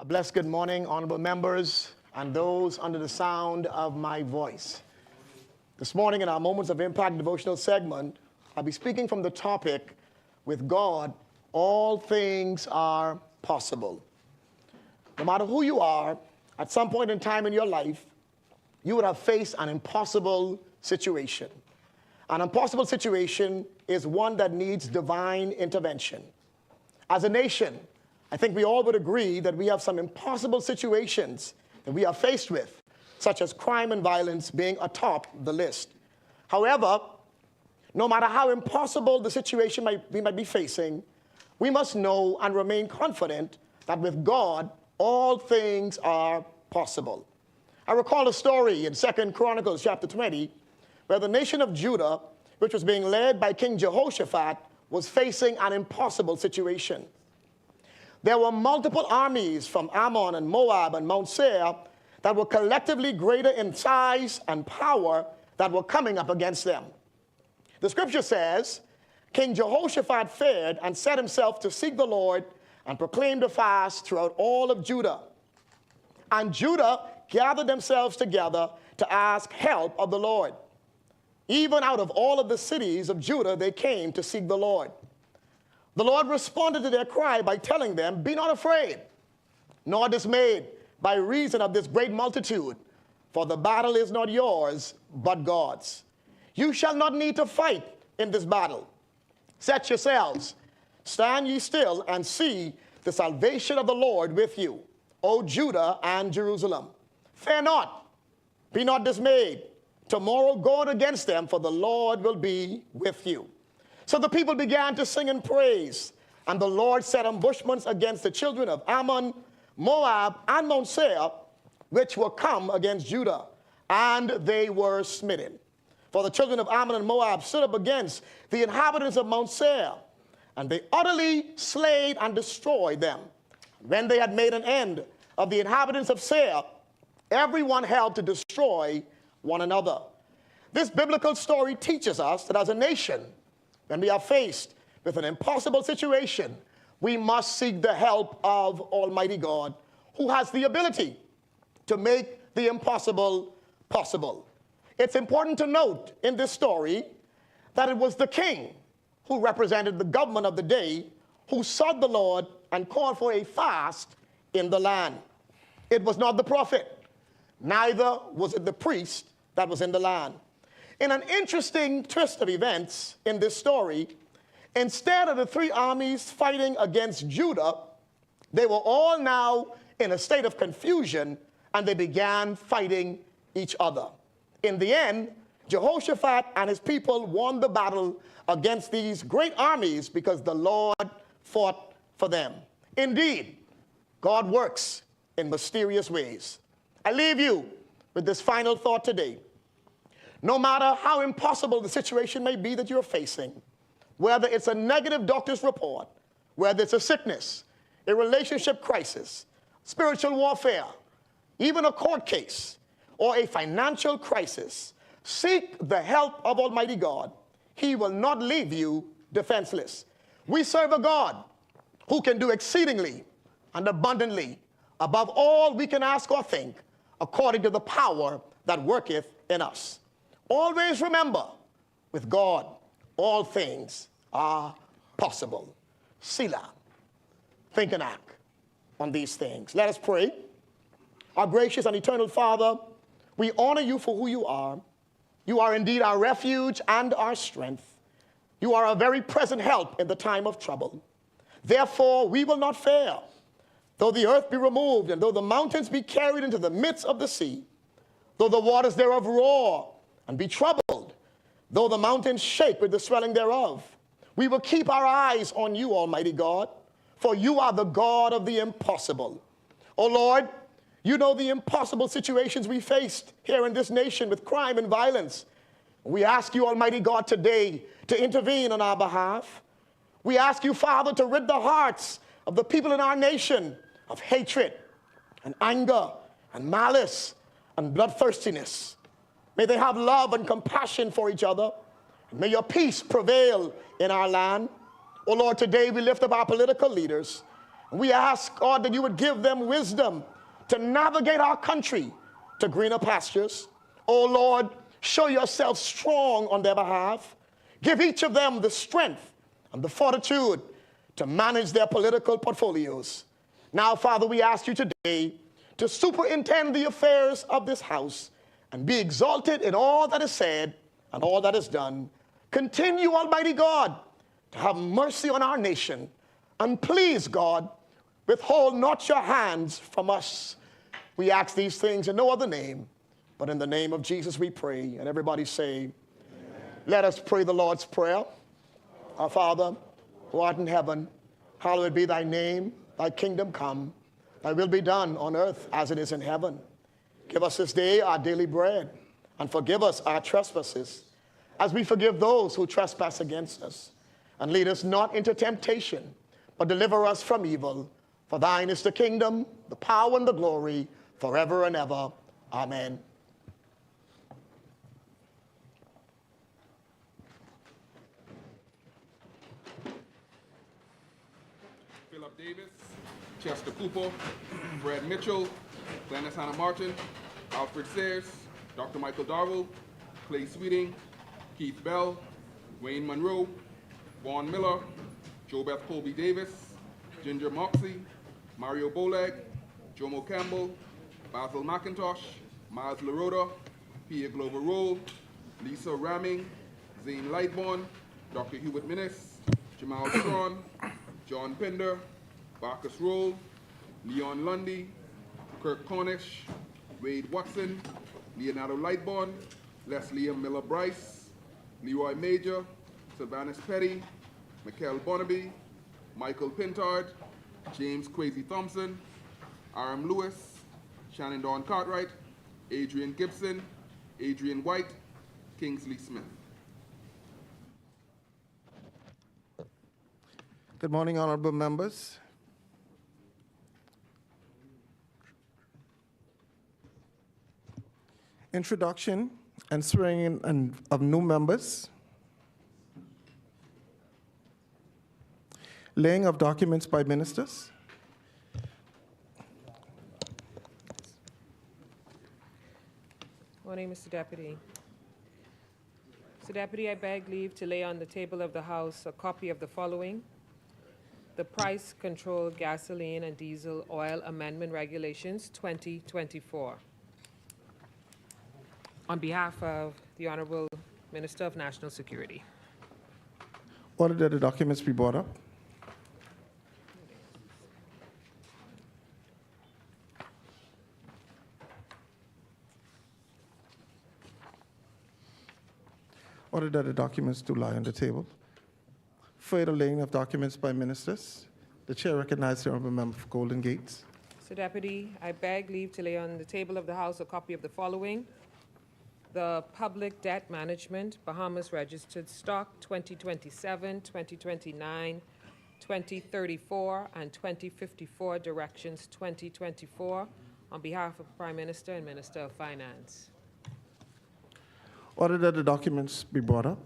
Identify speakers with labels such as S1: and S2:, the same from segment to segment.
S1: A blessed good morning, honorable members, and those under the sound of my voice. This morning in our Moments of Impact devotional segment, I'll be speaking from the topic, with God, all things are possible. No matter who you are, at some point in time in your life, you would have faced an impossible situation. An impossible situation is one that needs divine intervention. As a nation, I think we all would agree that we have some impossible situations that we are faced with, such as crime and violence being atop the list. However, no matter how impossible the situation we might be facing, we must know and remain confident that with God, all things are possible. I recall a story in 2 Chronicles chapter 20, where the nation of Judah, which was being led by King Jehoshaphat, was facing an impossible situation. There were multiple armies from Ammon and Moab and Mount Seir that were collectively greater in size and power that were coming up against them. The scripture says, King Jehoshaphat feared and set himself to seek the Lord and proclaimed a fast throughout all of Judah. And Judah gathered themselves together to ask help of the Lord. Even out of all of the cities of Judah, they came to seek the Lord. The Lord responded to their cry by telling them, "Be not afraid, nor dismayed by reason of this great multitude, for the battle is not yours, but God's. You shall not need to fight in this battle. Set yourselves, stand ye still, and see the salvation of the Lord with you, O Judah and Jerusalem. Fear not, be not dismayed. Tomorrow go out against them, for the Lord will be with you." So the people began to sing and praise, and the Lord set ambushments against the children of Ammon, Moab, and Mount Seir, which were come against Judah, and they were smitten. For the children of Ammon and Moab stood up against the inhabitants of Mount Seir, and they utterly slayed and destroyed them. When they had made an end of the inhabitants of Seir, everyone helped to destroy one another. This biblical story teaches us that as a nation, when we are faced with an impossible situation, we must seek the help of Almighty God, who has the ability to make the impossible possible. It's important to note in this story that it was the king who represented the government of the day who sought the Lord and called for a fast in the land. It was not the prophet, neither was it the priest that was in the land. In an interesting twist of events in this story, instead of the three armies fighting against Judah, they were all now in a state of confusion, and they began fighting each other. In the end, Jehoshaphat and his people won the battle against these great armies because the Lord fought for them. Indeed, God works in mysterious ways. I leave you with this final thought today. No matter how impossible the situation may be that you're facing, whether it's a negative doctor's report, whether it's a sickness, a relationship crisis, spiritual warfare, even a court case, or a financial crisis, seek the help of Almighty God. He will not leave you defenseless. We serve a God who can do exceedingly and abundantly above all we can ask or think, according to the power that worketh in us. Always remember, with God, all things are possible. Selah. Think and act on these things. Let us pray. Our gracious and eternal Father, we honor you for who you are. You are indeed our refuge and our strength. You are a very present help in the time of trouble. Therefore, we will not fear, though the earth be removed, and though the mountains be carried into the midst of the sea, though the waters thereof roar and be troubled, though the mountains shake with the swelling thereof. We will keep our eyes on you, Almighty God, for you are the God of the impossible. O Lord, you know the impossible situations we faced here in this nation with crime and violence. We ask you, Almighty God, today to intervene on our behalf. We ask you, Father, to rid the hearts of the people in our nation of hatred and anger and malice and bloodthirstiness. May they have love and compassion for each other. May your peace prevail in our land. Oh Lord, today we lift up our political leaders We ask, God, that you would give them wisdom to navigate our country to greener pastures. Oh Lord, show yourself strong on their behalf. Give each of them the strength and the fortitude to manage their political portfolios. Now, Father, we ask you today to superintend the affairs of this house and be exalted in all that is said and all that is done. Continue, Almighty God, to have mercy on our nation. And please, God, withhold not your hands from us. We ask these things in no other name, but in the name of Jesus we pray. And everybody say, amen. Let us pray the Lord's Prayer. Our Father, who art in heaven, hallowed be thy name. Thy kingdom come. Thy will be done on earth as it is in heaven. Give us this day our daily bread, and forgive us our trespasses, as we forgive those who trespass against us. And lead us not into temptation, but deliver us from evil. For thine is the kingdom, the power, and the glory, forever and ever. Amen.
S2: Philip Davis, Chester Cooper, Brad Mitchell, Glennis Hannah Martin, Alfred Sayers, Dr. Michael Darwell, Clay Sweeting, Keith Bell, Wayne Monroe, Vaughn Miller, JoBeth Colby Davis, Ginger Moxie, Mario Bolag, Jomo Campbell, Basil McIntosh, Miles LaRoda, Pia Glover Roll, Lisa Ramming, Zane Lightbourne, Dr. Hubert Minnis, Jamal Strawn, John Pender, Marcus Roll, Leon Lundy, Kirk Cornish, Wade Watson, Leonardo Lightbourne, Leslie Miller Bryce, Leroy Major, Sylvanus Petty, Mikel Bonnaby, Michael Pintard, James Kwesi Thompson, Aram Lewis, Shannon Dawn Cartwright, Adrian Gibson, Adrian White, Kingsley Smith.
S3: Good morning, honorable members. Introduction and swearing in of new members. Laying of documents by ministers.
S4: Morning, Mr. Deputy. Mr. Deputy, I beg leave to lay on the table of the House a copy of the following: the Price Control Gasoline and Diesel Oil Amendment Regulations 2024. On behalf of the Honorable Minister of National Security.
S3: Order that the documents be brought up. Order that the documents do lie on the table. Further laying of documents by ministers. The chair recognizes the honorable member for Golden Gates.
S4: Mr. Deputy, I beg leave to lay on the table of the House a copy of the following: the Public Debt Management Bahamas Registered Stock 2027, 2029, 2034, and 2054 Directions 2024 on behalf of the Prime Minister and Minister of Finance.
S3: Order that the documents be brought up.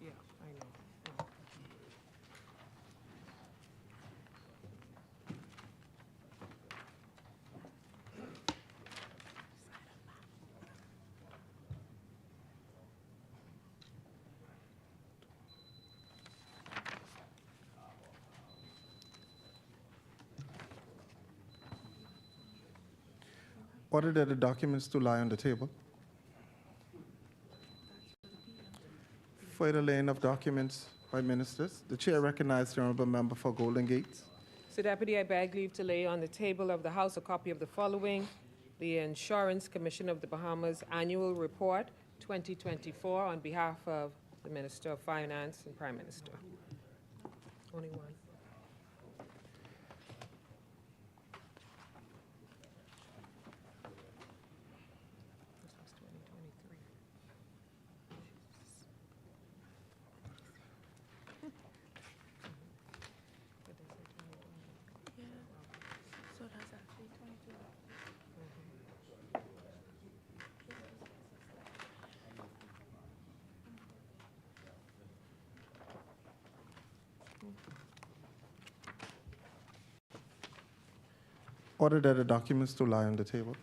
S4: Yeah, I know.
S3: Order that the documents do lie on the table. Further laying of documents by ministers. The chair recognizes the honorable member for Golden Gates.
S4: So, Deputy, I beg leave to lay on the table of the House a copy of the following: the Insurance Commission of the Bahamas Annual Report 2024 on behalf of the Minister of Finance and Prime Minister. Only one. This was 2023.
S3: Order that the documents to lie on the table.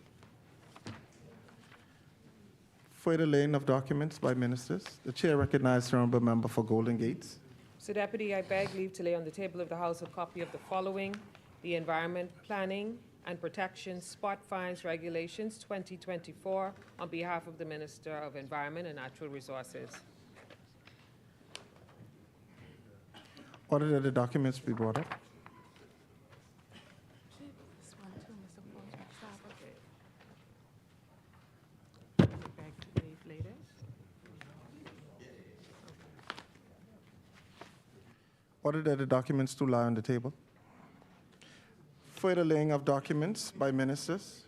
S3: Further laying of documents by ministers. The chair recognizes the honourable member for Golden Gates.
S4: Mr. Deputy, I beg leave to lay on the table of the House a copy of the following: the Environment Planning and Protection Spot Fines Regulations 2024 on behalf of the Minister of Environment and Natural Resources.
S3: Order that the documents be brought up.
S4: Beg leave later.
S3: Order that the documents to lie on the table. Further laying of documents by ministers.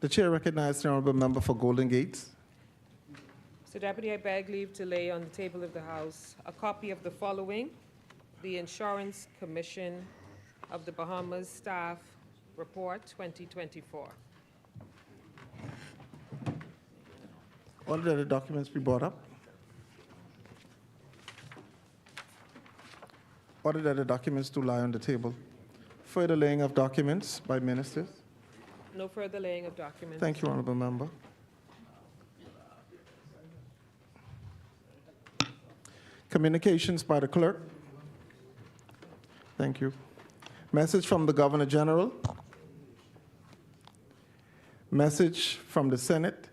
S3: The chair recognizes the honourable member for Golden Gates.
S4: Mr. Deputy, I beg leave to lay on the table of the House a copy of the following: the Insurance Commission of the Bahamas Staff Report 2024.
S3: Order that the documents be brought up. Order that the documents to lie on the table. Further laying of documents by ministers.
S4: No further laying of documents.
S3: Thank you, honourable member. Communications by the clerk. Thank you. Message from the Governor General. Message from the Senate.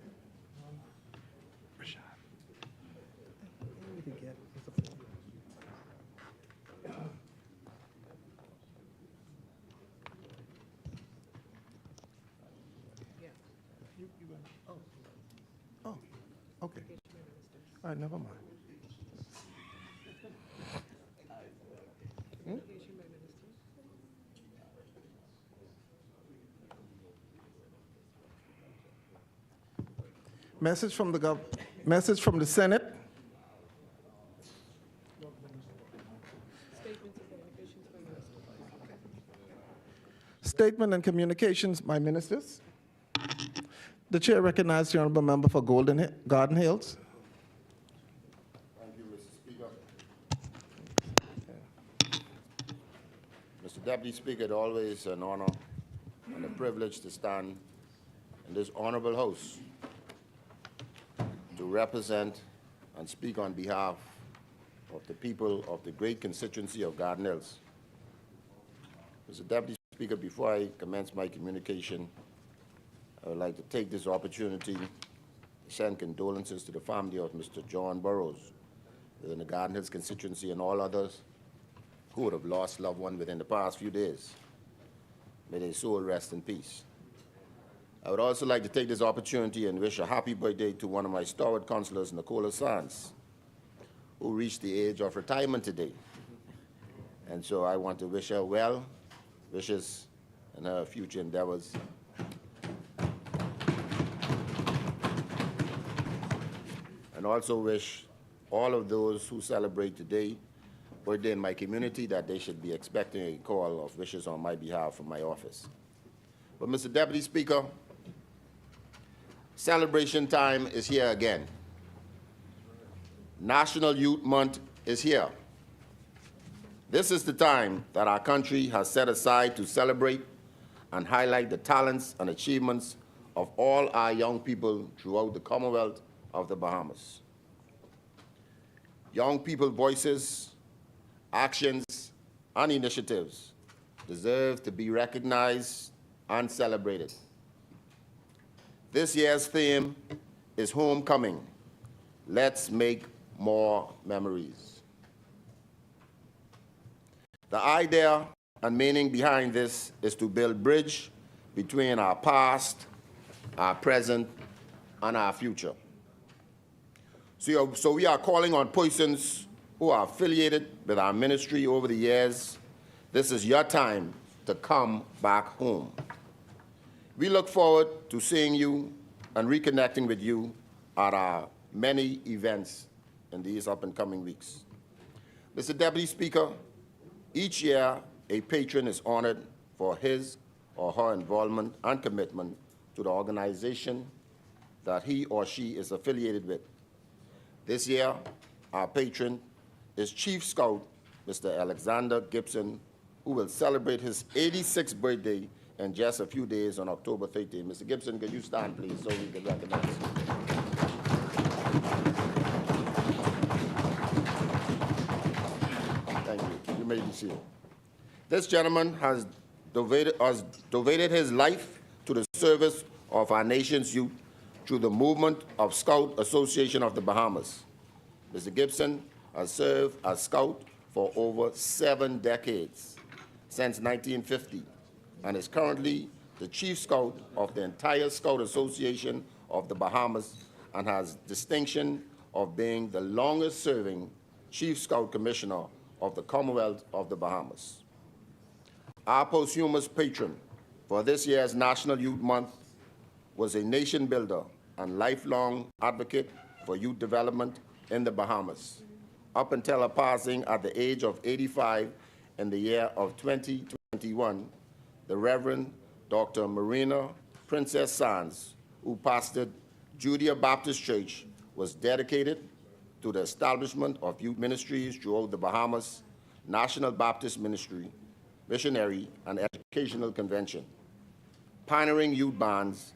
S3: Oh, okay. All right, never mind. Message from the Senate. Statement and communications by ministers. The chair recognizes the honourable member for Garden Hills.
S5: Thank you, Mr. Speaker. Mr. Deputy Speaker, it's always an honor and a privilege to stand in this honorable house to represent and speak on behalf of the people of the great constituency of Garden Hills. Mr. Deputy Speaker, before I commence my communication, I would like to take this opportunity to send condolences to the family of Mr. John Burrows within the Garden Hills constituency and all others who would have lost loved ones within the past few days. May their soul rest in peace. I would also like to take this opportunity and wish a happy birthday to one of my stalwart councillors, Nicola Sands, who reached the age of retirement today. And so I want to wish her well wishes in her future endeavors. And also wish all of those who celebrate today birthday in my community that they should be expecting a call of wishes on my behalf from my office. But Mr. Deputy Speaker, celebration time is here again. National Youth Month is here. This is the time that our country has set aside to celebrate and highlight the talents and achievements of all our young people throughout the Commonwealth of the Bahamas. Young people's voices, actions, and initiatives deserve to be recognized and celebrated. This year's theme is Homecoming. Let's make more memories. The idea and meaning behind this is to build bridge between our past, our present, and our future. So we are calling on persons who are affiliated with our ministry over the years. This is your time to come back home. We look forward to seeing you and reconnecting with you at our many events in these up and coming weeks. Mr. Deputy Speaker, each year a patron is honored for his or her involvement and commitment to the organization that he or she is affiliated with. This year, our patron is Chief Scout, Mr. Alexander Gibson, who will celebrate his 86th birthday in just a few days on October 13th. Mr. Gibson, could you stand, please, so we can recognize you? Thank you. You may be seated. This gentleman has devoted his life to the service of our nation's youth through the movement of Scout Association of the Bahamas. Mr. Gibson has served as Scout for over 7 decades, since 1950, and is currently the Chief Scout of the entire Scout Association of the Bahamas and has distinction of being the longest-serving Chief Scout Commissioner of the Commonwealth of the Bahamas. Our posthumous patron for this year's National Youth Month was a nation builder and lifelong advocate for youth development in the Bahamas, up until her passing at the age of 85 in the year of 2021, the Reverend Dr. Marina Princess Sands, who pastored Judea Baptist Church, was dedicated to the establishment of youth ministries throughout the Bahamas, National Baptist Ministry, Missionary and Educational Convention, pioneering youth bands,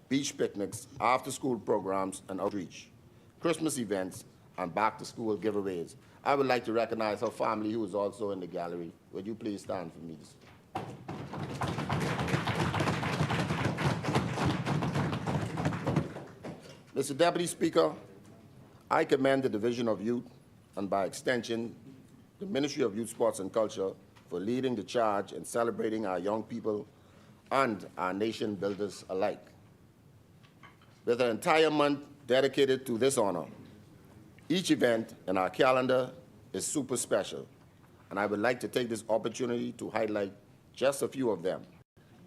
S5: beach picnics, after-school programs and outreach, Christmas events, and back-to-school giveaways. I would like to recognize her family, who is also in the gallery. Would you please stand for me? Mr. Deputy Speaker, I commend the Division of Youth, and by extension, the Ministry of Youth, Sports and Culture, for leading the charge in celebrating our young people and our nation builders alike. With an entire month dedicated to this honor, each event in our calendar is super special, and I would like to take this opportunity to highlight just a few of them.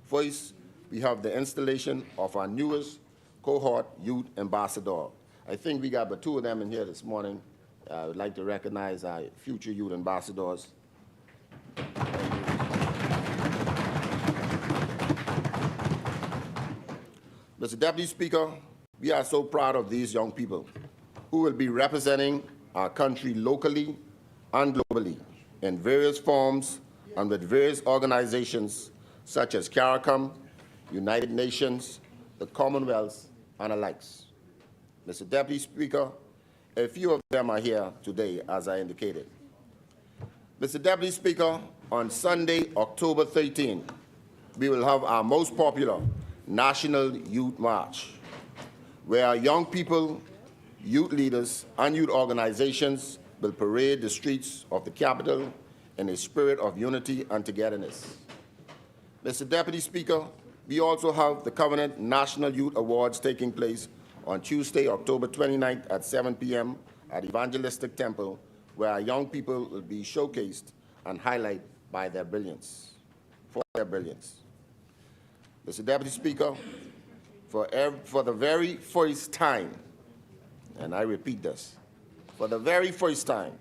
S5: First, we have the installation of our newest cohort youth ambassador. I think we got but 2 of them in here this morning. I would like to recognize our future youth ambassadors. Mr. Deputy Speaker, we are so proud of these young people who will be representing our country locally and globally in various forms and with various organizations such as CARICOM, United Nations, the Commonwealth, and the likes. Mr. Deputy Speaker, a few of them are here today, as I indicated. Mr. Deputy Speaker, on Sunday, October 13, we will have our most popular National Youth March, where our young people, youth leaders, and youth organizations will parade the streets of the capital in a spirit of unity and togetherness. Mr. Deputy Speaker, we also have the Covenant National Youth Awards taking place on Tuesday, October 29th at 7 p.m. at Evangelistic Temple, where our young people will be showcased and highlighted by their brilliance, for their brilliance. Mr. Deputy Speaker, for the very first time, and I repeat this, for the very first time,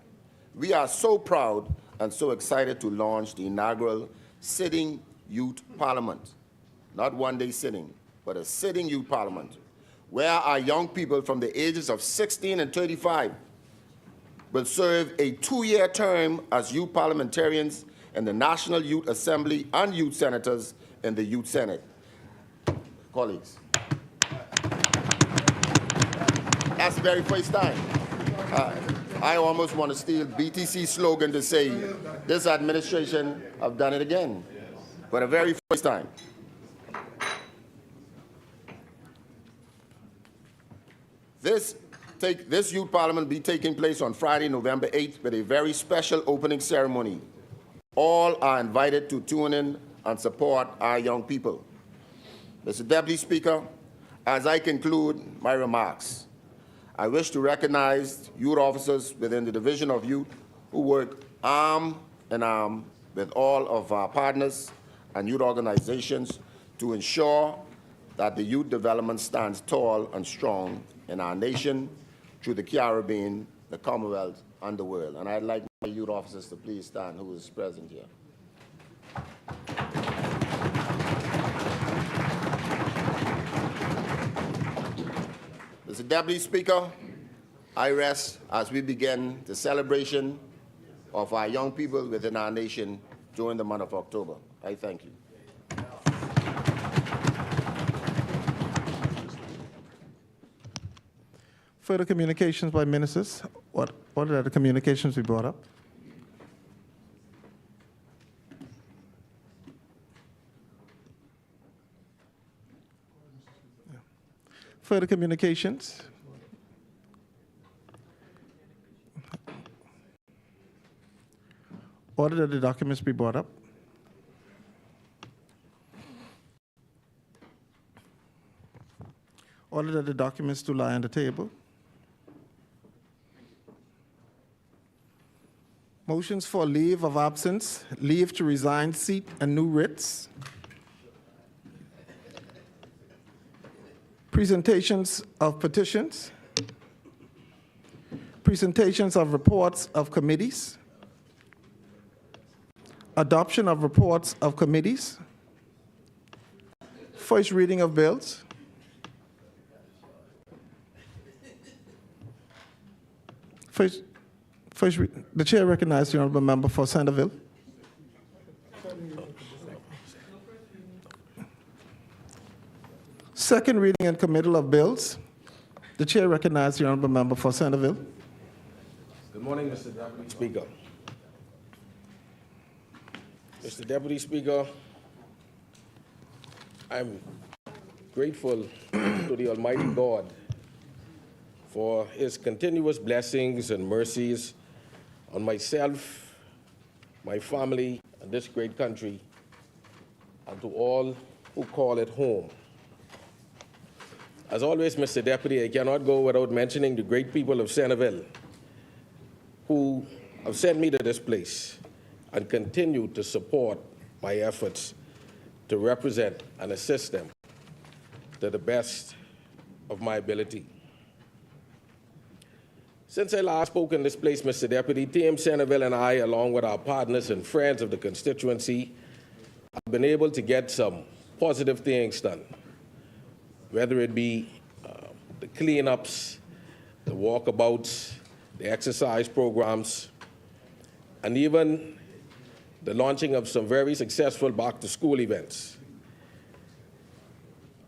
S5: we are so proud and so excited to launch the inaugural sitting youth parliament. Not one-day sitting, but a sitting youth parliament, where our young people from the ages of 16 and 35 will serve a 2-year term as youth parliamentarians in the National Youth Assembly and youth senators in the Youth Senate. Colleagues, that's the very first time. I almost want to steal BTC's slogan to say, this administration have done it again, for the very first time. This youth parliament will be taking place on Friday, November 8th, with a very special opening ceremony. All are invited to tune in and support our young people. Mr. Deputy Speaker, as I conclude my remarks, I wish to recognize youth officers within the Division of Youth who work arm in arm with all of our partners and youth organizations to ensure that the youth development stands tall and strong in our nation, through the Caribbean, the Commonwealth, and the world. And I'd like my youth officers to please stand, who is present here. Mr. Deputy Speaker, I rest as we begin the celebration of our young people within our nation during the month of October. I thank you.
S3: Further communications by ministers. What are the communications we brought up? Further communications. Order that the documents be brought up. Order that the documents to lie on the table. Motions for leave of absence, leave to resign seat, and new writs. Presentations of petitions. Presentations of reports of committees. Adoption of reports of committees. First reading of bills. The chair recognizes the honorable member for Centerville. Second reading and committal of bills. The chair recognizes the honorable member for Centerville.
S6: Good morning, Mr. Deputy Speaker. Mr. Deputy Speaker, I'm grateful to the Almighty God for his continuous blessings and mercies on myself, my family, and this great country, and to all who call it home. As always, Mr. Deputy, I cannot go without mentioning the great people of Centerville who have sent me to this place and continue to support my efforts to represent and assist them to the best of my ability. Since I last spoke in this place, Mr. Deputy, Team Centerville and I, along with our partners and friends of the constituency, have been able to get some positive things done, whether it be the cleanups, the walkabouts, the exercise programs, and even the launching of some very successful back-to-school events.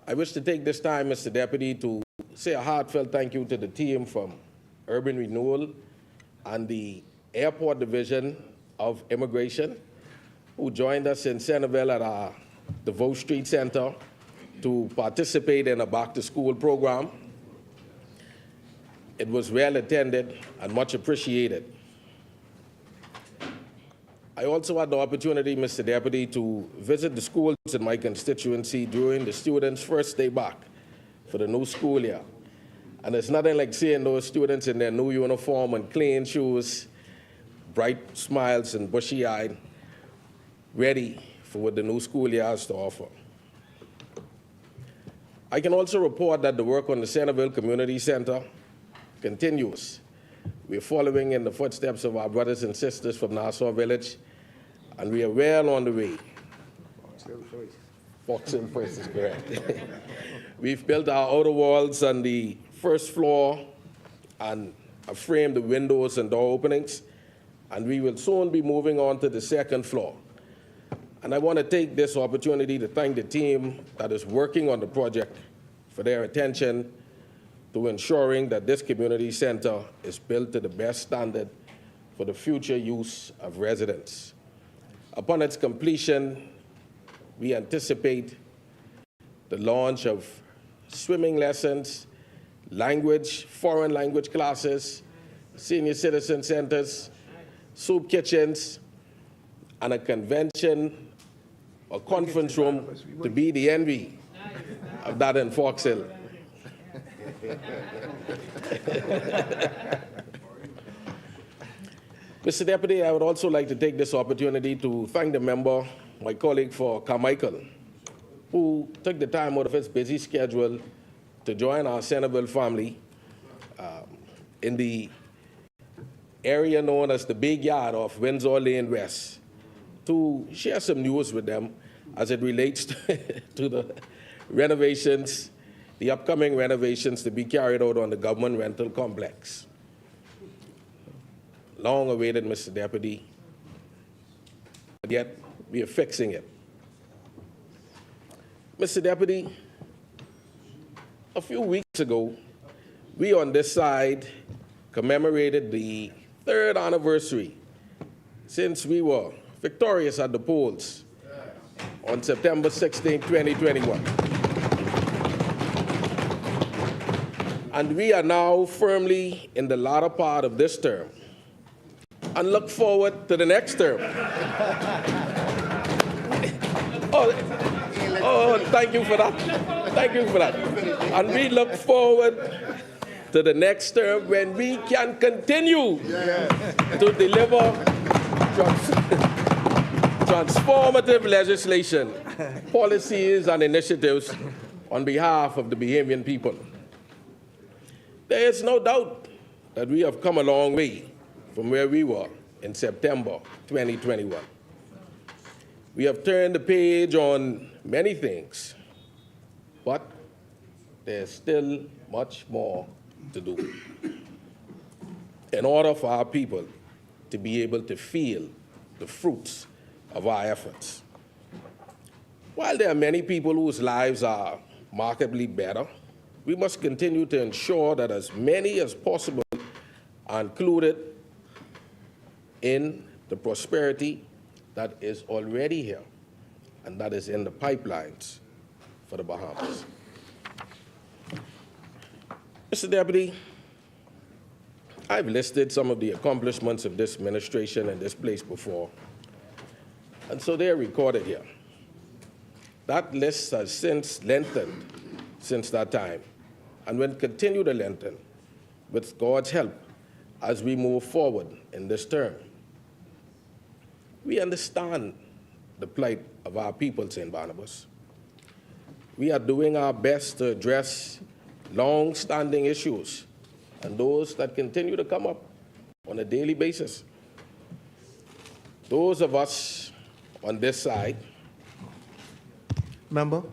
S6: I wish to take this time, Mr. Deputy, to say a heartfelt thank you to the team from Urban Renewal and the Airport Division of Immigration, who joined us in Centerville at our DeVoe Street Center to participate in a back-to-school program. It was well attended and much appreciated. I also had the opportunity, Mr. Deputy, to visit the schools in my constituency during the students' first day back for the new school year. And it's nothing like seeing those students in their new uniform and clean shoes, bright smiles and bushy-eyed, ready for what the new school year has to offer. I can also report that the work on the Centerville Community Center continues. We're following in the footsteps of our brothers and sisters from Nassau Village, and we are well on the way. Fox Hill First is correct. We've built our outer walls on the first floor and have framed the windows and door openings, and we will soon be moving on to the second floor. And I want to take this opportunity to thank the team that is working on the project for their attention to ensuring that this community center is built to the best standard for the future use of residents. Upon its completion, we anticipate the launch of swimming lessons, language, foreign language classes, senior citizen centers, soup kitchens, and a convention or conference room to be the envy of that in Fox Hill. Mr. Deputy, I would also like to take this opportunity to thank the member, my colleague for Carmichael, who took the time out of his busy schedule to join our Centerville family in the area known as the Big Yard of Windsor Lane West to share some news with them as it relates to the renovations the upcoming renovations to be carried out on the government rental complex. Long awaited, Mr. Deputy, but yet we are fixing it. Mr. Deputy, a few weeks ago, we on this side commemorated the 3rd anniversary since we were victorious at the polls on September 16, 2021. And we are now firmly in the latter part of this term and look forward to the next term. Oh, thank you for that. Thank you for that. And we look forward to the next term when we can continue to deliver transformative legislation, policies, and initiatives on behalf of the Bahamian people. There is no doubt that we have come a long way from where we were in September 2021. We have turned the page on many things, but there's still much more to do in order for our people to be able to feel the fruits of our efforts. While there are many people whose lives are markedly better, we must continue to ensure that as many as possible are included in the prosperity that is already here and that is in the pipelines for the Bahamas. Mr. Deputy, I've listed some of the accomplishments of this administration and this place before, and so they're recorded here. That list has since lengthened since that time and will continue to lengthen with God's help as we move forward in this term. We understand the plight of our people, St. Barnabas. We are doing our best to address long-standing issues and those that continue to come up on a daily basis. Those of us on this side.
S3: Member?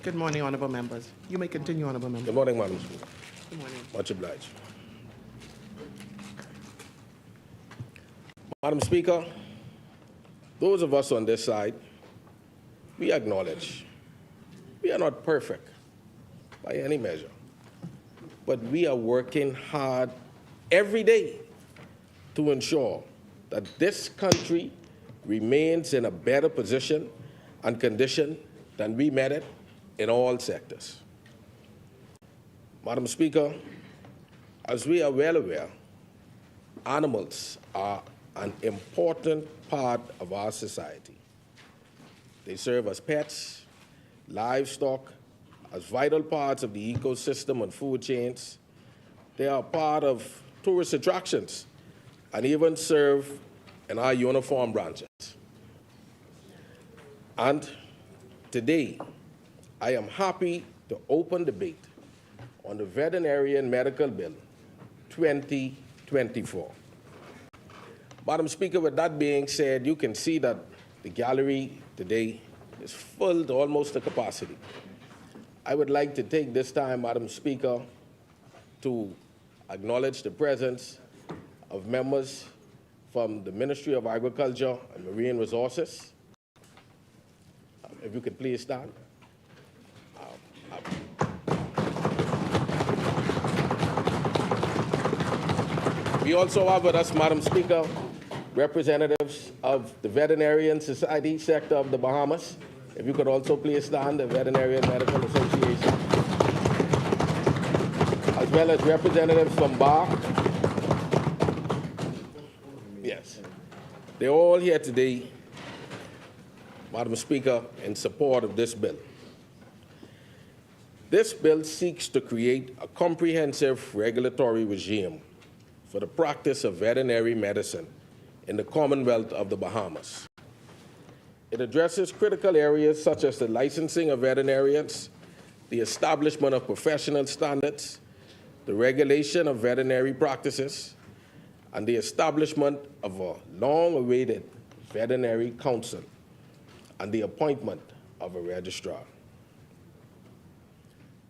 S7: Good morning, honorable members. You may continue, honorable member.
S6: Good morning, Madam Speaker.
S7: Good morning.
S6: Much obliged. Madam Speaker, those of us on this side, we acknowledge we are not perfect by any measure, but we are working hard every day to ensure that this country remains in a better position and condition than we met it in all sectors. Madam Speaker, as we are well aware, animals are an important part of our society. They serve as pets, livestock, as vital parts of the ecosystem and food chains. They are part of tourist attractions and even serve in our uniform branches. And today, I am happy to open debate on the Veterinarian Medical Bill 2024. Madam Speaker, with that being said, you can see that the gallery today is full to almost to capacity. I would like to take this time, Madam Speaker, to acknowledge the presence of members from the Ministry of Agriculture and Marine Resources. If you could please stand. We also have with us, Madam Speaker, representatives of the Veterinarian Society sector of the Bahamas. If you could also please stand, the Veterinarian Medical Association, as well as representatives from BAR. Yes. They're all here today, Madam Speaker, in support of this bill. This bill seeks to create a comprehensive regulatory regime for the practice of veterinary medicine in the Commonwealth of the Bahamas. It addresses critical areas such as the licensing of veterinarians, the establishment of professional standards, the regulation of veterinary practices, and the establishment of a long-awaited veterinary council and the appointment of a registrar.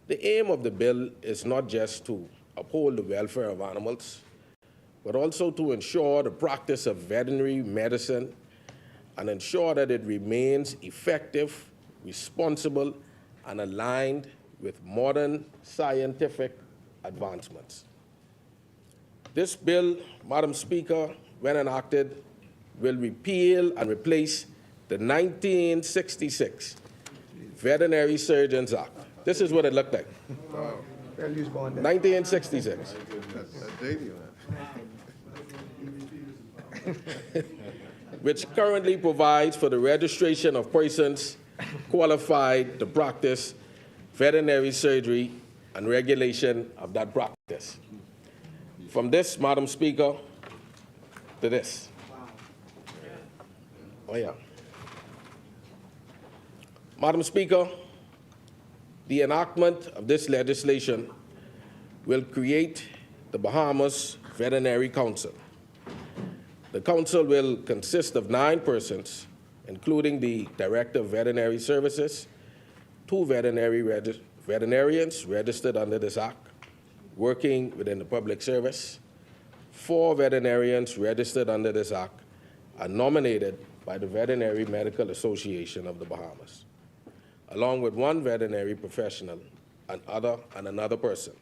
S6: The aim of the bill is not just to uphold the welfare of animals, but also to ensure the practice of veterinary medicine and ensure that it remains effective, responsible, and aligned with modern scientific advancements. This bill, Madam Speaker, when enacted, will repeal and replace the 1966 Veterinary Surgeons Act. This is what it looked like. 1966. Which currently provides for the registration of persons qualified to practice veterinary surgery and regulation of that practice. From this, Madam Speaker, to this. Oh, yeah. Madam Speaker, the enactment of this legislation will create the Bahamas Veterinary Council. The council will consist of 9 persons, including the Director of Veterinary Services, 2 veterinarians registered under this act, working within the public service, 4 veterinarians registered under this act are nominated by the Veterinary Medical Association of the Bahamas, along with 1 veterinary professional and another person.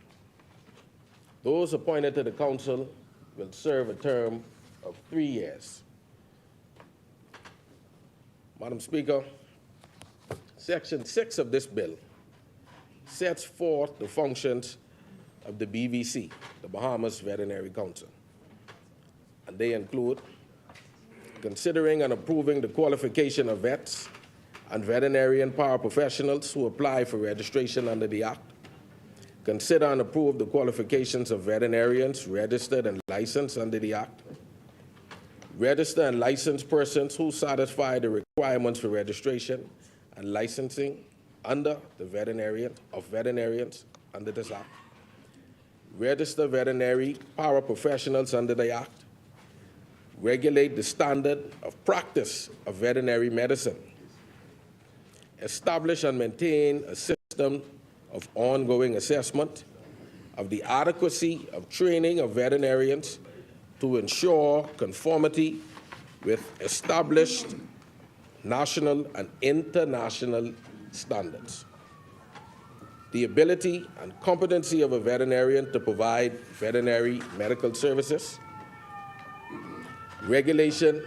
S6: Those appointed to the council will serve a term of 3 years. Madam Speaker, Section 6 of this bill sets forth the functions of the BVC, the Bahamas Veterinary Council. And they include considering and approving the qualification of vets and veterinarian paraprofessionals who apply for registration under the Act, consider and approve the qualifications of veterinarians registered and licensed under the Act, register and license persons who satisfy the requirements for registration and licensing under the veterinarians under this Act, register veterinary paraprofessionals under the Act, regulate the standard of practice of veterinary medicine, establish and maintain a system of ongoing assessment of the adequacy of training of veterinarians to ensure conformity with established national and international standards, the ability and competency of a veterinarian to provide veterinary medical services, regulation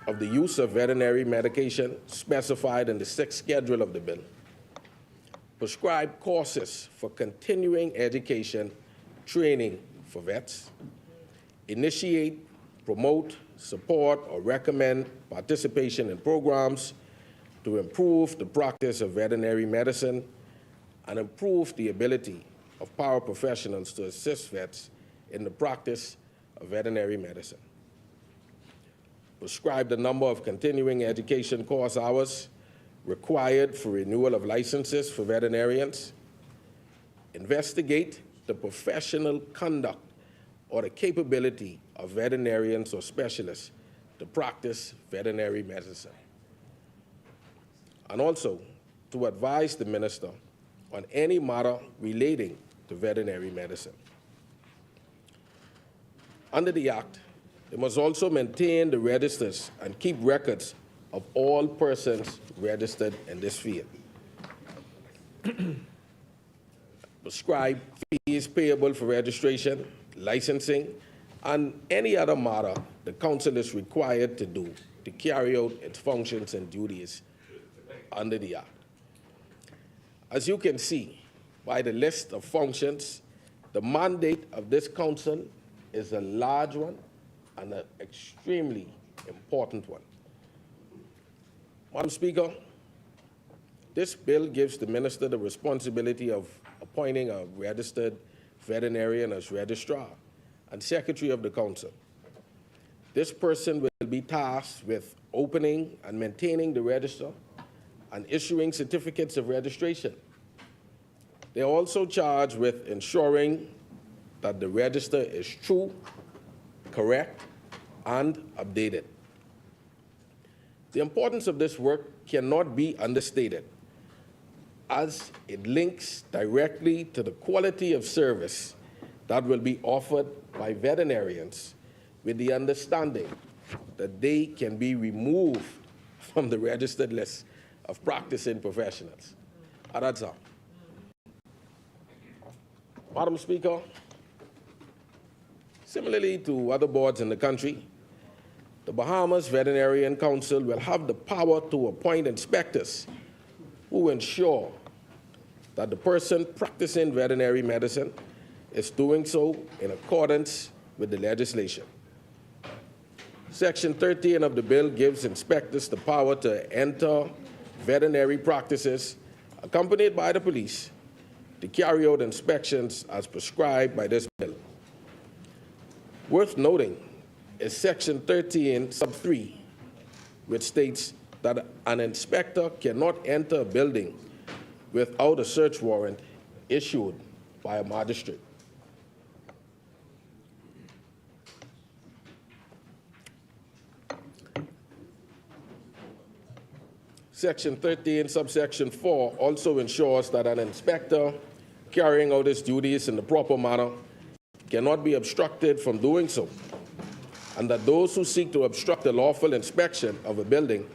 S6: of the use of veterinary medication specified in the 6th schedule of the bill, prescribe courses for continuing education training for vets, initiate, promote, support, or recommend participation in programs to improve the practice of veterinary medicine and improve the ability of paraprofessionals to assist vets in the practice of veterinary medicine. Prescribe the number of continuing education course hours required for renewal of licenses for veterinarians. Investigate the professional conduct or the capability of veterinarians or specialists to practice veterinary medicine. And also to advise the minister on any matter relating to veterinary medicine. Under the Act, they must also maintain the registers and keep records of all persons registered in this field. Prescribe fees payable for registration, licensing, and any other matter the council is required to do to carry out its functions and duties under the Act. As you can see by the list of functions, the mandate of this council is a large one and an extremely important one. Madam Speaker, This bill gives the minister the responsibility of appointing a registered veterinarian as registrar and secretary of the council. This person will be tasked with opening and maintaining the register and issuing certificates of registration. They are also charged with ensuring that the register is true, correct, and updated. The importance of this work cannot be understated, as it links directly to the quality of service that will be offered by veterinarians, with the understanding that they can be removed from the registered list of practicing professionals. That's all. Madam Speaker, similarly to other boards in the country, the Bahamas Veterinarian Council will have the power to appoint inspectors who ensure that the person practicing veterinary medicine is doing so in accordance with the legislation. Section 13 of the bill gives inspectors the power to enter veterinary practices accompanied by the police to carry out inspections as prescribed by this bill. Worth noting is Section 13, sub 3, which states that an inspector cannot enter a building without a search warrant issued by a magistrate. Section 13, subsection 4 also ensures that an inspector carrying out his duties in the proper manner cannot be obstructed from doing so, and that those who seek to obstruct the lawful inspection of a building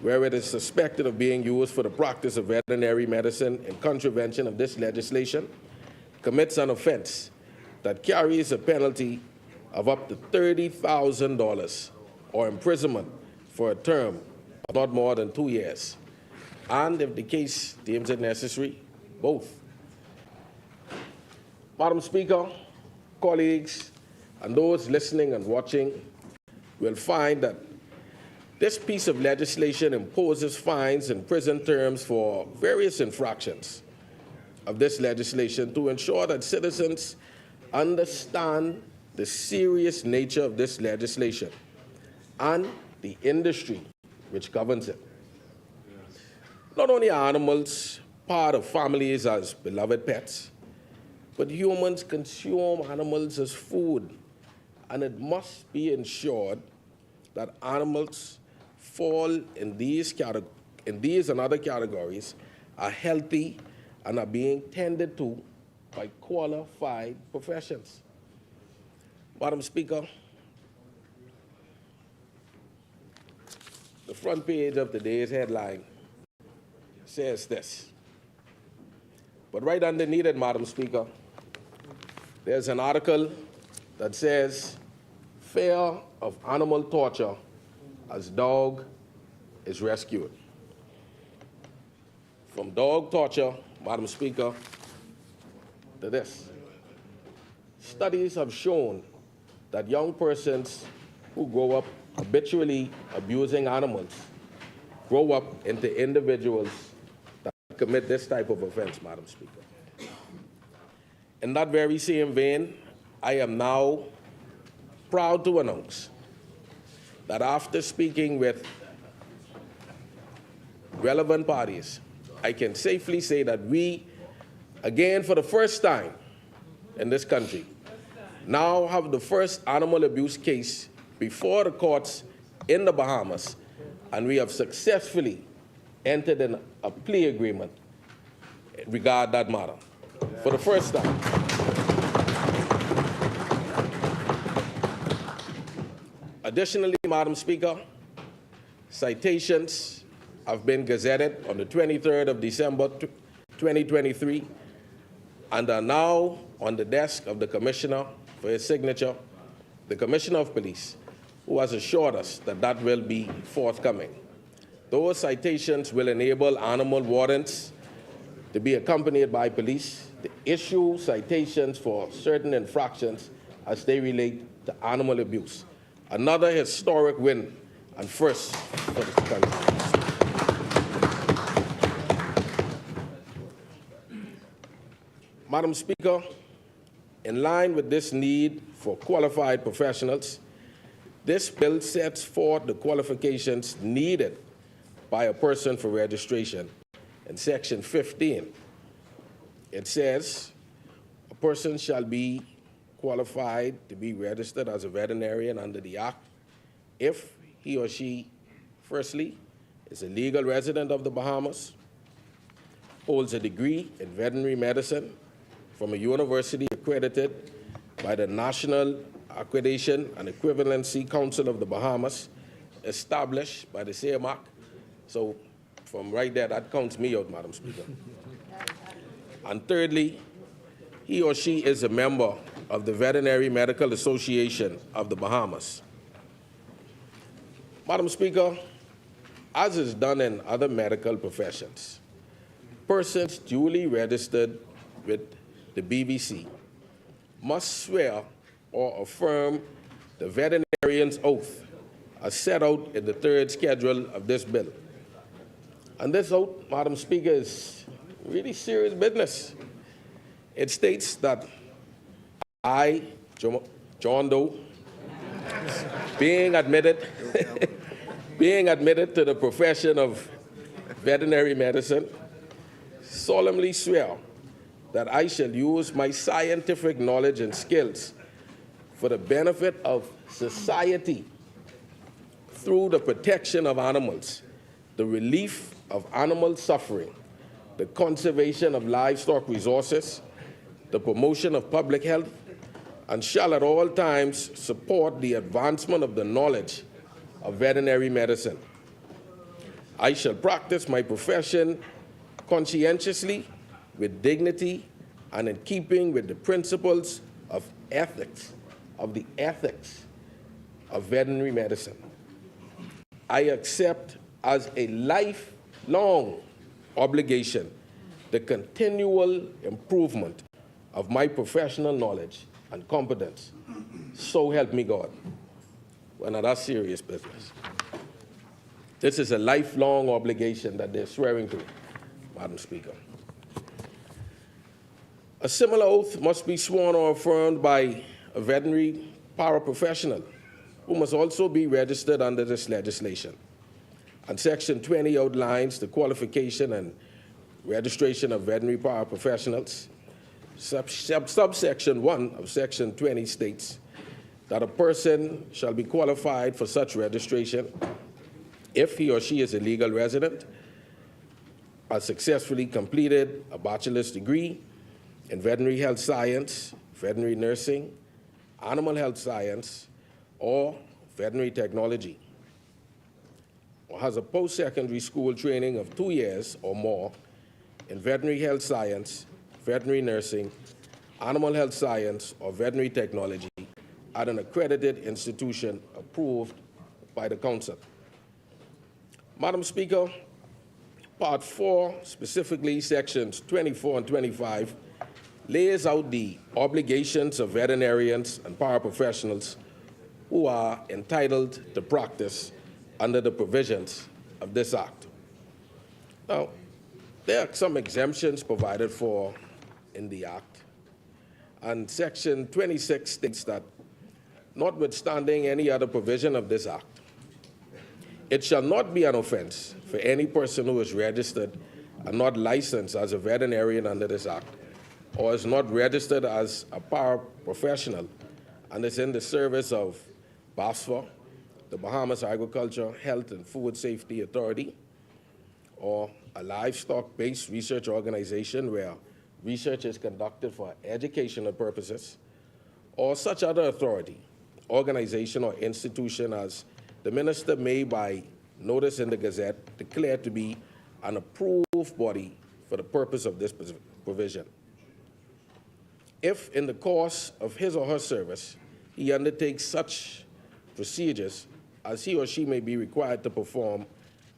S6: where it is suspected of being used for the practice of veterinary medicine in contravention of this legislation commits an offense that carries a penalty of up to $30,000 or imprisonment for a term of not more than 2 years, and if the case deems it necessary, both. Madam Speaker, colleagues, and those listening and watching will find that this piece of legislation imposes fines and prison terms for various infractions of this legislation to ensure that citizens understand the serious nature of this legislation and the industry which governs it. Not only are animals part of families as beloved pets, but humans consume animals as food, and it must be ensured that animals fall in these and other categories are healthy and are being tended to by qualified professions. Madam Speaker, the front page of today's headline says this, but right underneath it, Madam Speaker, there's an article that says, fear of animal torture as dog is rescued. From dog torture, Madam Speaker, to this. Studies have shown that young persons who grow up habitually abusing animals grow up into individuals that commit this type of offense, Madam Speaker. In that very same vein, I am now proud to announce that after speaking with relevant parties, I can safely say that we, again for the first time in this country, now have the first animal abuse case before the courts in the Bahamas, and we have successfully entered in a plea agreement regarding that matter for the first time. Additionally, Madam Speaker, citations have been gazetted on the 23rd of December 2023 and are now on the desk of the Commissioner for his signature, the Commissioner of Police, who has assured us that that will be forthcoming. Those citations will enable animal wardens to be accompanied by police to issue citations for certain infractions as they relate to animal abuse. Another historic win and first for the country. Madam Speaker, in line with this need for qualified professionals, this bill sets forth the qualifications needed by a person for registration. In Section 15, it says a person shall be qualified to be registered as a veterinarian under the Act if he or she, firstly, is a legal resident of the Bahamas, holds a degree in veterinary medicine from a university accredited by the National Accreditation and Equivalency Council of the Bahamas, established by the CMAC. So from right there, that counts me out, Madam Speaker. And thirdly, he or she is a member of the Veterinary Medical Association of the Bahamas. Madam Speaker, as is done in other medical professions, persons duly registered with the BVC must swear or affirm the veterinarian's oath as set out in the third schedule of this bill. And this oath, Madam Speaker, is really serious business. It states that I, John Doe, being admitted to the profession of veterinary medicine, solemnly swear that I shall use my scientific knowledge and skills for the benefit of society through the protection of animals, the relief of animal suffering, the conservation of livestock resources, the promotion of public health, and shall at all times support the advancement of the knowledge of veterinary medicine. I shall practice my profession conscientiously, with dignity, and in keeping with the principles of ethics, of veterinary medicine. I accept as a lifelong obligation the continual improvement of my professional knowledge and competence. So help me God. Well, now that's serious business. This is a lifelong obligation that they're swearing to, Madam Speaker. A similar oath must be sworn or affirmed by a veterinary paraprofessional who must also be registered under this legislation. And Section 20 outlines the qualification and registration of veterinary paraprofessionals. Subsection 1 of Section 20 states that a person shall be qualified for such registration if he or she is a legal resident, has successfully completed a bachelor's degree in veterinary health science, veterinary nursing, animal health science, or veterinary technology, or has a post-secondary school training of 2 years or more in veterinary health science, veterinary nursing, animal health science, or veterinary technology at an accredited institution approved by the Council. Madam Speaker, Part 4, specifically Sections 24 and 25, lays out the obligations of veterinarians and paraprofessionals who are entitled to practice under the provisions of this Act. Now, there are some exemptions provided for in the Act, and Section 26 states that, notwithstanding any other provision of this Act, it shall not be an offense for any person who is registered and not licensed as a veterinarian under this Act, or is not registered as a paraprofessional and is in the service of BASFA, the Bahamas Agriculture, Health and Food Safety Authority, or a livestock-based research organization where research is conducted for educational purposes, or such other authority, organization, or institution as the minister may, by notice in the Gazette, declare to be an approved body for the purpose of this provision. If in the course of his or her service he undertakes such procedures as he or she may be required to perform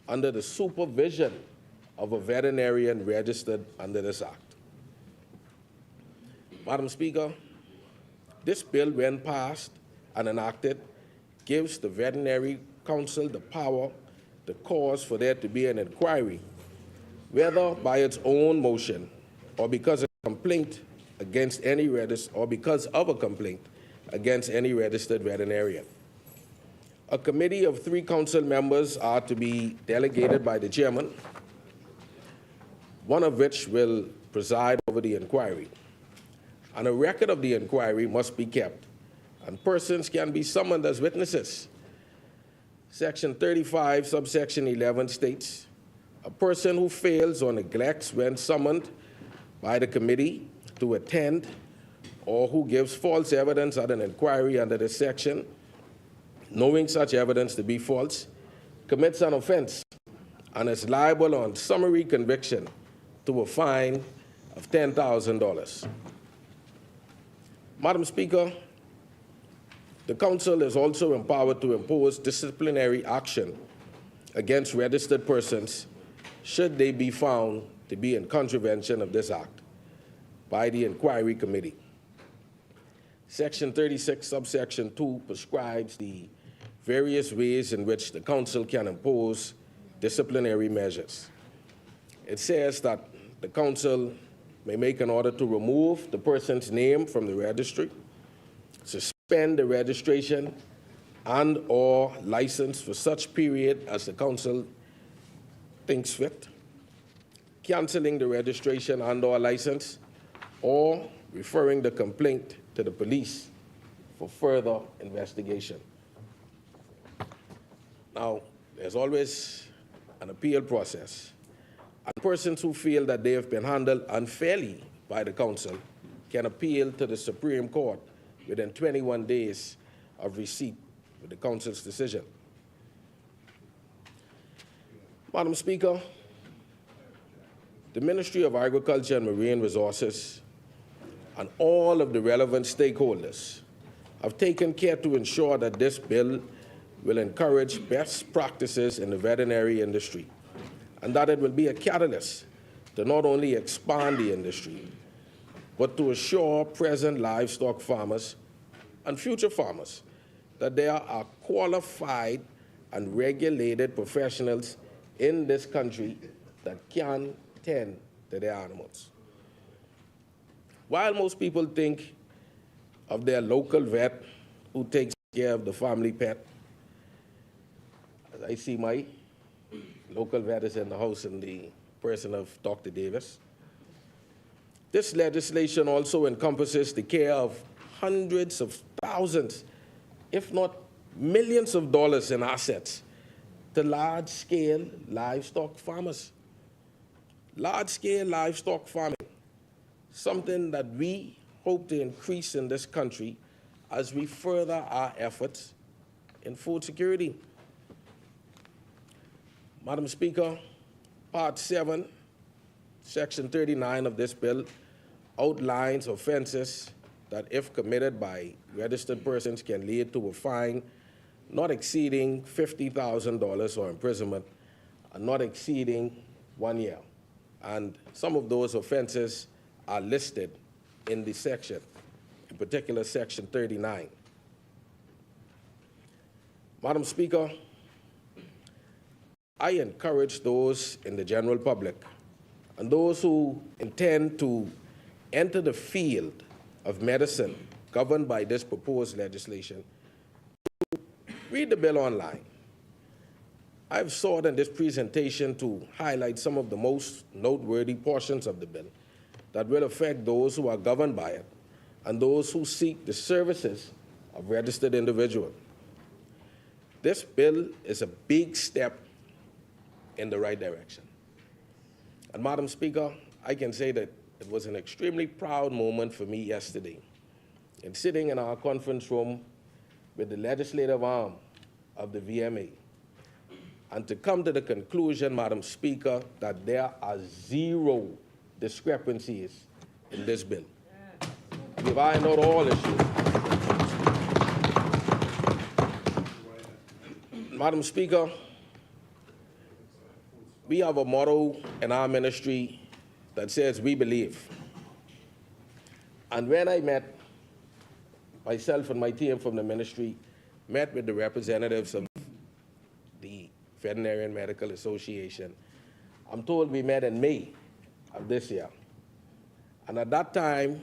S6: under the supervision of a veterinarian registered under this Act. Madam Speaker, this bill, when passed and enacted, gives the Veterinary Council the power to cause for there to be an inquiry, whether by its own motion or because a complaint against any or because of a complaint against any registered veterinarian. A committee of 3 council members are to be delegated by the chairman, one of which will preside over the inquiry. And a record of the inquiry must be kept, and persons can be summoned as witnesses. Section 35, subsection 11 states, a person who fails or neglects when summoned by the committee to attend or who gives false evidence at an inquiry under this section, knowing such evidence to be false, commits an offense and is liable on summary conviction to a fine of $10,000. Madam Speaker, the Council is also empowered to impose disciplinary action against registered persons should they be found to be in contravention of this Act by the Inquiry Committee. Section 36, subsection 2 prescribes the various ways in which the Council can impose disciplinary measures. It says that the Council may make an order to remove the person's name from the registry, suspend the registration and/or license for such period as the Council thinks fit, canceling the registration and/or license, or referring the complaint to the police for further investigation. Now, there's always an appeal process. And persons who feel that they have been handled unfairly by the Council can appeal to the Supreme Court within 21 days of receipt of the Council's decision. Madam Speaker, the Ministry of Agriculture and Marine Resources and all of the relevant stakeholders have taken care to ensure that this bill will encourage best practices in the veterinary industry, and that it will be a catalyst to not only expand the industry, but to assure present livestock farmers and future farmers that there are qualified and regulated professionals in this country that can tend to their animals. While most people think of their local vet who takes care of the family pet, as I see my local vet is in the house in the person of Dr. Davis. This legislation also encompasses the care of hundreds of thousands, if not millions of dollars in assets to large-scale livestock farmers. Large-scale livestock farming, something that we hope to increase in this country as we further our efforts in food security. Madam Speaker, Part 7, Section 39 of this bill outlines offenses that, if committed by registered persons, can lead to a fine not exceeding $50,000 or imprisonment and not exceeding 1 year. And some of those offenses are listed in the section, in particular Section 39. Madam Speaker, I encourage those in the general public and those who intend to enter the field of medicine governed by this proposed legislation to read the bill online. I've sought in this presentation to highlight some of the most noteworthy portions of the bill that will affect those who are governed by it and those who seek the services of registered individuals. This bill is a big step in the right direction. And Madam Speaker, I can say that it was an extremely proud moment for me yesterday in sitting in our conference room with the legislative arm of the VMA and to come to the conclusion, Madam Speaker, that there are zero discrepancies in this bill. We've ironed out all issues. Madam Speaker, we have a motto in our ministry that says, "We believe." And when I met, myself and my team from the ministry met with the representatives of the Veterinarian Medical Association, I'm told we met in May of this year. And at that time,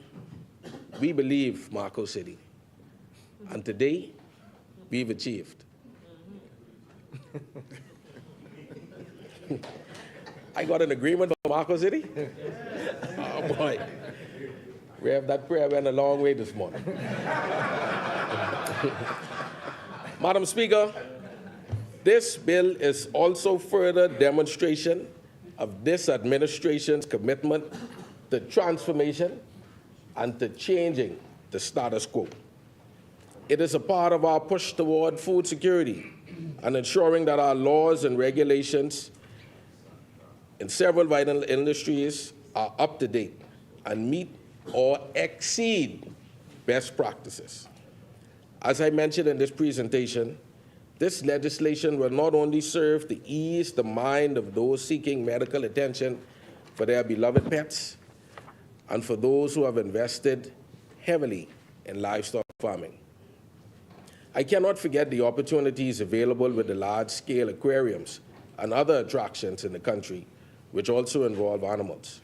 S6: we believed Marco City. And today, we've achieved. I got an agreement for Marco City? Oh boy. We have that prayer went a long way this morning. Madam Speaker, this bill is also further demonstration of this administration's commitment to transformation and to changing the status quo. It is a part of our push toward food security and ensuring that our laws and regulations in several vital industries are up to date and meet or exceed best practices. As I mentioned in this presentation, this legislation will not only serve to ease the mind of those seeking medical attention for their beloved pets and for those who have invested heavily in livestock farming. I cannot forget the opportunities available with the large-scale aquariums and other attractions in the country, which also involve animals.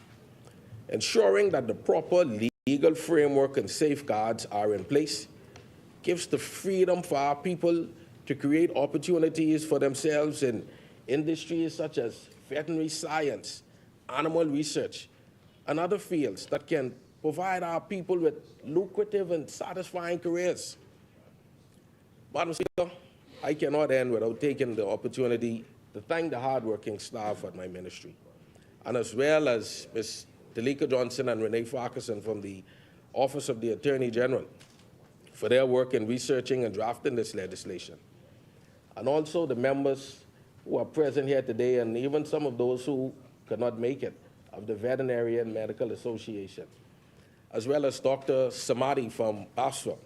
S6: Ensuring that the proper legal framework and safeguards are in place gives the freedom for our people to create opportunities for themselves in industries such as veterinary science, animal research, and other fields that can provide our people with lucrative and satisfying careers. Madam Speaker, I cannot end without taking the opportunity to thank the hardworking staff at my ministry, and as well as Ms. Talika Johnson and Renee Farquharson from the Office of the Attorney General for their work in researching and drafting this legislation. And also the members who are present here today, and even some of those who could not make it, of the Veterinarian Medical Association, as well as Dr. Samadi from ASFA.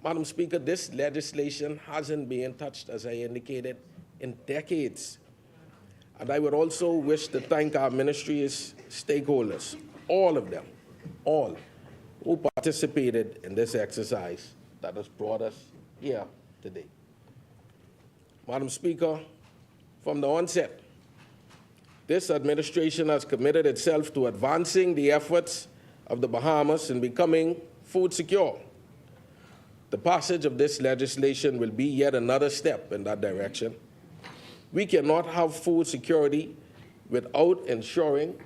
S6: Madam Speaker, this legislation hasn't been touched, as I indicated, in decades. And I would also wish to thank our ministry's stakeholders, all of them, all, who participated in this exercise that has brought us here today. Madam Speaker, from the onset, this administration has committed itself to advancing the efforts of the Bahamas in becoming food secure. The passage of this legislation will be yet another step in that direction. We cannot have food security without ensuring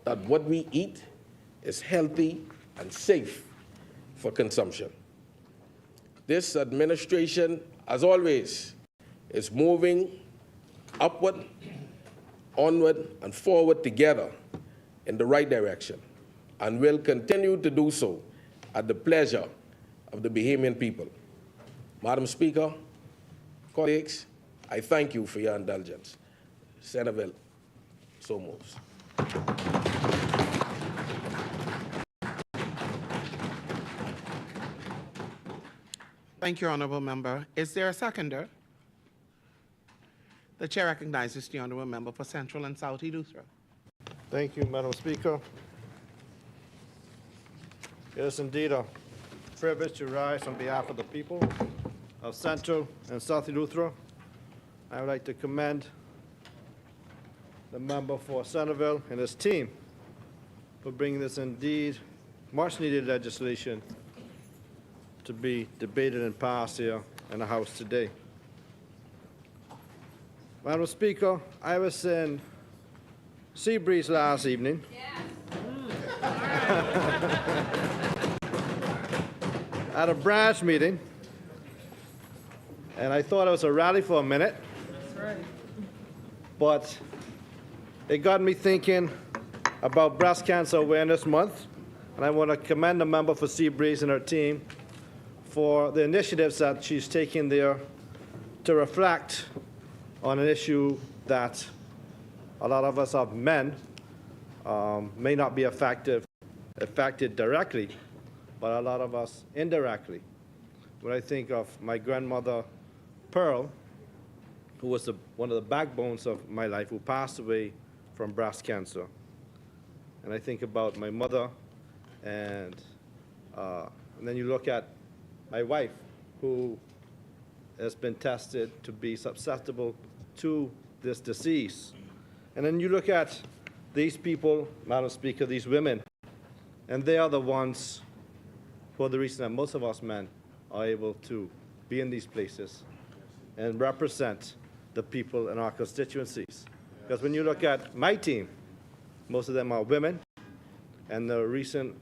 S6: that what we eat is healthy and safe for consumption. This administration, as always, is moving upward, onward, and forward together in the right direction, and will continue to do so at the pleasure of the Bahamian people. Madam Speaker, colleagues, I thank you for your indulgence. Senator, so moves.
S7: Thank you, Honorable Member. Is there a seconder? The Chair recognizes the Honorable Member for Central and South Eleuthera.
S8: Thank you, Madam Speaker. It is indeed a privilege to rise on behalf of the people of Central and South Eleuthera. I would like to commend the member for Centerville and his team for bringing this indeed much-needed legislation to be debated and passed here in the House today. Madam Speaker, I was in Seabreeze last evening. At a branch meeting, and I thought it was a rally for a minute. That's right. But it got me thinking about Breast Cancer Awareness Month, and I want to commend the member for Seabreeze and her team for the initiatives that she's taking there to reflect on an issue that a lot of us of men may not be affected directly, but a lot of us indirectly. When I think of my grandmother, Pearl, who was one of the backbones of my life, who passed away from breast cancer. And I think about my mother, and then you look at my wife, who has been tested to be susceptible to this disease. And then you look at these people, Madam Speaker, these women, and they are the ones for the reason that most of us men are able to be in these places and represent the people in our constituencies. Because when you look at my team, most of them are women, and the reason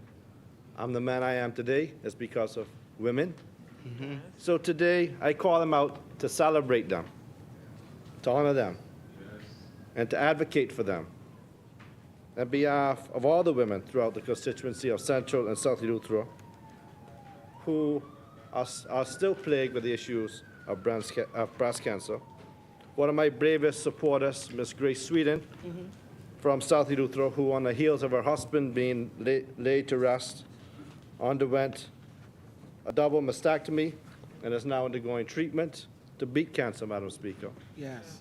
S8: I'm the man I am today is because of women. So today, I call them out to celebrate them, to honor them, and to advocate for them on behalf of all the women throughout the constituency of Central and South Eleuthera who are still plagued with the issues of breast cancer. One of my bravest supporters, Ms. Grace Sweden, from South Eleuthera, who on the heels of her husband being laid to rest, underwent a double mastectomy and is now undergoing treatment to beat cancer, Madam Speaker.
S7: Yes.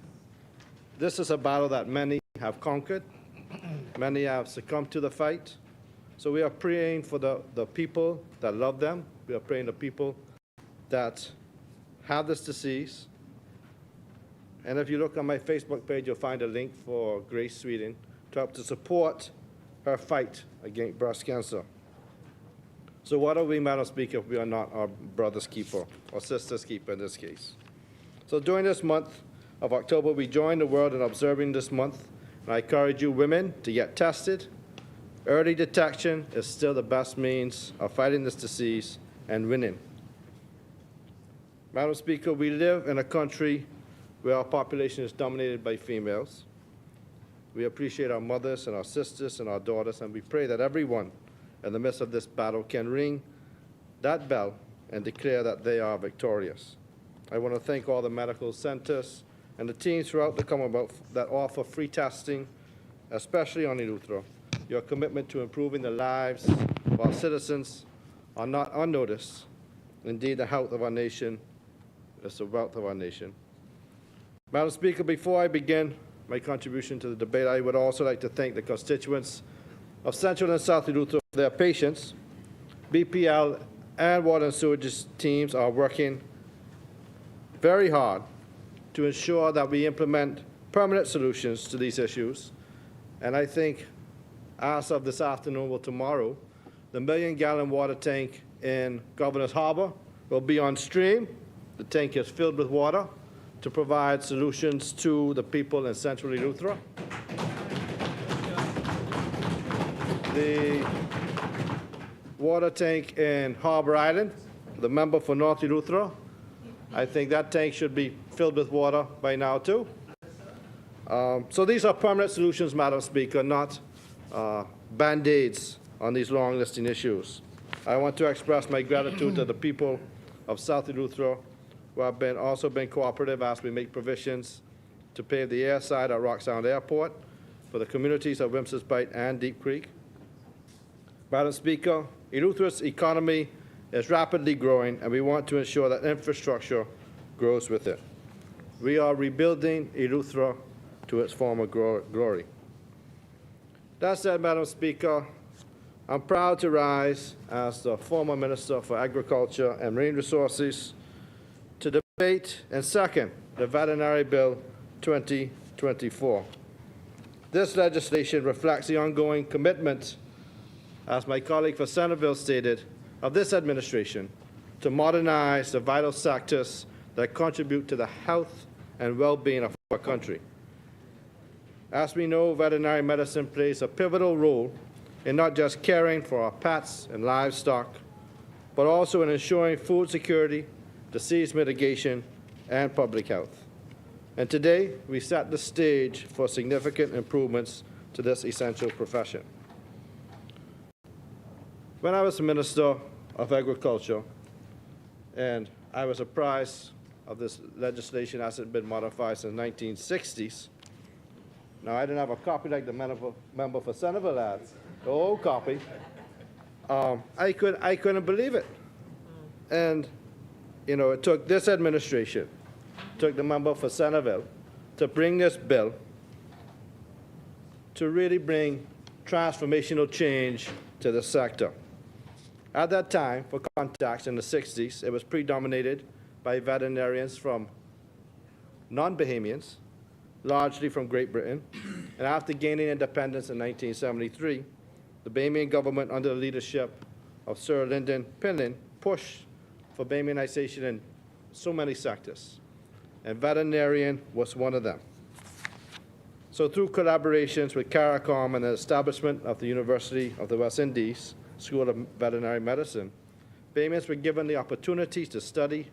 S8: This is a battle that many have conquered. Many have succumbed to the fight. So we are praying for the people that love them. We are praying for people that have this disease. And if you look on my Facebook page, you'll find a link for Grace Sweden to help to support her fight against breast cancer. So what are we, Madam Speaker, if we are not our brother's keeper, or sister's keeper in this case? So during this month of October, we join the world in observing this month. And I encourage you women to get tested. Early detection is still the best means of fighting this disease and winning. Madam Speaker, we live in a country where our population is dominated by females. We appreciate our mothers and our sisters and our daughters, and we pray that everyone in the midst of this battle can ring that bell and declare that they are victorious. I want to thank all the medical centers and the teams throughout the Commonwealth that offer free testing, especially on Eleuthera. Your commitment to improving the lives of our citizens are not unnoticed. Indeed, the health of our nation is the wealth of our nation. Madam Speaker, before I begin my contribution to the debate, I would also like to thank the constituents of Central and South Eleuthera for their patience. BPL and water and sewage teams are working very hard to ensure that we implement permanent solutions to these issues. And I think as of this afternoon or tomorrow, the 1 million-gallon water tank in Governor's Harbor will be on stream. The tank is filled with water to provide solutions to the people in Central Eleuthera. The water tank in Harbor Island, the member for North Eleuthera, I think that tank should be filled with water by now too. So these are permanent solutions, Madam Speaker, not Band-Aids on these long-listing issues. I want to express my gratitude to the people of South Eleuthera who have also been cooperative as we make provisions to pave the airside at Rock Sound Airport for the communities of Wims's Bight and Deep Creek. Madam Speaker, Eleuthera's economy is rapidly growing, and we want to ensure that infrastructure grows with it. We are rebuilding Eleuthera to its former glory. That said, Madam Speaker, I'm proud to rise as the former Minister for Agriculture and Marine Resources to debate and second the Veterinary Bill 2024. This legislation reflects the ongoing commitment, as my colleague for Centerville stated, of this administration to modernize the vital sectors that contribute to the health and well-being of our country. As we know, veterinary medicine plays a pivotal role in not just caring for our pets and livestock, but also in ensuring food security, disease mitigation, and public health. And today, we set the stage for significant improvements to this essential profession. When I was Minister of Agriculture, and I was apprised of this legislation as it had been modified since the 1960s. Now, I didn't have a copy like the member for Centerville had, the old copy. I couldn't believe it. And, you know, it took this administration, took the member for Centerville, to bring this bill to really bring transformational change to the sector. At that time, for context, in the 60s, it was predominated by veterinarians from non-Bahamians, largely from Great Britain, And after gaining independence in 1973, the Bahamian government, under the leadership of Sir Lyndon Pinlin, pushed for Bahamianization in so many sectors, and veterinarian was one of them. So through collaborations with CARICOM and the establishment of the University of the West Indies School of Veterinary Medicine, Bahamians were given the opportunities to study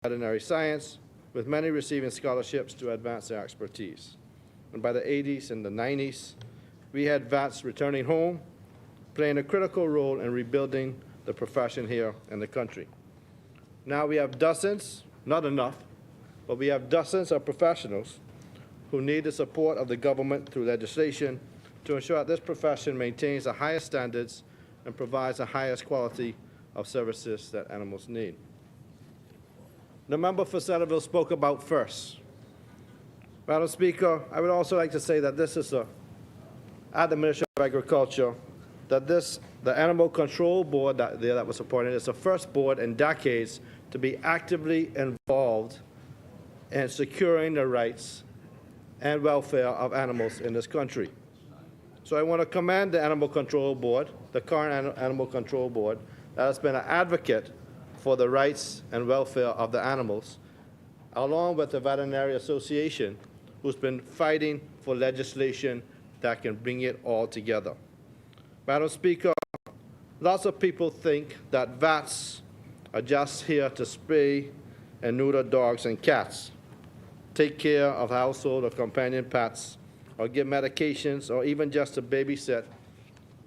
S8: veterinary science, with many receiving scholarships to advance their expertise. And by the 80s and the 90s, we had vets returning home, playing a critical role in rebuilding the profession here in the country. Now we have dozens, not enough, but we have dozens of professionals who need the support of the government through legislation to ensure that this profession maintains the highest standards and provides the highest quality of services that animals need. The member for Centerville spoke about FIRST. Madam Speaker, I would also like to say that this is at the Ministry of Agriculture, that the Animal Control Board that was appointed is the first board in decades to be actively involved in securing the rights and welfare of animals in this country. So I want to commend the Animal Control Board, the current Animal Control Board, that has been an advocate for the rights and welfare of the animals, along with the Veterinary Association, who's been fighting for legislation that can bring it all together. Madam Speaker, lots of people think that vets are just here to spay and neuter dogs and cats, take care of household or companion pets, or give medications, or even just to babysit.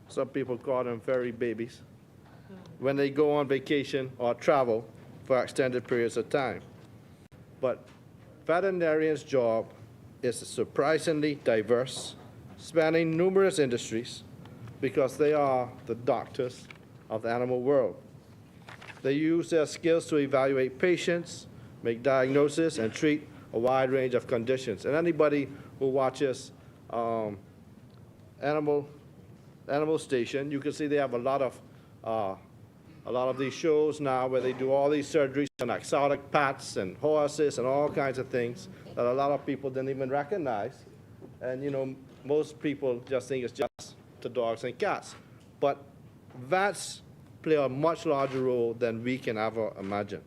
S8: Some people call them furry babies, when they go on vacation or travel for extended periods of time. But veterinarians' job is surprisingly diverse, spanning numerous industries, because they are the doctors of the animal world. They use their skills to evaluate patients, make diagnoses, and treat a wide range of conditions. And anybody who watches Animal Station, you can see they have a lot of these shows now where they do all these surgeries on exotic pets and horses and all kinds of things that a lot of people didn't even recognize. And you know, most people just think it's just to dogs and cats. But vets play a much larger role than we can ever imagine.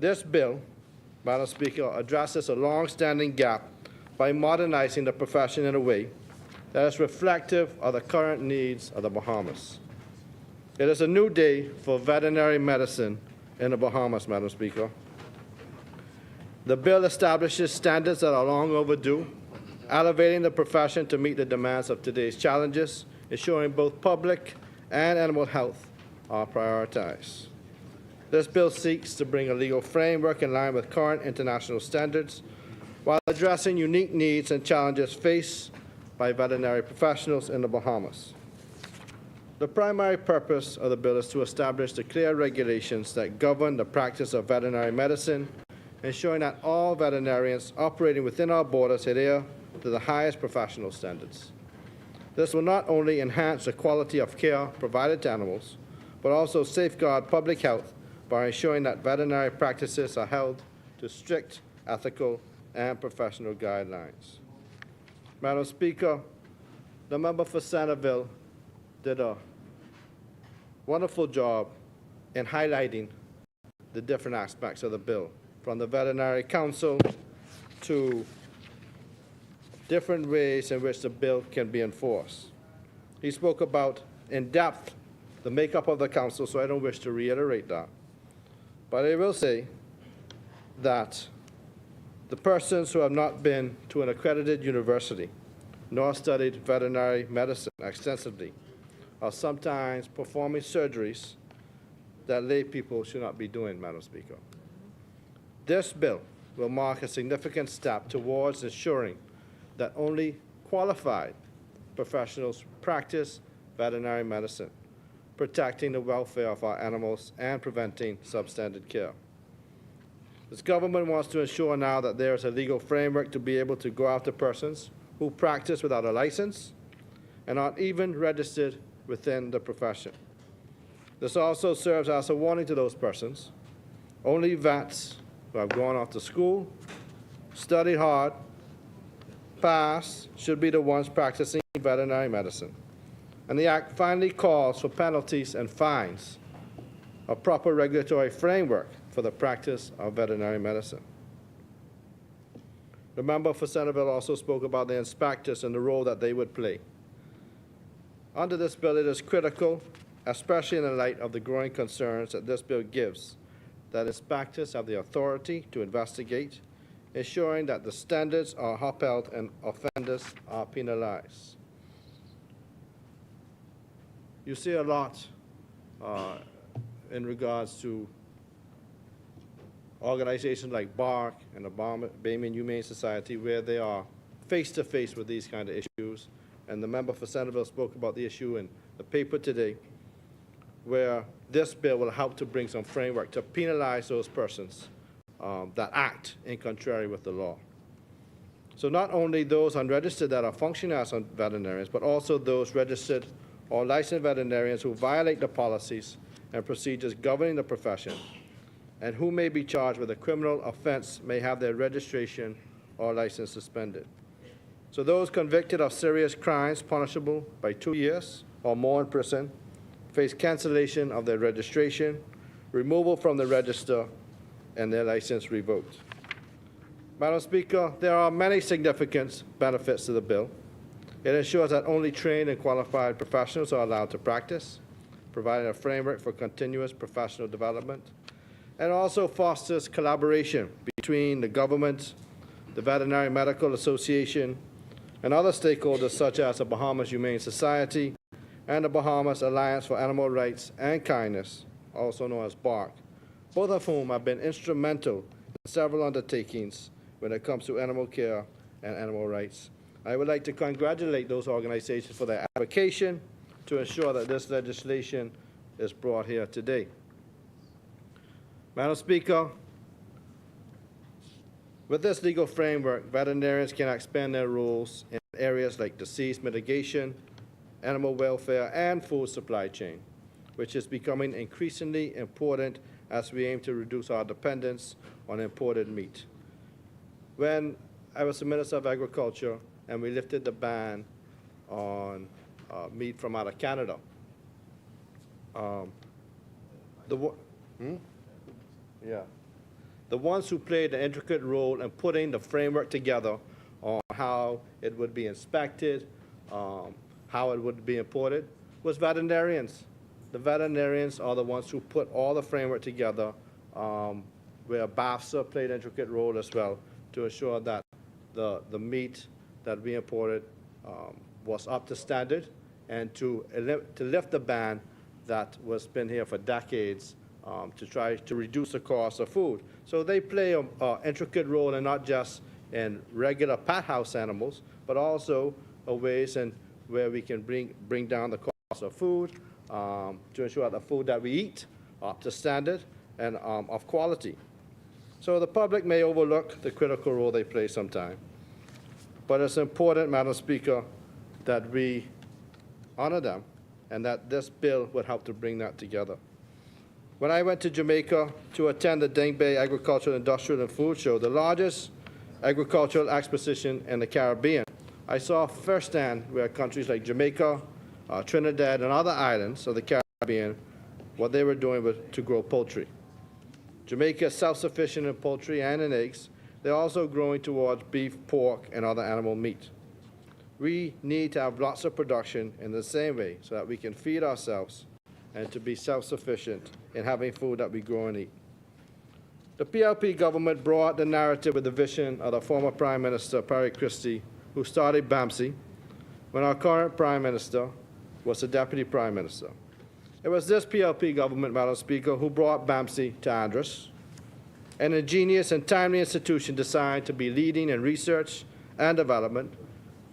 S8: This bill, Madam Speaker, addresses a long-standing gap by modernizing the profession in a way that is reflective of the current needs of the Bahamas. It is a new day for veterinary medicine in the Bahamas, Madam Speaker. The bill establishes standards that are long overdue, elevating the profession to meet the demands of today's challenges, ensuring both public and animal health are prioritized. This bill seeks to bring a legal framework in line with current international standards while addressing unique needs and challenges faced by veterinary professionals in the Bahamas. The primary purpose of the bill is to establish the clear regulations that govern the practice of veterinary medicine, ensuring that all veterinarians operating within our borders adhere to the highest professional standards. This will not only enhance the quality of care provided to animals, but also safeguard public health by ensuring that veterinary practices are held to strict ethical and professional guidelines. Madam Speaker, the member for Centerville did a wonderful job in highlighting the different aspects of the bill, from the Veterinary Council to different ways in which the bill can be enforced. He spoke about, in depth, the makeup of the council, so I don't wish to reiterate that. But I will say that the persons who have not been to an accredited university nor studied veterinary medicine extensively are sometimes performing surgeries that lay people should not be doing, Madam Speaker. This bill will mark a significant step towards ensuring that only qualified professionals practice veterinary medicine, protecting the welfare of our animals and preventing substandard care. This government wants to ensure now that there is a legal framework to be able to go after persons who practice without a license and aren't even registered within the profession. This also serves as a warning to those persons. Only vets who have gone off to school, studied hard, passed should be the ones practicing veterinary medicine. And the Act finally calls for penalties and fines, a proper regulatory framework for the practice of veterinary medicine. The member for Centerville also spoke about the inspectors and the role that they would play. Under this bill, it is critical, especially in the light of the growing concerns that this bill gives, that inspectors have the authority to investigate, ensuring that the standards are upheld and offenders are penalized. You see a lot in regards to organizations like BARC and the Bahamian Humane Society, where they are face-to-face with these kind of issues. And the member for Centerville spoke about the issue in the paper today, where this bill will help to bring some framework to penalize those persons that act in contrary with the law. So not only those unregistered that are functioning as veterinarians, but also those registered or licensed veterinarians who violate the policies and procedures governing the profession and who may be charged with a criminal offense may have their registration or license suspended. So those convicted of serious crimes punishable by 2 years or more in prison face cancellation of their registration, removal from the register, and their license revoked. Madam Speaker, there are many significant benefits to the bill. It ensures that only trained and qualified professionals are allowed to practice, providing a framework for continuous professional development, and also fosters collaboration between the government, the Veterinary Medical Association, and other stakeholders such as the Bahamas Humane Society and the Bahamas Alliance for Animal Rights and Kindness, also known as BARC, both of whom have been instrumental in several undertakings when it comes to animal care and animal rights. I would like to congratulate those organizations for their advocacy to ensure that this legislation is brought here today. Madam Speaker, with this legal framework, veterinarians can expand their roles in areas like disease mitigation, animal welfare, and food supply chain, which is becoming increasingly important as we aim to reduce our dependence on imported meat. When I was the Minister of Agriculture and we lifted the ban on meat from out of Canada, the ones who played an intricate role in putting the framework together on how it would be inspected, how it would be imported, was veterinarians. The veterinarians are the ones who put all the framework together, where BAFSA played an intricate role as well to ensure that the meat that we imported was up to standard, and to lift the ban that was been here for decades to try to reduce the cost of food. So they play an intricate role, and not just in regular pet house animals, but also ways in where we can bring down the cost of food to ensure the food that we eat are up to standard and of quality. So the public may overlook the critical role they play sometimes, but it's important, Madam Speaker, that we honor them, and that this bill would help to bring that together. When I went to Jamaica to attend the Ding Bay Agricultural, Industrial, and Food Show, the largest agricultural exposition in the Caribbean, I saw firsthand where countries like Jamaica, Trinidad, and other islands of the Caribbean, what they were doing to grow poultry. Jamaica is self-sufficient in poultry and in eggs. They're also growing towards beef, pork, and other animal meat. We need to have lots of production in the same way so that we can feed ourselves and to be self-sufficient in having food that we grow and eat. The PLP government brought the narrative with the vision of the former Prime Minister, Perry Christie, who started BAMSI, when our current Prime Minister was the Deputy Prime Minister. It was this PLP government, Madam Speaker, who brought BAMSI to Andros, an ingenious and timely institution designed to be leading in research and development,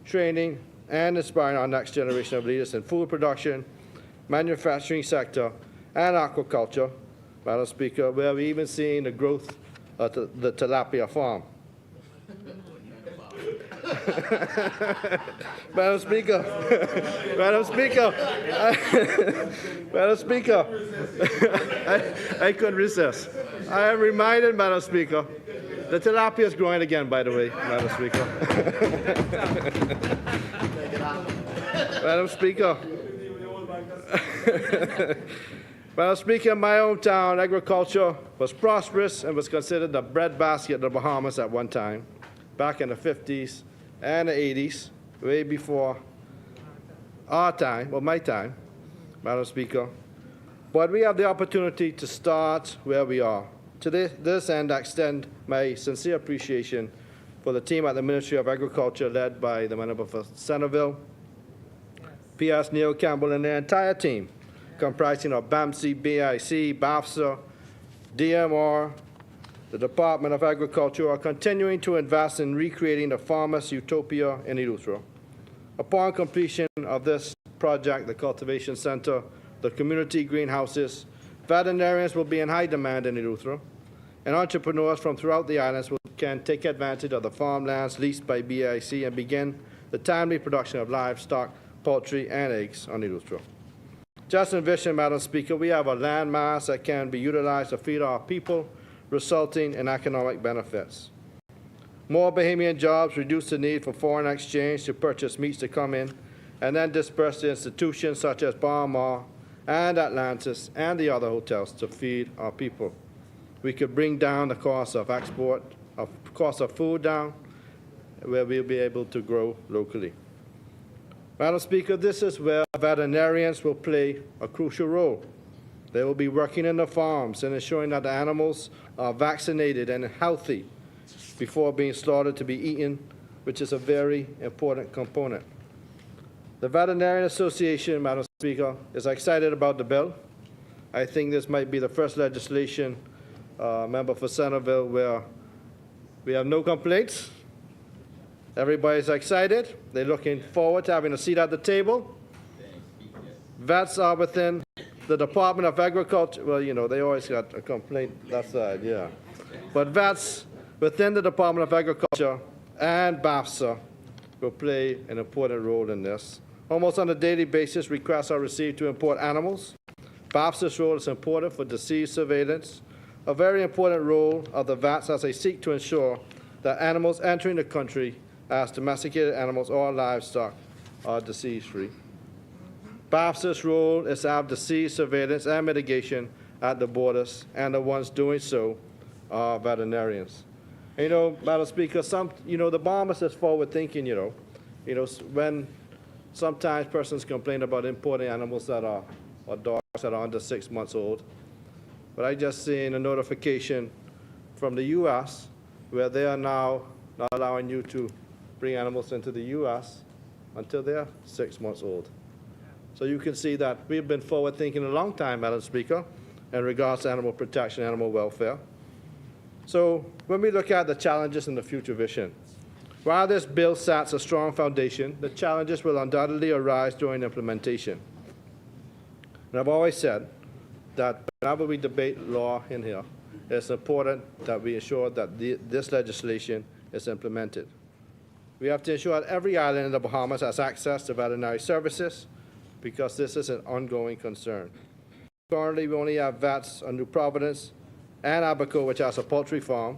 S8: training, and inspiring our next generation of leaders in food production, manufacturing sector, and aquaculture, Madam Speaker, where we're even seeing the growth of the tilapia farm. Madam Speaker, Madam Speaker, I couldn't resist. I am reminded, Madam Speaker, The tilapia is growing again, by the way, Madam Speaker. Madam Speaker. Madam Speaker, in my hometown, agriculture was prosperous and was considered the breadbasket of the Bahamas at one time, back in the 50s and the 80s, way before our time, or my time, Madam Speaker. But we have the opportunity to start where we are. To this end, I extend my sincere appreciation for the team at the Ministry of Agriculture led by the member for Centerville, P.S. Neil Campbell, and their entire team, comprising of BAMC, BIC, BAFSA, DMR, the Department of Agriculture, are continuing to invest in recreating the farmer's utopia in Eleuthera. Upon completion of this project, the Cultivation Center, the community greenhouses, veterinarians will be in high demand in Eleuthera, and entrepreneurs from throughout the islands can take advantage of the farmlands leased by BIC and begin the timely production of livestock, poultry, and eggs on Eleuthera. Just envision, Madam Speaker, we have a land mass that can be utilized to feed our people, resulting in economic benefits. More Bahamian jobs reduce the need for foreign exchange to purchase meats to come in and then disperse to institutions such as Bahamas and Atlantis and the other hotels to feed our people. We could bring down the cost of export, cost of food down, where we'll be able to grow locally. Madam Speaker, this is where veterinarians will play a crucial role. They will be working in the farms and ensuring that the animals are vaccinated and healthy before being slaughtered to be eaten, which is a very important component. The Veterinarian Association, Madam Speaker, is excited about the bill. I think this might be the first legislation, member for Centerville, where we have no complaints. Everybody's excited. They're looking forward to having a seat at the table. Vets are within the Department of Agriculture. Well, you know, they always got a complaint that side, yeah. But vets within the Department of Agriculture and BAFSA will play an important role in this. Almost on a daily basis, requests are received to import animals. BAFSA's role is important for disease surveillance, a very important role of the vets as they seek to ensure that animals entering the country as domesticated animals or livestock are disease-free. BAFSA's role is to have disease surveillance and mitigation at the borders, and the ones doing so are veterinarians. And, you know, Madam Speaker, the Bahamas is forward-thinking, when sometimes persons complain about importing animals that are, or dogs that are under 6 months old. But I just seen a notification from the U.S. where they are now not allowing you to bring animals into the U.S. until they're 6 months old. So you can see that we've been forward-thinking a long time, Madam Speaker, in regards to animal protection, animal welfare. So when we look at the challenges and the future vision, while this bill sets a strong foundation, the challenges will undoubtedly arise during implementation. And I've always said that whenever we debate law in here, it's important that we ensure that this legislation is implemented. We have to ensure that every island in the Bahamas has access to veterinary services, because this is an ongoing concern. Currently, we only have vets on New Providence and Abaco, which has a poultry farm.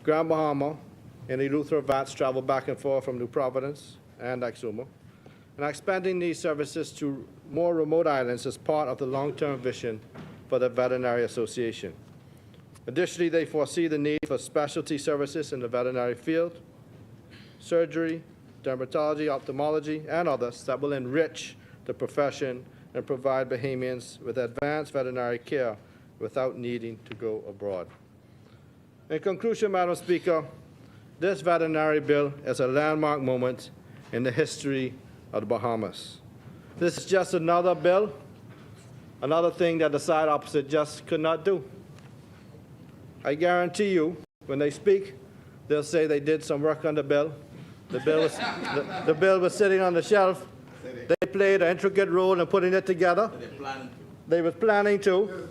S8: Grand Bahama and Eleuthera vets travel back and forth from New Providence and Exuma. And expanding these services to more remote islands is part of the long-term vision for the Veterinary Association. Additionally, they foresee the need for specialty services in the veterinary field, surgery, dermatology, ophthalmology, and others that will enrich the profession and provide Bahamians with advanced veterinary care without needing to go abroad. In conclusion, Madam Speaker, this veterinary bill is a landmark moment in the history of the Bahamas. This is just another bill, another thing that the side opposite just could not do. I guarantee you, when they speak, they'll say they did some work on the bill. The bill was sitting on the shelf. They played an intricate role in putting it together. They were planning to.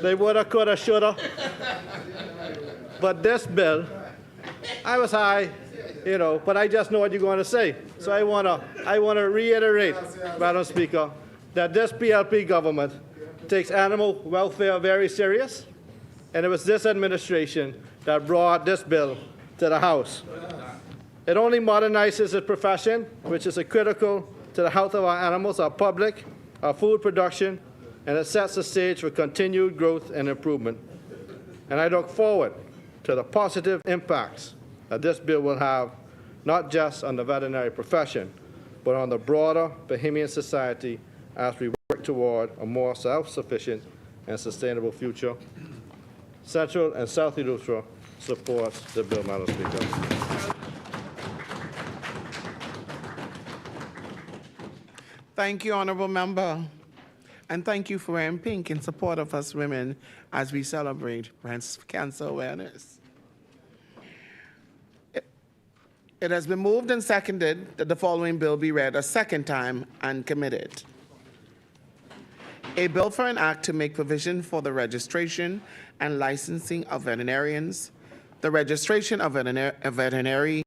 S8: They woulda, coulda, shoulda. But this bill, I was high, but I just know what you're going to say. So I wanna reiterate, Madam Speaker, that this PLP government takes animal welfare very serious, and it was this administration that brought this bill to the House. It only modernizes the profession, which is critical to the health of our animals, our public, our food production, and it sets the stage for continued growth and improvement. And I look forward to the positive impacts that this bill will have, not just on the veterinary profession, but on the broader Bahamian society as we work toward a more self-sufficient and sustainable future. Central and South Eleuthera supports the bill, Madam Speaker.
S7: Thank you, Honorable Member. And thank you for wearing pink in support of us women as we celebrate breast cancer awareness. It has been moved and seconded that the following bill be read a second time and committed. A bill for an act to make provision for the registration and licensing of veterinarians, the registration of veterinary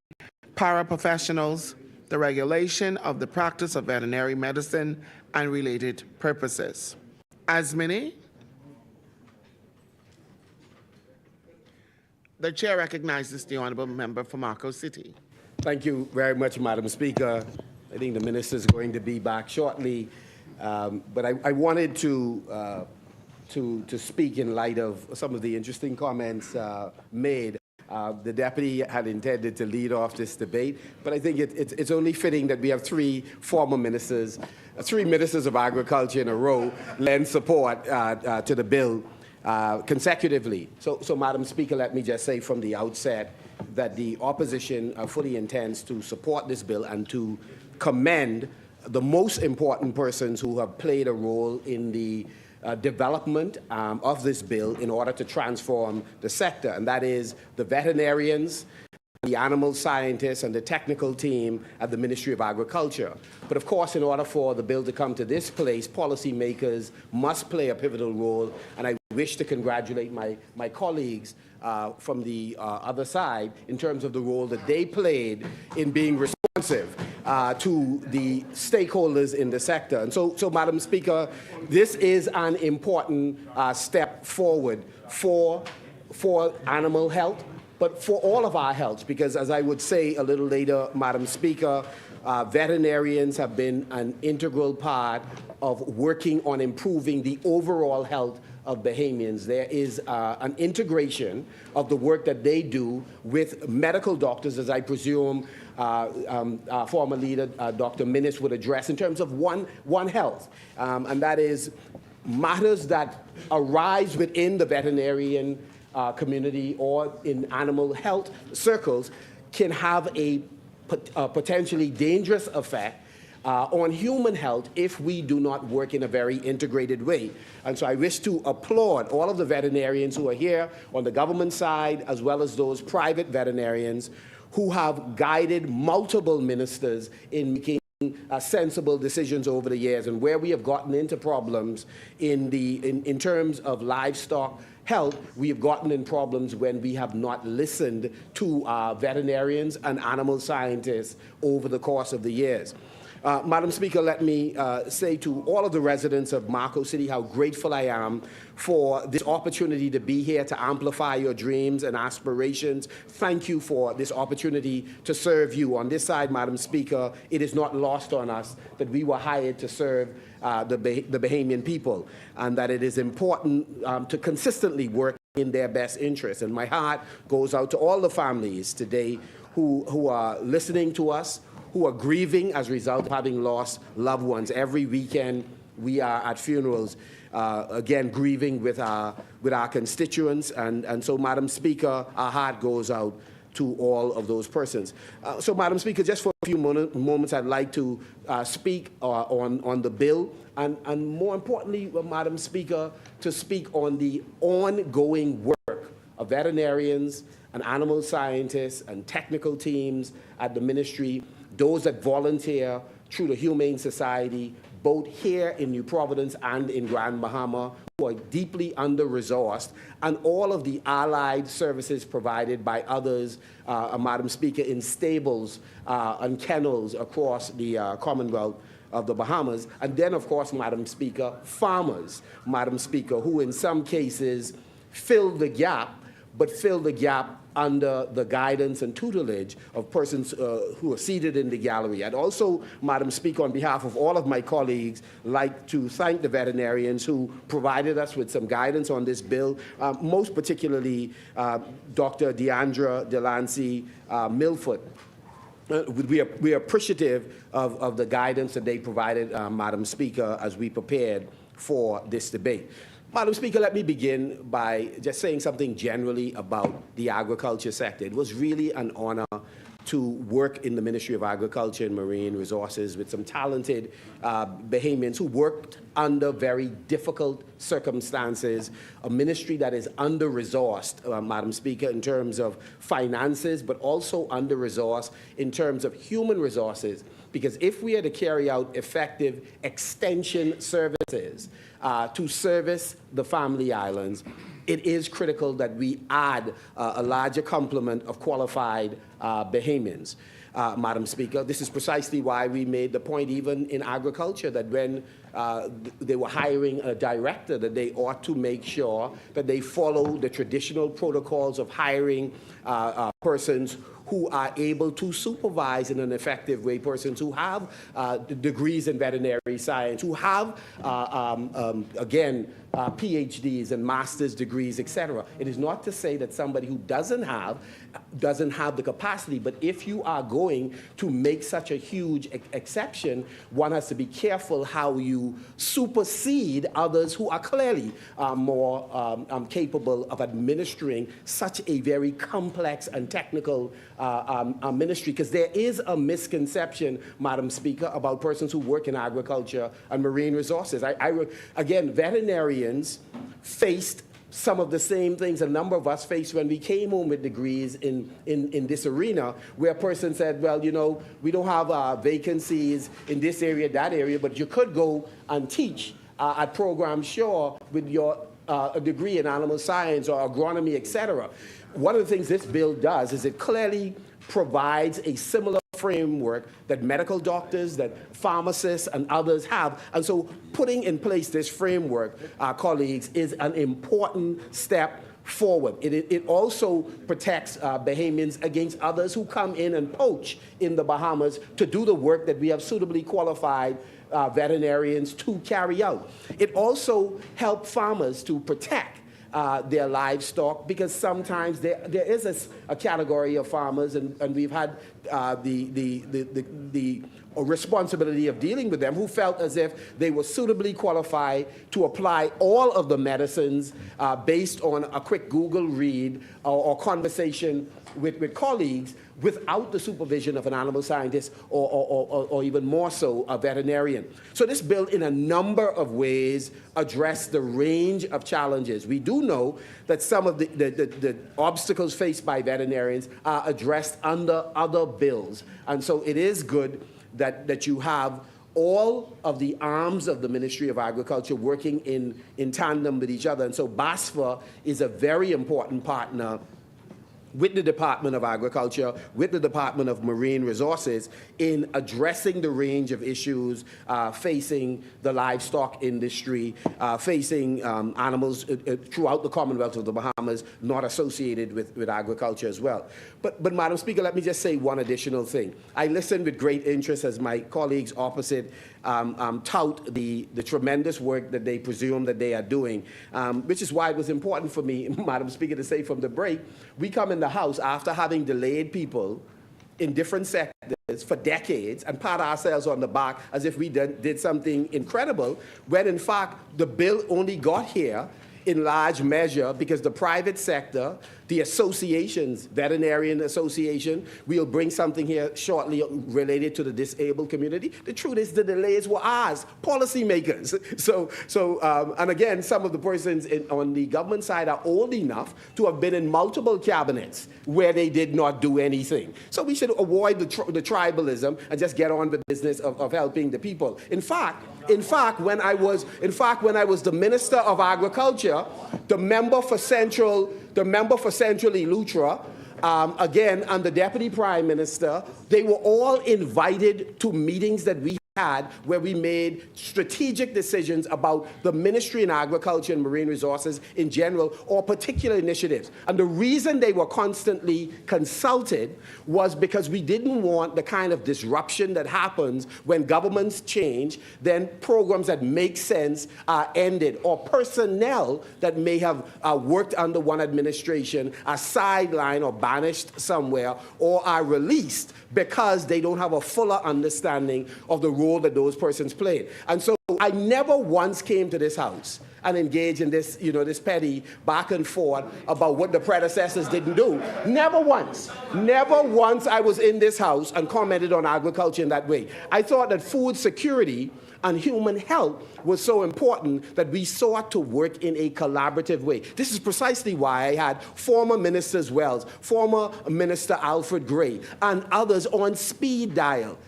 S7: paraprofessionals, the regulation of the practice of veterinary medicine and related purposes. As many? The chair recognizes the honorable member for Marco City.
S9: Thank you very much, Madam Speaker. I think the minister is going to be back shortly, but I wanted to speak in light of some of the interesting comments made. The deputy had intended to lead off this debate, but I think it's only fitting that we have three former ministers, three ministers of agriculture in a row, lend support to the bill consecutively. So, Madam Speaker, let me just say from the outset that the opposition fully intends to support this bill and to commend the most important persons who have played a role in the development of this bill in order to transform the sector, and that is the veterinarians, the animal scientists, and the technical team at the Ministry of Agriculture. But of course, in order for the bill to come to this place, policymakers must play a pivotal role, and I wish to congratulate my colleagues from the other side in terms of the role that they played in being responsive to the stakeholders in the sector. And so, Madam Speaker, this is an important step forward for animal health, but for all of our health, because as I would say a little later, Madam Speaker, veterinarians have been an integral part of working on improving the overall health of Bahamians. There is an integration of the work that they do with medical doctors, as I presume our former leader, Dr. Minnis, would address in terms of One Health, and that is matters that arise within the veterinarian community or in animal health circles can have a potentially dangerous effect on human health if we do not work in a very integrated way. And so I wish to applaud all of the veterinarians who are here on the government side, as well as those private veterinarians who have guided multiple ministers in making sensible decisions over the years, and where we have gotten into problems in terms of livestock health, we have gotten in problems when we have not listened to veterinarians and animal scientists over the course of the years. Madam Speaker, let me say to all of the residents of Marco City how grateful I am for this opportunity to be here to amplify your dreams and aspirations. Thank you for this opportunity to serve you. On this side, Madam Speaker, it is not lost on us that we were hired to serve the Bahamian people, and that it is important to consistently work in their best interest. And my heart goes out to all the families today who are listening to us, who are grieving as a result of having lost loved ones. Every weekend, we are at funerals, again, grieving with our constituents. And so, Madam Speaker, our heart goes out to all of those persons. So, Madam Speaker, just for a few moments, I'd like to speak on the bill, and more importantly, Madam Speaker, to speak on the ongoing work of veterinarians and animal scientists and technical teams at the ministry, those that volunteer through the Humane Society, both here in New Providence and in Grand Bahama, who are deeply under-resourced, and all of the allied services provided by others, Madam Speaker, in stables and kennels across the Commonwealth of the Bahamas. And then, of course, Madam Speaker, farmers, Madam Speaker, who in some cases fill the gap but fill the gap under the guidance and tutelage of persons who are seated in the gallery. I'd also, Madam Speaker, on behalf of all of my colleagues, like to thank the veterinarians who provided us with some guidance on this bill, most particularly Dr. Deandra Delancey Milford. We are appreciative of the guidance that they provided, Madam Speaker, as we prepared for this debate. Madam Speaker, let me begin by just saying something generally about the agriculture sector. It was really an honor to work in the Ministry of Agriculture and Marine Resources with some talented Bahamians who worked under very difficult circumstances, a ministry that is under-resourced, Madam Speaker, in terms of finances, but also under-resourced in terms of human resources. Because if we are to carry out effective extension services to service the family islands, it is critical that we add a larger complement of qualified Bahamians. Madam Speaker, this is precisely why we made the point even in agriculture that when they were hiring a director, that they ought to make sure that they follow the traditional protocols of hiring persons who are able to supervise in an effective way, persons who have degrees in veterinary science, who have, again, PhDs and master's degrees, etc. It is not to say that somebody who doesn't have the capacity, but if you are going to make such a huge exception, one has to be careful how you supersede others who are clearly more capable of administering such a very complex and technical ministry, because there is a misconception, Madam Speaker, about persons who work in agriculture and marine resources. Again, veterinarians faced some of the same things a number of us faced when we came home with degrees in this arena, where a person said, well, you know, we don't have vacancies in this area, that area, but you could go and teach at Program Shore with your a degree in animal science or agronomy, etc. One of the things this bill does is it clearly provides a similar framework that medical doctors, that pharmacists and others have. And so putting in place this framework, colleagues, is an important step forward. It also protects Bahamians against others who come in and poach in the Bahamas to do the work that we have suitably qualified veterinarians to carry out. It also helps farmers to protect their livestock, because sometimes there is a category of farmers, and we've had the responsibility of dealing with them, who felt as if they were suitably qualified to apply all of the medicines based on a quick Google read or conversation with colleagues without the supervision of an animal scientist or even more so, a veterinarian. So this bill, in a number of ways, addressed the range of challenges. We do know that some of the obstacles faced by veterinarians are addressed under other bills. And so it is good that you have all of the arms of the Ministry of Agriculture working in tandem with each other. And so BASFA is a very important partner with the Department of Agriculture, with the Department of Marine Resources, in addressing the range of issues facing the livestock industry, facing animals throughout the Commonwealth of the Bahamas, not associated with agriculture as well. But Madam Speaker, let me just say one additional thing. I listened with great interest as my colleagues opposite tout the tremendous work that they presume that they are doing, which is why it was important for me, Madam Speaker, to say from the break, we come in the House after having delayed people in different sectors for decades and pat ourselves on the back as if we did something incredible, when in fact the bill only got here in large measure because the private sector, the associations, Veterinarian Association, we'll bring something here shortly related to the disabled community. The truth is the delays were ours, policymakers. And again, some of the persons on the government side are old enough to have been in multiple cabinets where they did not do anything. So we should avoid the tribalism and just get on with the business of helping the people. In fact, when I was the Minister of Agriculture, the member for Central Eleuthera, again, and the Deputy Prime Minister, they were all invited to meetings that we had where we made strategic decisions about the Ministry in Agriculture and Marine Resources in general or particular initiatives. And the reason they were constantly consulted was because we didn't want the kind of disruption that happens when governments change, then programs that make sense are ended, or personnel that may have worked under one administration are sidelined or banished somewhere or are released because they don't have a fuller understanding of the role that those persons played. And so I never once came to this house and engaged in this, this petty back and forth about what the predecessors didn't do. Never once. Never once I was in this house and commented on agriculture in that way. I thought that food security and human health was so important that we sought to work in a collaborative way. This is precisely why I had former Ministers Wells, former Minister Alfred Gray, and others on speed dial.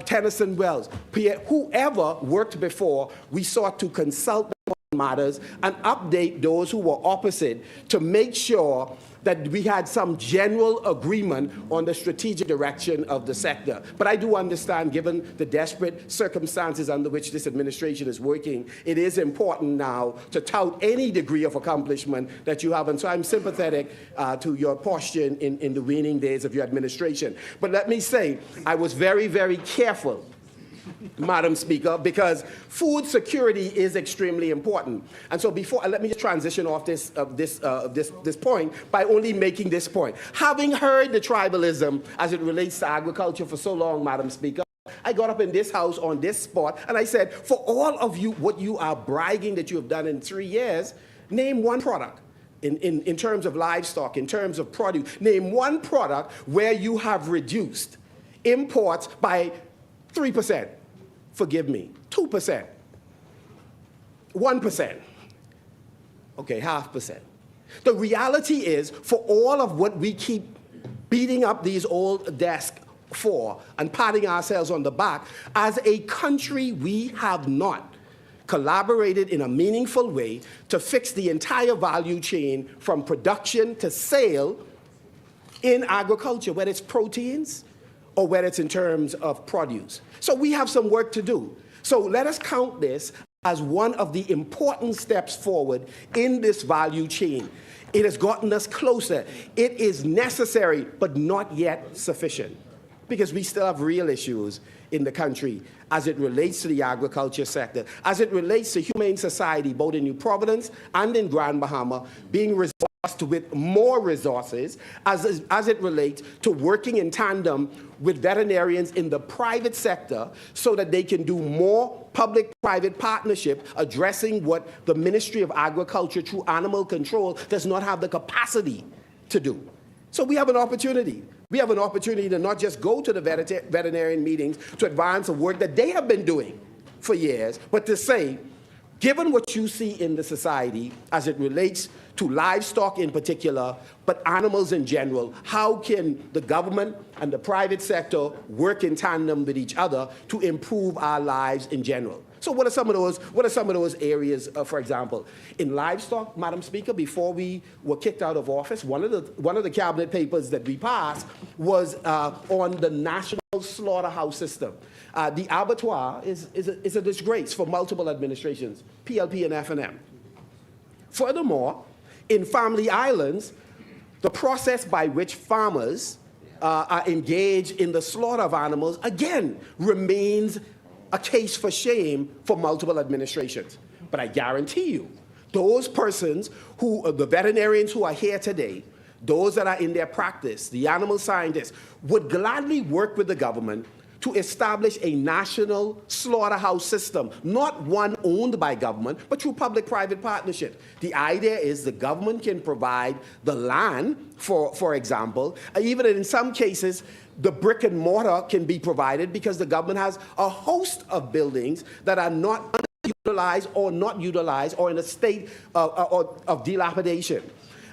S9: Tennyson Wells, Pierre, whoever worked before, we sought to consult on matters and update those who were opposite to make sure that we had some general agreement on the strategic direction of the sector. But I do understand, given the desperate circumstances under which this administration is working, it is important now to tout any degree of accomplishment that you have. And so I'm sympathetic to your posture in the waning days of your administration. But let me say, I was very, very careful, Madam Speaker, because food security is extremely important. And so let me just transition off this point by only making this point. Having heard the tribalism as it relates to agriculture for so long, Madam Speaker, I got up in this house on this spot and I said, for all of you, what you are bragging that you have done in 3 years, name one product. In terms of livestock, in terms of produce, name one product where you have reduced imports by 3%. Forgive me, 2%, 1%, okay, 0.5%. The reality is, for all of what we keep beating up these old desks for and patting ourselves on the back, as a country, we have not collaborated in a meaningful way to fix the entire value chain from production to sale in agriculture, whether it's proteins or whether it's in terms of produce. So we have some work to do. So let us count this as one of the important steps forward in this value chain. It has gotten us closer. It is necessary, but not yet sufficient, because we still have real issues in the country as it relates to the agriculture sector, as it relates to humane society, both in New Providence and in Grand Bahama, being resourced with more resources as it relates to working in tandem with veterinarians in the private sector so that they can do more public-private partnership addressing what the Ministry of Agriculture through animal control does not have the capacity to do. So we have an opportunity. We have an opportunity to not just go to the veterinarian meetings to advance the work that they have been doing for years, but to say, given what you see in the society as it relates to livestock in particular, but animals in general, how can the government and the private sector work in tandem with each other to improve our lives in general? So what are some of those areas, for example? In livestock, Madam Speaker, before we were kicked out of office, one of the cabinet papers that we passed was on the national slaughterhouse system. The abattoir is a disgrace for multiple administrations, PLP and F&M. Furthermore, in family islands, the process by which farmers are engaged in the slaughter of animals, again, remains a case for shame for multiple administrations. But I guarantee you, those persons the veterinarians who are here today, those that are in their practice, the animal scientists, would gladly work with the government to establish a national slaughterhouse system, not one owned by government, but through public-private partnership. The idea is the government can provide the land, for example, even in some cases, the brick and mortar can be provided because the government has a host of buildings that are not utilized or not utilized or in a state of dilapidation.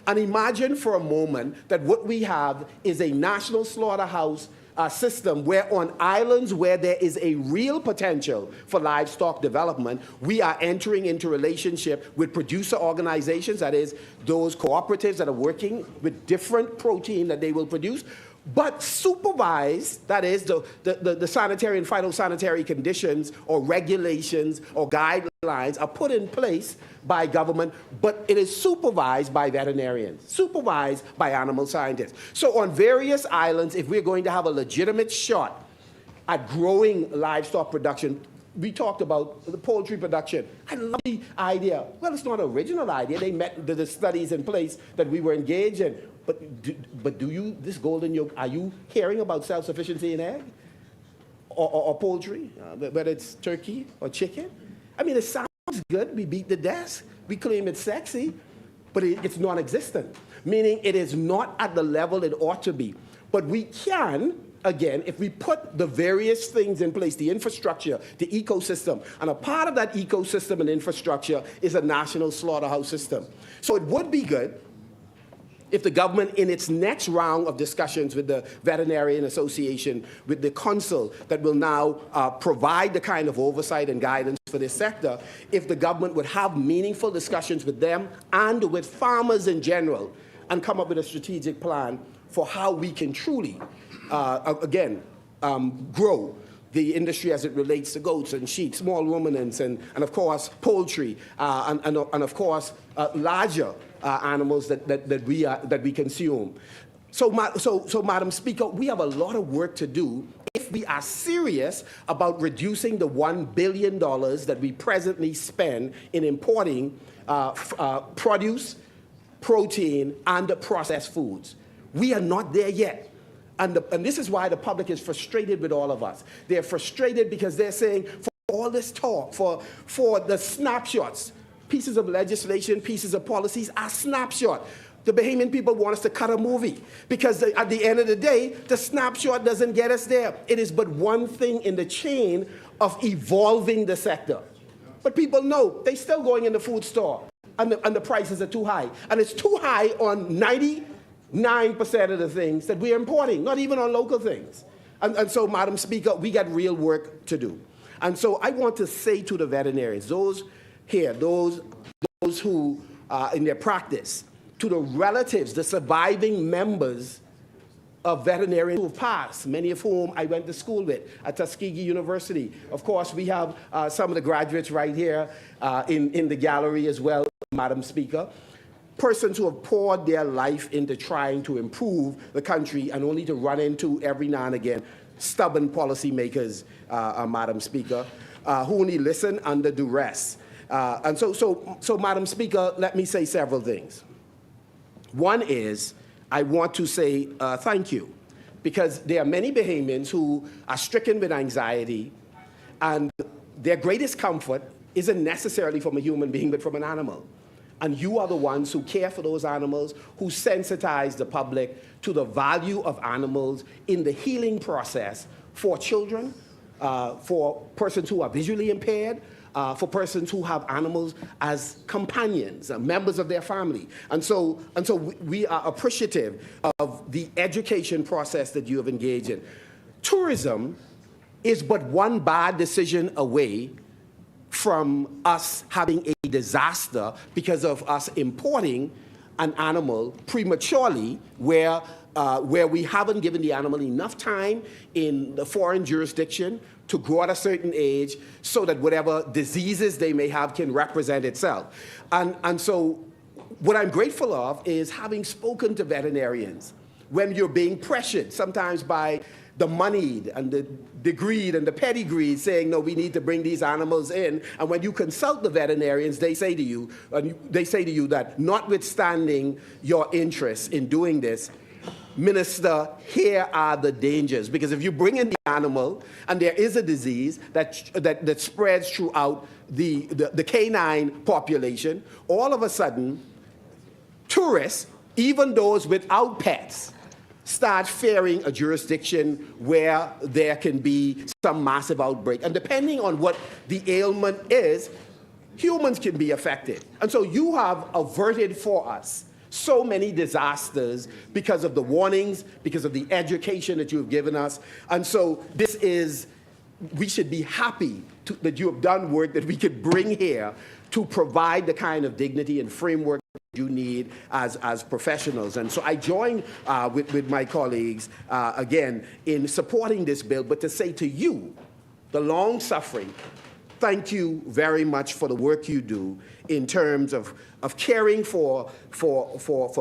S9: And imagine for a moment that what we have is a national slaughterhouse system where on islands where there is a real potential for livestock development, we are entering into relationship with producer organizations, that is, those cooperatives that are working with different protein that they will produce, but supervised, that is, the sanitary and phytosanitary conditions or regulations or guidelines are put in place by government, but it is supervised by veterinarians, supervised by animal scientists. So on various islands, if we're going to have a legitimate shot at growing livestock production, we talked about the poultry production. I love the idea. Well, it's not an original idea. They met the studies in place that we were engaged in. But do you, this golden yolk, are you hearing about self-sufficiency in egg or poultry, whether it's turkey or chicken? I mean, it sounds good. We beat the desk. We claim it's sexy, but it's non-existent, meaning it is not at the level it ought to be. But we can, again, if we put the various things in place, the infrastructure, the ecosystem, and a part of that ecosystem and infrastructure is a national slaughterhouse system. So it would be good if the government, in its next round of discussions with the Veterinarian Association, with the council that will now provide the kind of oversight and guidance for this sector, if the government would have meaningful discussions with them and with farmers in general and come up with a strategic plan for how we can truly, grow the industry as it relates to goats and sheep, small ruminants, and of course, poultry, and of course, larger animals that we consume. So, Madam Speaker, we have a lot of work to do if we are serious about reducing the $1 billion that we presently spend in importing produce, protein, and processed foods. We are not there yet. And this is why the public is frustrated with all of us. They're frustrated because they're saying, for all this talk, for the snapshots, pieces of legislation, pieces of policies are snapshot. The Bahamian people want us to cut a movie because at the end of the day, the snapshot doesn't get us there. It is but one thing in the chain of evolving the sector. But people know they're still going in the food store and the prices are too high. And it's too high on 99% of the things that we're importing, not even on local things. And so, Madam Speaker, we got real work to do. And so I want to say to the veterinarians, those here, those who in their practice, to the relatives, the surviving members of veterinarians who have passed, many of whom I went to school with at Tuskegee University. Of course, we have some of the graduates right here in the gallery as well, Madam Speaker. Persons who have poured their life into trying to improve the country and only to run into, every now and again, stubborn policymakers, Madam Speaker, who only listen under duress. And so, Madam Speaker, let me say several things. One is, I want to say thank you, because there are many Bahamians who are stricken with anxiety, and their greatest comfort isn't necessarily from a human being, but from an animal. And you are the ones who care for those animals, who sensitize the public to the value of animals in the healing process for children, for persons who are visually impaired, for persons who have animals as companions, members of their family. And so we are appreciative of the education process that you have engaged in. Tourism is but one bad decision away from us having a disaster because of us importing an animal prematurely where we haven't given the animal enough time in the foreign jurisdiction to grow at a certain age so that whatever diseases they may have can represent itself. And so what I'm grateful of is having spoken to veterinarians when you're being pressured, sometimes by the moneyed and the degreed and the pedigreed, saying, no, we need to bring these animals in. And when you consult the veterinarians, they say to you that notwithstanding your interest in doing this, Minister, here are the dangers. Because if you bring in the animal and there is a disease that spreads throughout the canine population, all of a sudden, tourists, even those without pets, start fearing a jurisdiction where there can be some massive outbreak. And depending on what the ailment is, humans can be affected. And so you have averted for us so many disasters because of the warnings, because of the education that you've given us. And so we should be happy that you have done work that we could bring here to provide the kind of dignity and framework you need as professionals. And so I join with my colleagues, again, in supporting this bill, but to say to you, the long-suffering, thank you very much for the work you do in terms of caring for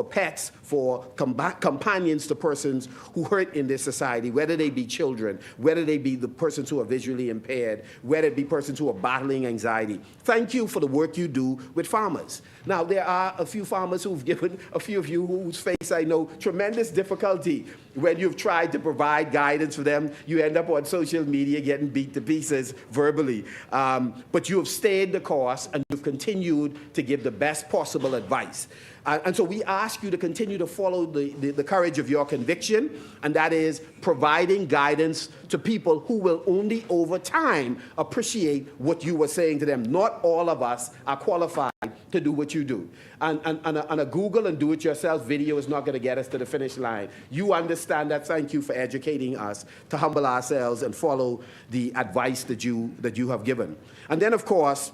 S9: pets, for companions to persons who hurt in this society, whether they be children, whether they be the persons who are visually impaired, whether it be persons who are battling anxiety. Thank you for the work you do with farmers. Now, there are a few farmers who've given, a few of you whose face I know, tremendous difficulty when you've tried to provide guidance for them. You end up on social media getting beat to pieces verbally. But you have stayed the course and you've continued to give the best possible advice. And so we ask you to continue to follow the courage of your conviction, and that is providing guidance to people who will only over time appreciate what you were saying to them. Not all of us are qualified to do what you do. And a Google and do-it-yourself video is not going to get us to the finish line. You understand that. Thank you for educating us to humble ourselves and follow the advice that you have given. And then, of course,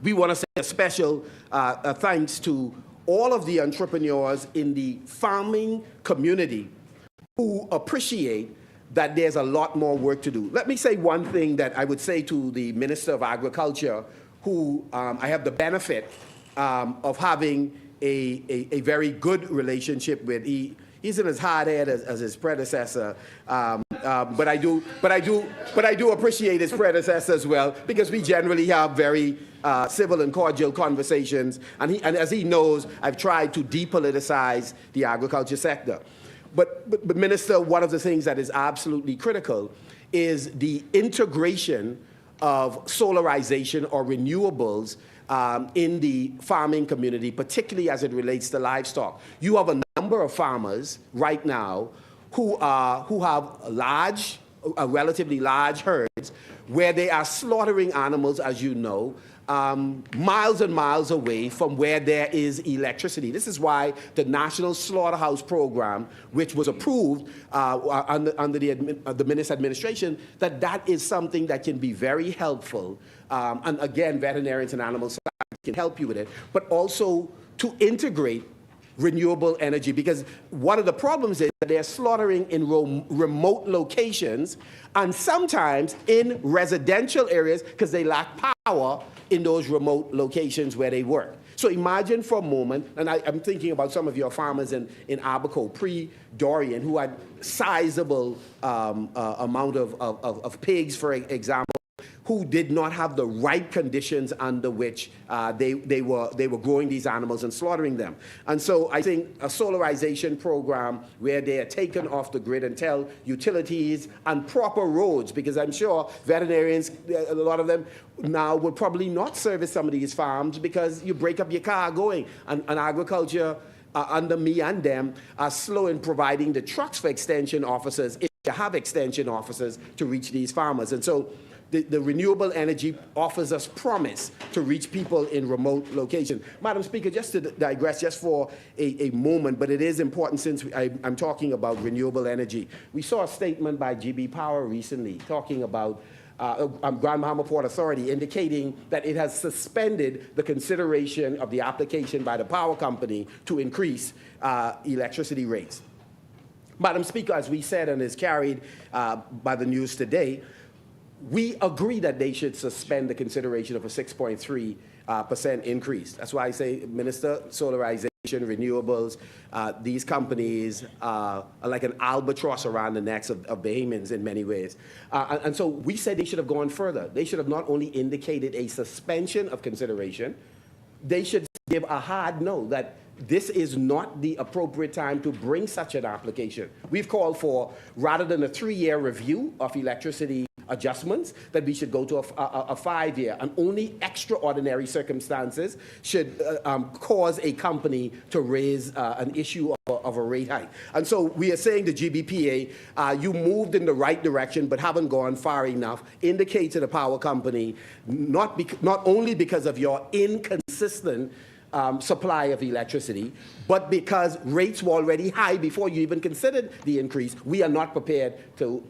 S9: we want to say a special thanks to all of the entrepreneurs in the farming community who appreciate that there's a lot more work to do. Let me say one thing that I would say to the Minister of Agriculture, who I have the benefit of having a very good relationship with. He's in as hard head as his predecessor, but I do appreciate his predecessor as well, because we generally have very civil and cordial conversations. And as he knows, I've tried to depoliticize the agriculture sector. But Minister, one of the things that is absolutely critical is the integration of solarization or renewables in the farming community, particularly as it relates to livestock. You have a number of farmers right now who have relatively large herds where they are slaughtering animals, as you know, miles and miles away from where there is electricity. This is why the National Slaughterhouse Program, which was approved under the Minister's administration, that is something that can be very helpful. And again, veterinarians and animal science can help you with it, but also to integrate renewable energy, because one of the problems is that they're slaughtering in remote locations and sometimes in residential areas because they lack power in those remote locations where they work. So imagine for a moment, and I'm thinking about some of your farmers in Abaco, pre-Dorian, who had sizable amount of pigs, for example, who did not have the right conditions under which they were growing these animals and slaughtering them. And so I think a solarization program where they are taken off the grid and tell utilities and proper roads, because I'm sure veterinarians, a lot of them now would probably not service some of these farms because you break up your car going. And agriculture, under me and them, are slow in providing the trucks for extension officers, if you have extension officers, to reach these farmers. And so the renewable energy offers us promise to reach people in remote locations. Madam Speaker, just to digress just for a moment, but it is important since I'm talking about renewable energy. We saw a statement by GB Power recently talking about Grand Bahama Port Authority indicating that it has suspended the consideration of the application by the power company to increase electricity rates. Madam Speaker, as we said and is carried by the news today, we agree that they should suspend the consideration of a 6.3% increase. That's why I say, Minister, solarization, renewables, these companies are like an albatross around the necks of Bahamians in many ways. And so we said they should have gone further. They should have not only indicated a suspension of consideration, they should give a hard no, that this is not the appropriate time to bring such an application. We've called for, rather than a 3-year review of electricity adjustments, that we should go to a 5-year, and only extraordinary circumstances should cause a company to raise an issue of a rate hike. And so we are saying to GBPA, you moved in the right direction but haven't gone far enough. Indicate to the power company, not only because of your inconsistent supply of electricity, but because rates were already high before you even considered the increase, we are not prepared to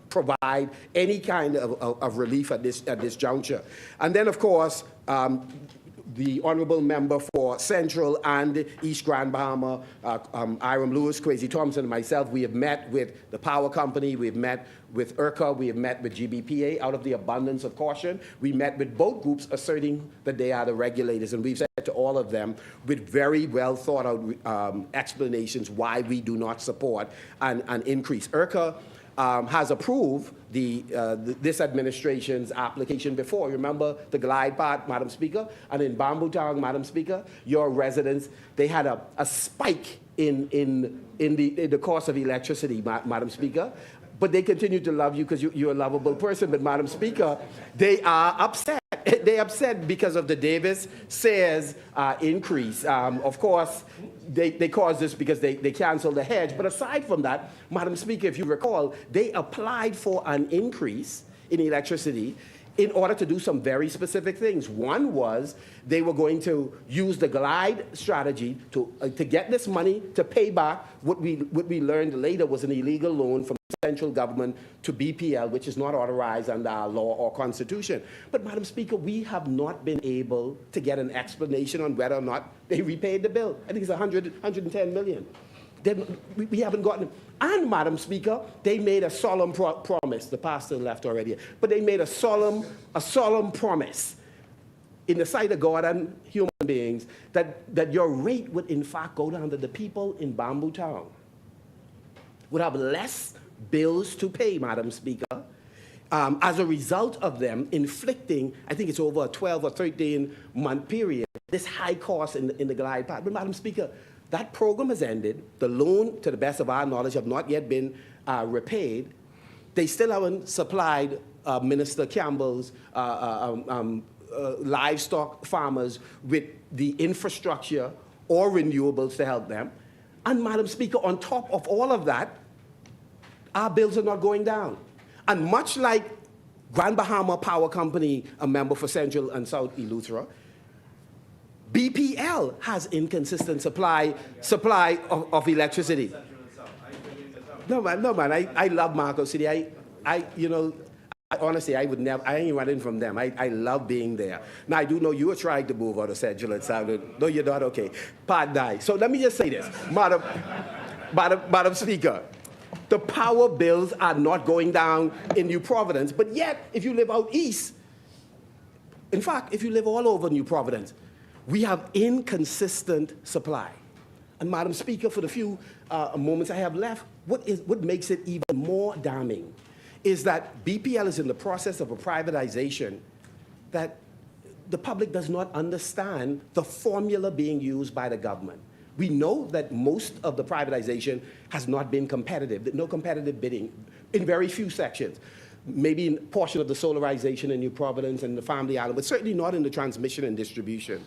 S9: provide any kind of relief at this juncture. And then, of course, the honorable member for Central and East Grand Bahama, Iram Lewis, Kwesi Thompson, and myself, we have met with the power company, we have met with IRCA, we have met with GBPA. Out of the abundance of caution, we met with both groups asserting that they are the regulators, and we've said to all of them with very well thought out explanations why we do not support an increase. IRCA has approved this administration's application before. Remember the glide path, Madam Speaker? And in Bamboo Town, Madam Speaker, your residents, they had a spike in the cost of electricity, Madam Speaker. But they continue to love you because you're a lovable person. But Madam Speaker, they are upset. They're upset because of the Davis-Sayers increase. Of course, they caused this because they canceled the hedge. But aside from that, Madam Speaker, if you recall, they applied for an increase in electricity in order to do some very specific things. One was they were going to use the glide strategy to get this money to pay back what we learned later was an illegal loan from the central government to BPL, which is not authorized under our law or constitution. But Madam Speaker, we have not been able to get an explanation on whether or not they repaid the bill. I think it's 110 million. We haven't gotten it. And, Madam Speaker, they made a solemn promise. The pastor left already. But they made a solemn promise in the sight of God and human beings that your rate would, in fact, go down, that the people in Bamboo Town would have less bills to pay, Madam Speaker, as a result of them inflicting, I think it's over a 12 or 13-month period, this high cost in the glide path. But, Madam Speaker, that program has ended. The loan, to the best of our knowledge, have not yet been repaid. They still haven't supplied Minister Campbell's livestock farmers with the infrastructure or renewables to help them. And, Madam Speaker, on top of all of that, our bills are not going down. And much like Grand Bahama Power Company, a member for Central and South Eleuthera, BPL has inconsistent supply of electricity. No, man, I love Marco City. Honestly, I would never, I ain't running from them. I love being there. Now, I do know you are trying to move out of Central and South. No, you're not, okay. Pardon. So let me just say this, Madam Speaker. The power bills are not going down in New Providence, but yet, if you live out east, in fact, if you live all over New Providence, we have inconsistent supply. And Madam Speaker, for the few moments I have left, what makes it even more damning is that BPL is in the process of a privatization that the public does not understand the formula being used by the government. We know that most of the privatization has not been competitive, no competitive bidding in very few sections. Maybe in a portion of the solarization in New Providence and the Family Island, but certainly not in the transmission and distribution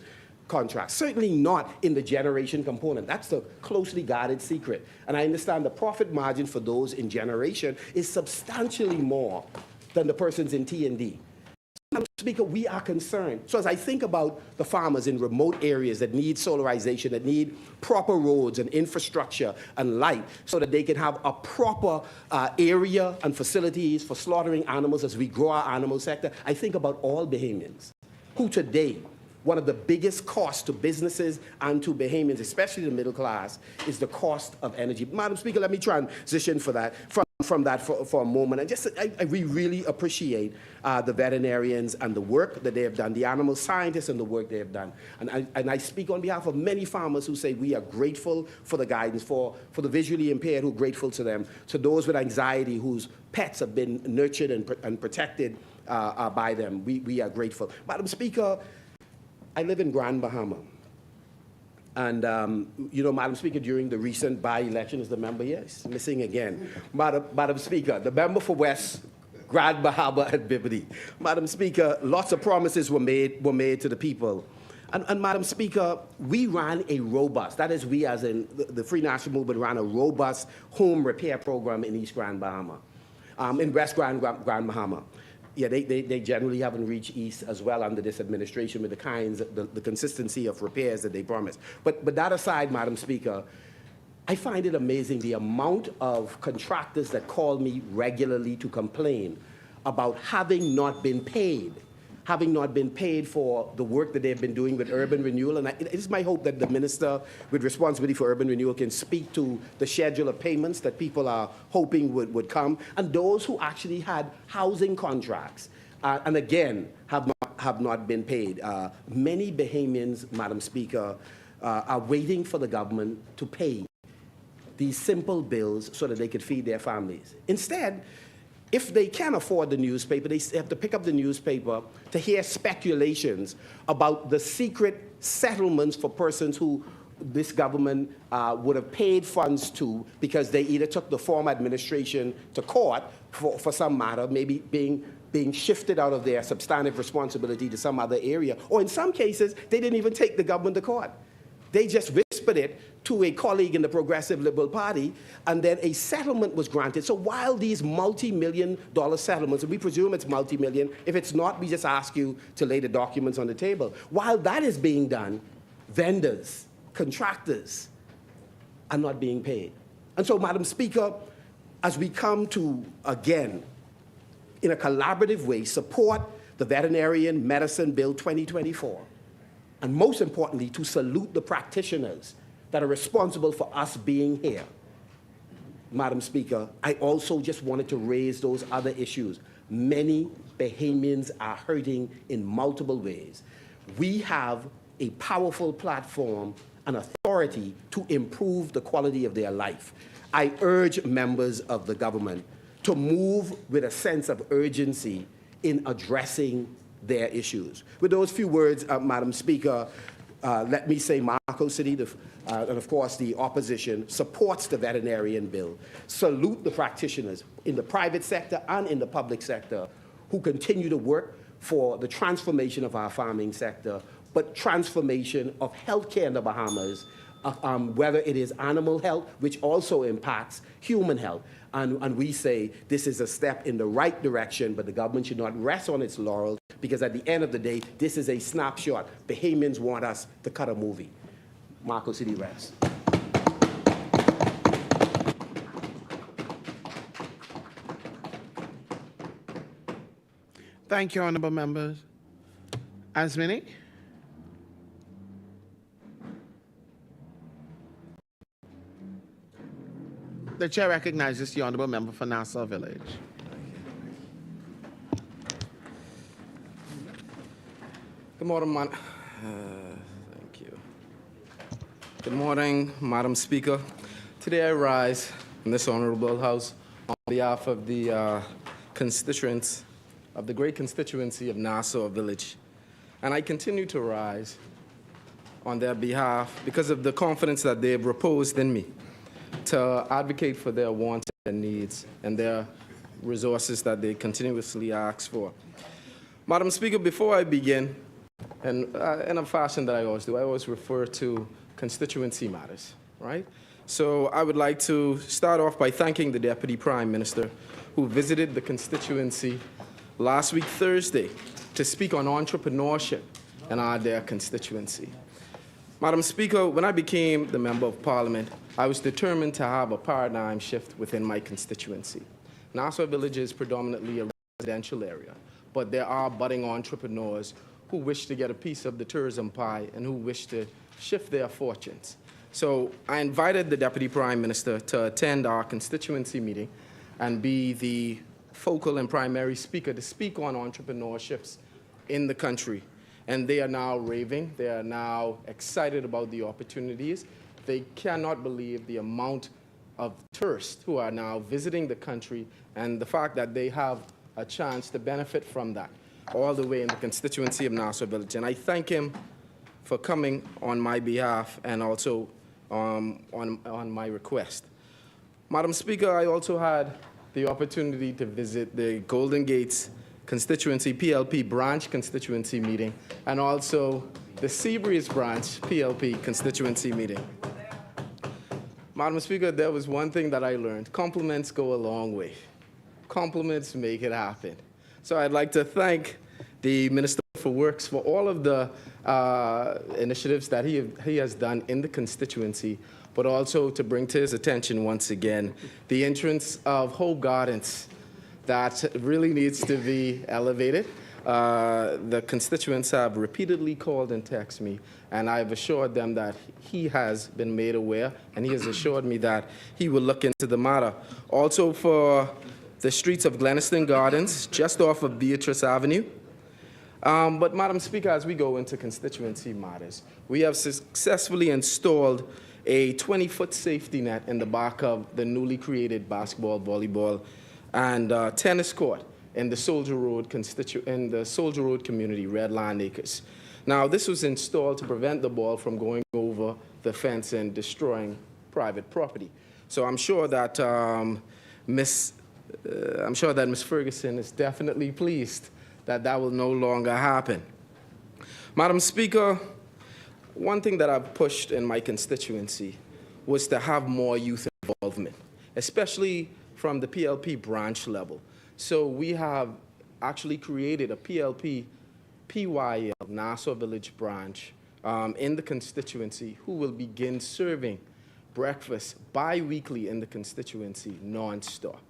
S9: contracts, certainly not in the generation component. That's the closely guarded secret. And I understand the profit margin for those in generation is substantially more than the persons in T&D. Madam Speaker, we are concerned. So as I think about the farmers in remote areas that need solarization, that need proper roads and infrastructure and light so that they can have a proper area and facilities for slaughtering animals as we grow our animal sector, I think about all Bahamians who today, one of the biggest costs to businesses and to Bahamians, especially the middle class, is the cost of energy. Madam Speaker, let me transition from that for a moment. And we really appreciate the veterinarians and the work that they have done, the animal scientists and the work they have done. And I speak on behalf of many farmers who say we are grateful for the guidance, for the visually impaired who are grateful to them, to those with anxiety whose pets have been nurtured and protected by them. We are grateful. Madam Speaker, I live in Grand Bahama. And, Madam Speaker, during the recent by-election, is the member, yes, missing again. Madam Speaker, the member for West Grand Bahama and Bibbidi. Madam Speaker, lots of promises were made to the people. And Madam Speaker, we ran a robust, that is we as in the Free National Movement ran a robust home repair program in East Grand Bahama, in West Grand Bahama. Yeah, they generally haven't reached east as well under this administration with the consistency of repairs that they promised. But that aside, Madam Speaker, I find it amazing the amount of contractors that call me regularly to complain about having not been paid having not been paid for the work that they've been doing with urban renewal. And it is my hope that the minister with responsibility for urban renewal can speak to the schedule of payments that people are hoping would come, and those who actually had housing contracts and again have not been paid. Many Bahamians, Madam Speaker, are waiting for the government to pay these simple bills so that they could feed their families. Instead, if they can't afford the newspaper, they have to pick up the newspaper to hear speculations about the secret settlements for persons who this government would have paid funds to because they either took the former administration to court for some matter, maybe being shifted out of their substantive responsibility to some other area, or in some cases, they didn't even take the government to court. They just whispered it to a colleague in the Progressive Liberal Party, and then a settlement was granted. So while these multi-million-dollar settlements, and we presume it's multi-million, if it's not, we just ask you to lay the documents on the table. While that is being done, vendors, contractors are not being paid. And so, Madam Speaker, as we come to, again, in a collaborative way, support the Veterinarian Medicine Bill 2024, and most importantly, to salute the practitioners that are responsible for us being here. Madam Speaker, I also just wanted to raise those other issues. Many Bahamians are hurting in multiple ways. We have a powerful platform and authority to improve the quality of their life. I urge members of the government to move with a sense of urgency in addressing their issues. With those few words, Madam Speaker, let me say Marco City, and of course the opposition, supports the veterinarian bill. Salute the practitioners in the private sector and in the public sector who continue to work for the transformation of our farming sector, but transformation of healthcare in the Bahamas, whether it is animal health, which also impacts human health. And we say this is a step in the right direction, but the government should not rest on its laurels, because at the end of the day, this is a snapshot. Bahamians want us to cut a movie. Marco City rests.
S7: Thank you, honorable members. Asmini? The chair recognizes the honorable member for Nassau Village.
S10: Good morning, thank you. Good morning, Madam Speaker. Today I rise in this honorable house on behalf of the constituents of the great constituency of Nassau Village. And I continue to rise on their behalf because of the confidence that they have reposed in me to advocate for their wants and needs and their resources that they continuously ask for. Madam Speaker, before I begin, and in a fashion that I always do, I always refer to constituency matters, right? So I would like to start off by thanking the Deputy Prime Minister who visited the constituency last week, Thursday, to speak on entrepreneurship in their constituency. Madam Speaker, when I became the Member of Parliament, I was determined to have a paradigm shift within my constituency. Nassau Village is predominantly a residential area, but there are budding entrepreneurs who wish to get a piece of the tourism pie and who wish to shift their fortunes. So I invited the Deputy Prime Minister to attend our constituency meeting and be the focal and primary speaker to speak on entrepreneurships in the country. And they are now raving. They are now excited about the opportunities. They cannot believe the amount of tourists who are now visiting the country and the fact that they have a chance to benefit from that all the way in the constituency of Nassau Village. And I thank him for coming on my behalf and also on my request. Madam Speaker, I also had the opportunity to visit the Golden Gates constituency, PLP branch constituency meeting, and also the Seabreeze branch PLP constituency meeting. Madam Speaker, there was one thing that I learned. Compliments go a long way. Compliments make it happen. So I'd like to thank the Minister for Works for all of the initiatives that he has done in the constituency, but also to bring to his attention once again the entrance of Hope Gardens that really needs to be elevated. The constituents have repeatedly called and texted me, and I've assured them that he has been made aware, and he has assured me that he will look into the matter. Also for the streets of Gleniston Gardens, just off of Beatrice Avenue. But Madam Speaker, as we go into constituency matters, we have successfully installed a 20-foot safety net in the back of the newly created basketball, volleyball, and tennis court in the Soldier Road community, Red Land Acres. Now, this was installed to prevent the ball from going over the fence and destroying private property. So I'm sure that Ms. Ferguson is definitely pleased that that will no longer happen. Madam Speaker, one thing that I've pushed in my constituency was to have more youth involvement, especially from the PLP branch level. So we have actually created a PLP PYL Nassau Village branch in the constituency who will begin serving breakfast bi-weekly in the constituency non-stop.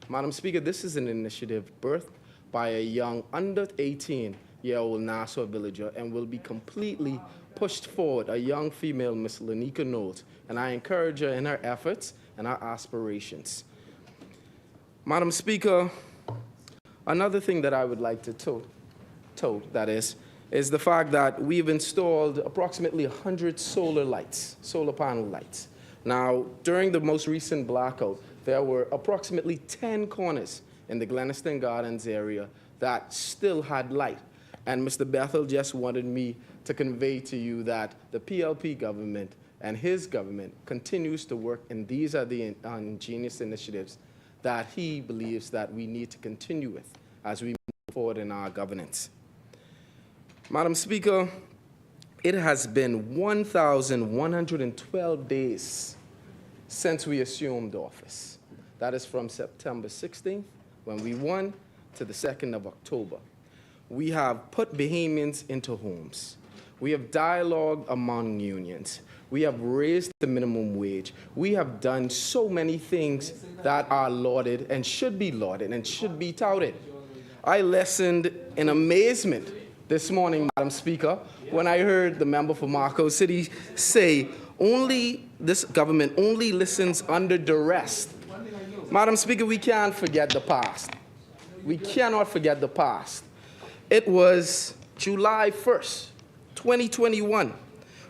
S10: Madam Speaker, this is an initiative birthed by a young under 18-year-old Nassau villager and will be completely pushed forward, a young female, Miss Lanika Knowles, and I encourage her in her efforts and her aspirations. Madam Speaker, another thing that I would like to tote is the fact that we've installed approximately 100 solar panel lights. Now, during the most recent blackout, there were approximately 10 corners in the Gleniston Gardens area that still had light. And Mr. Bethel just wanted me to convey to you that the PLP government and his government continues to work, and these are the ingenious initiatives that he believes that we need to continue with as we move forward in our governance. Madam Speaker, it has been 1,112 days since we assumed office. That is from September 16th, when we won, to the 2nd of October. We have put Bahamians into homes. We have dialogue among unions. We have raised the minimum wage. We have done so many things that are lauded and should be lauded and should be touted. I listened in amazement this morning, Madam Speaker, when I heard the member for Marco City say, this government only listens under duress. Madam Speaker, we can't forget the past. We cannot forget the past. It was July 1st, 2021,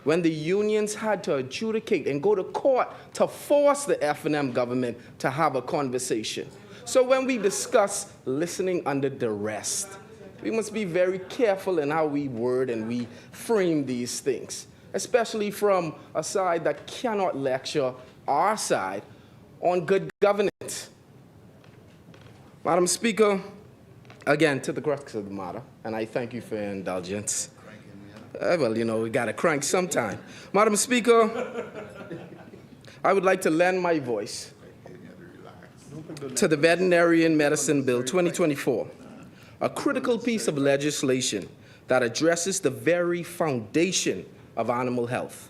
S10: when the unions had to adjudicate and go to court to force the F&M government to have a conversation. So when we discuss listening under duress, we must be very careful in how we word and we frame these things, especially from a side that cannot lecture our side on good governance. Madam Speaker, again, to the crux of the matter, and I thank you for your indulgence. Well, you know, we got to crank sometime. Madam Speaker, I would like to lend my voice to the Veterinary Medicine Bill 2024, a critical piece of legislation that addresses the very foundation of animal health,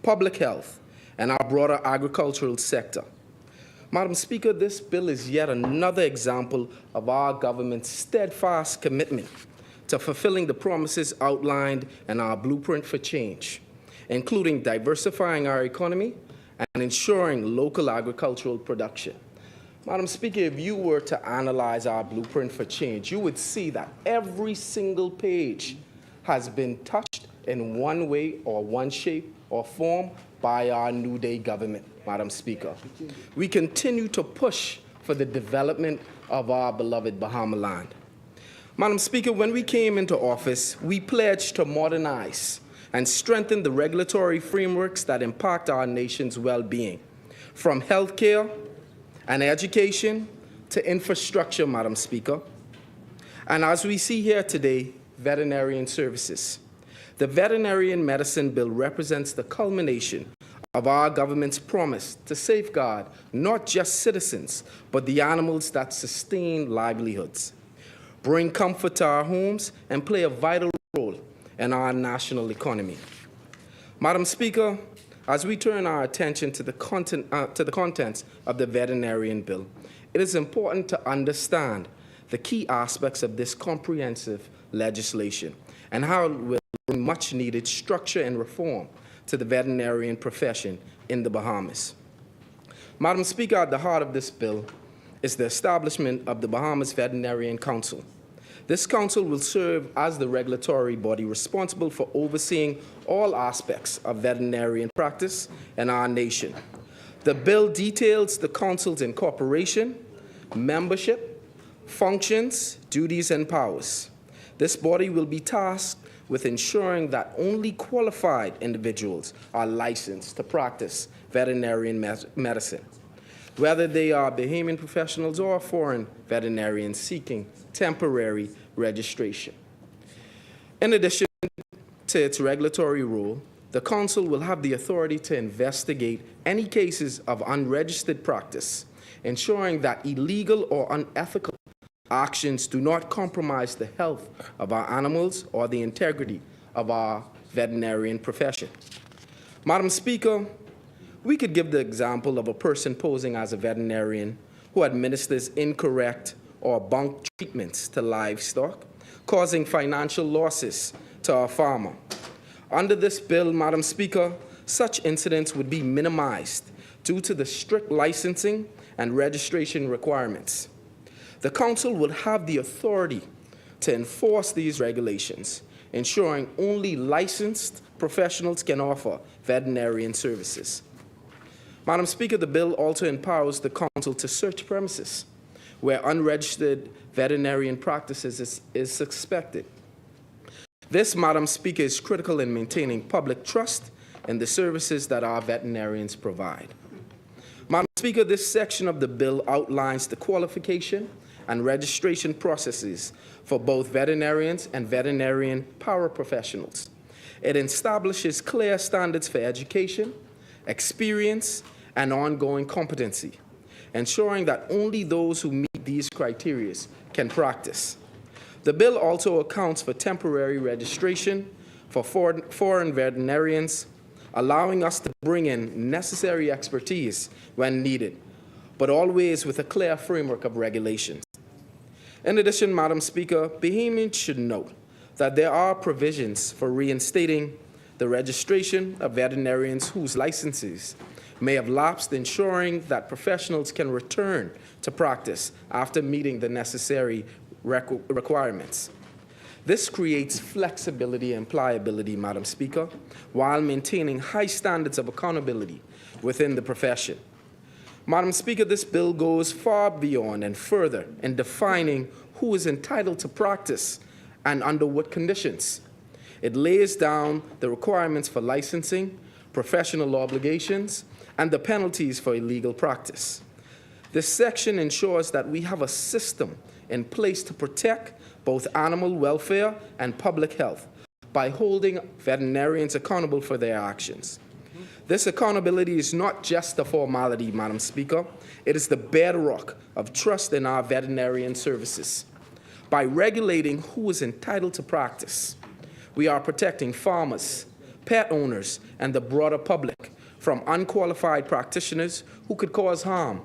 S10: public health, and our broader agricultural sector. Madam Speaker, this bill is yet another example of our government's steadfast commitment to fulfilling the promises outlined in our blueprint for change, including diversifying our economy and ensuring local agricultural production. Madam Speaker, if you were to analyze our blueprint for change, you would see that every single page has been touched in one way or one shape or form by our New Day government, Madam Speaker. We continue to push for the development of our beloved Bahama land. Madam Speaker, when we came into office, we pledged to modernize and strengthen the regulatory frameworks that impact our nation's well-being, from healthcare and education to infrastructure, Madam Speaker. And as we see here today, veterinarian services. The Veterinary Medicine Bill represents the culmination of our government's promise to safeguard not just citizens, but the animals that sustain livelihoods, bring comfort to our homes, and play a vital role in our national economy. Madam Speaker, as we turn our attention to the contents of the Veterinarian Bill, it is important to understand the key aspects of this comprehensive legislation and how it will bring much needed structure and reform to the veterinarian profession in the Bahamas. Madam Speaker, at the heart of this bill is the establishment of the Bahamas Veterinarian Council. This council will serve as the regulatory body responsible for overseeing all aspects of veterinarian practice in our nation. The bill details the council's incorporation, membership, functions, duties, and powers. This body will be tasked with ensuring that only qualified individuals are licensed to practice veterinarian medicine, whether they are Bahamian professionals or foreign veterinarians seeking temporary registration. In addition to its regulatory role, the Council will have the authority to investigate any cases of unregistered practice, ensuring that illegal or unethical actions do not compromise the health of our animals or the integrity of our veterinarian profession. Madam Speaker, we could give the example of a person posing as a veterinarian who administers incorrect or bunk treatments to livestock, causing financial losses to our farmer. Under this bill, Madam Speaker, such incidents would be minimized due to the strict licensing and registration requirements. The Council would have the authority to enforce these regulations, ensuring only licensed professionals can offer veterinarian services. Madam Speaker, the bill also empowers the Council to search premises where unregistered veterinarian practices is suspected. This, Madam Speaker, is critical in maintaining public trust in the services that our veterinarians provide. Madam Speaker, this section of the bill outlines the qualification and registration processes for both veterinarians and veterinarian paraprofessionals. It establishes clear standards for education, experience, and ongoing competency, ensuring that only those who meet these criteria can practice. The bill also accounts for temporary registration for foreign veterinarians, allowing us to bring in necessary expertise when needed, but always with a clear framework of regulations. In addition, Madam Speaker, Bahamians should note that there are provisions for reinstating the registration of veterinarians whose licenses may have lapsed, ensuring that professionals can return to practice after meeting the necessary requirements. This creates flexibility and pliability, Madam Speaker, while maintaining high standards of accountability within the profession. Madam Speaker, this bill goes far beyond and further in defining who is entitled to practice and under what conditions. It lays down the requirements for licensing, professional obligations, and the penalties for illegal practice. This section ensures that we have a system in place to protect both animal welfare and public health by holding veterinarians accountable for their actions. This accountability is not just a formality, Madam Speaker. It is the bedrock of trust in our veterinarian services. By regulating who is entitled to practice, we are protecting farmers, pet owners, and the broader public from unqualified practitioners who could cause harm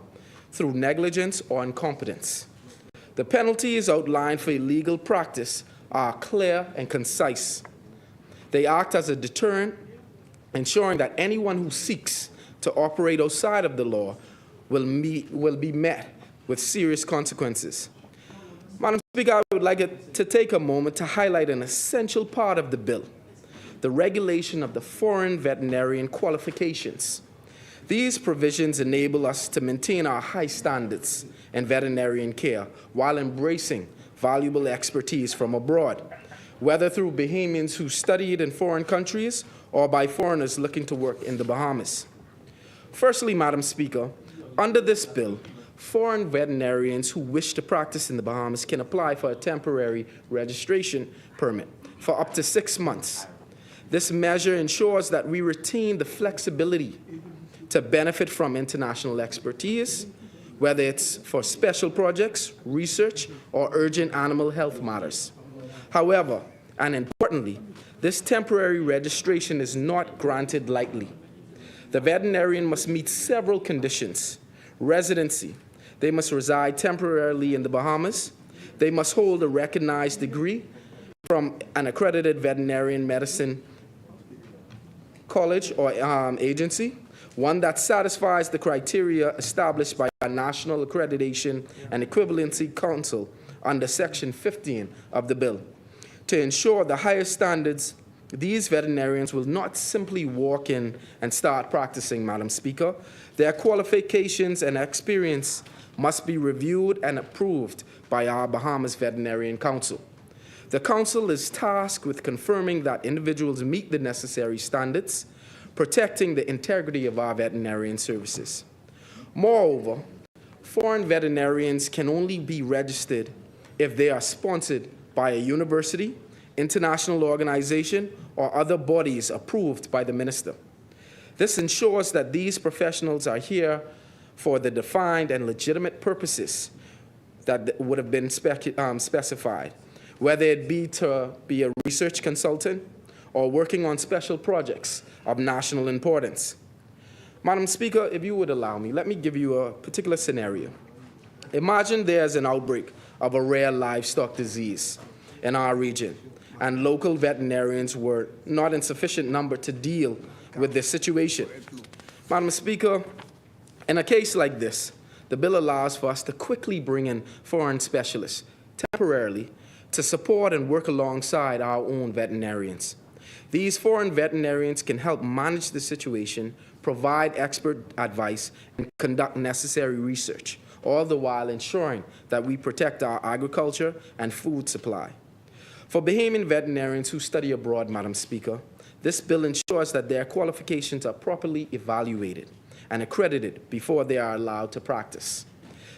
S10: through negligence or incompetence. The penalties outlined for illegal practice are clear and concise. They act as a deterrent, ensuring that anyone who seeks to operate outside of the law will be met with serious consequences. Madam Speaker, I would like to take a moment to highlight an essential part of the bill, the regulation of the foreign veterinarian qualifications. These provisions enable us to maintain our high standards in veterinarian care while embracing valuable expertise from abroad, whether through Bahamians who studied in foreign countries or by foreigners looking to work in the Bahamas. Firstly, Madam Speaker, under this bill, foreign veterinarians who wish to practice in the Bahamas can apply for a temporary registration permit for up to 6 months. This measure ensures that we retain the flexibility to benefit from international expertise, whether it's for special projects, research, or urgent animal health matters. However, and importantly, this temporary registration is not granted lightly. The veterinarian must meet several conditions. Residency. They must reside temporarily in the Bahamas. They must hold a recognized degree from an accredited veterinarian medicine college or agency, one that satisfies the criteria established by a National Accreditation and Equivalency Council under Section 15 of the bill. To ensure the highest standards, these veterinarians will not simply walk in and start practicing, Madam Speaker. Their qualifications and experience must be reviewed and approved by our Bahamas Veterinarian Council. The Council is tasked with confirming that individuals meet the necessary standards, protecting the integrity of our veterinarian services. Moreover, foreign veterinarians can only be registered if they are sponsored by a university, international organization, or other bodies approved by the minister. This ensures that these professionals are here for the defined and legitimate purposes that would have been specified, whether it be to be a research consultant or working on special projects of national importance. Madam Speaker, if you would allow me, let me give you a particular scenario. Imagine there's an outbreak of a rare livestock disease in our region, and local veterinarians were not in sufficient number to deal with this situation. Madam Speaker, in a case like this, the bill allows for us to quickly bring in foreign specialists temporarily to support and work alongside our own veterinarians. These foreign veterinarians can help manage the situation, provide expert advice, and conduct necessary research, all the while ensuring that we protect our agriculture and food supply. For Bahamian veterinarians who study abroad, Madam Speaker, this bill ensures that their qualifications are properly evaluated and accredited before they are allowed to practice.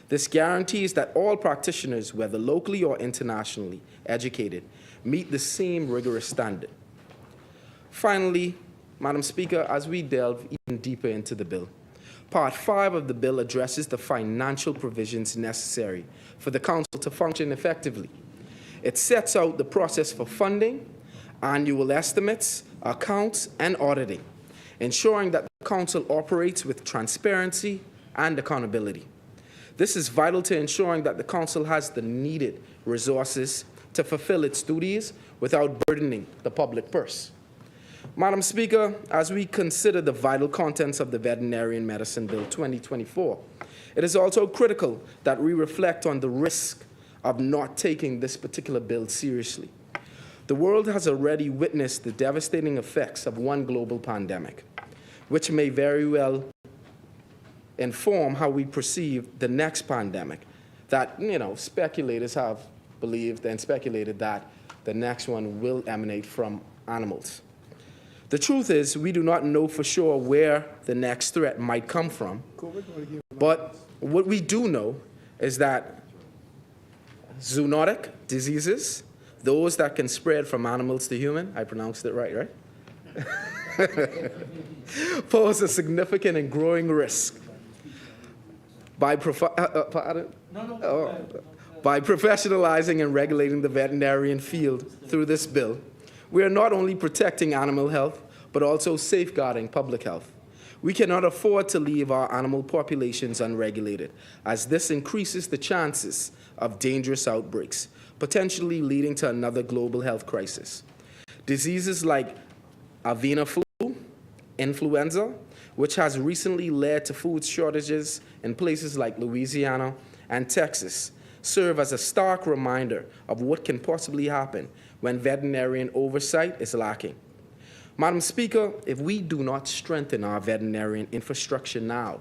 S10: This guarantees that all practitioners, whether locally or internationally educated, meet the same rigorous standard. Finally, Madam Speaker, as we delve even deeper into the bill, Part 5 of the bill addresses the financial provisions necessary for the Council to function effectively. It sets out the process for funding, annual estimates, accounts, and auditing, ensuring that the Council operates with transparency and accountability. This is vital to ensuring that the Council has the needed resources to fulfill its duties without burdening the public purse. Madam Speaker, as we consider the vital contents of the Veterinarian Medicine Bill 2024, it is also critical that we reflect on the risk of not taking this particular bill seriously. The world has already witnessed the devastating effects of one global pandemic, which may very well inform how we perceive the next pandemic that, speculators have believed and speculated that the next one will emanate from animals. The truth is, we do not know for sure where the next threat might come from, but what we do know is that zoonotic diseases, those that can spread from animals to human, I pronounced it right? Pose a significant and growing risk. By professionalizing and regulating the veterinarian field through this bill, we are not only protecting animal health, but also safeguarding public health. We cannot afford to leave our animal populations unregulated, as this increases the chances of dangerous outbreaks, potentially leading to another global health crisis. Diseases like avian flu, influenza, which has recently led to food shortages in places like Louisiana and Texas, serve as a stark reminder of what can possibly happen when veterinarian oversight is lacking. Madam Speaker, if we do not strengthen our veterinarian infrastructure now,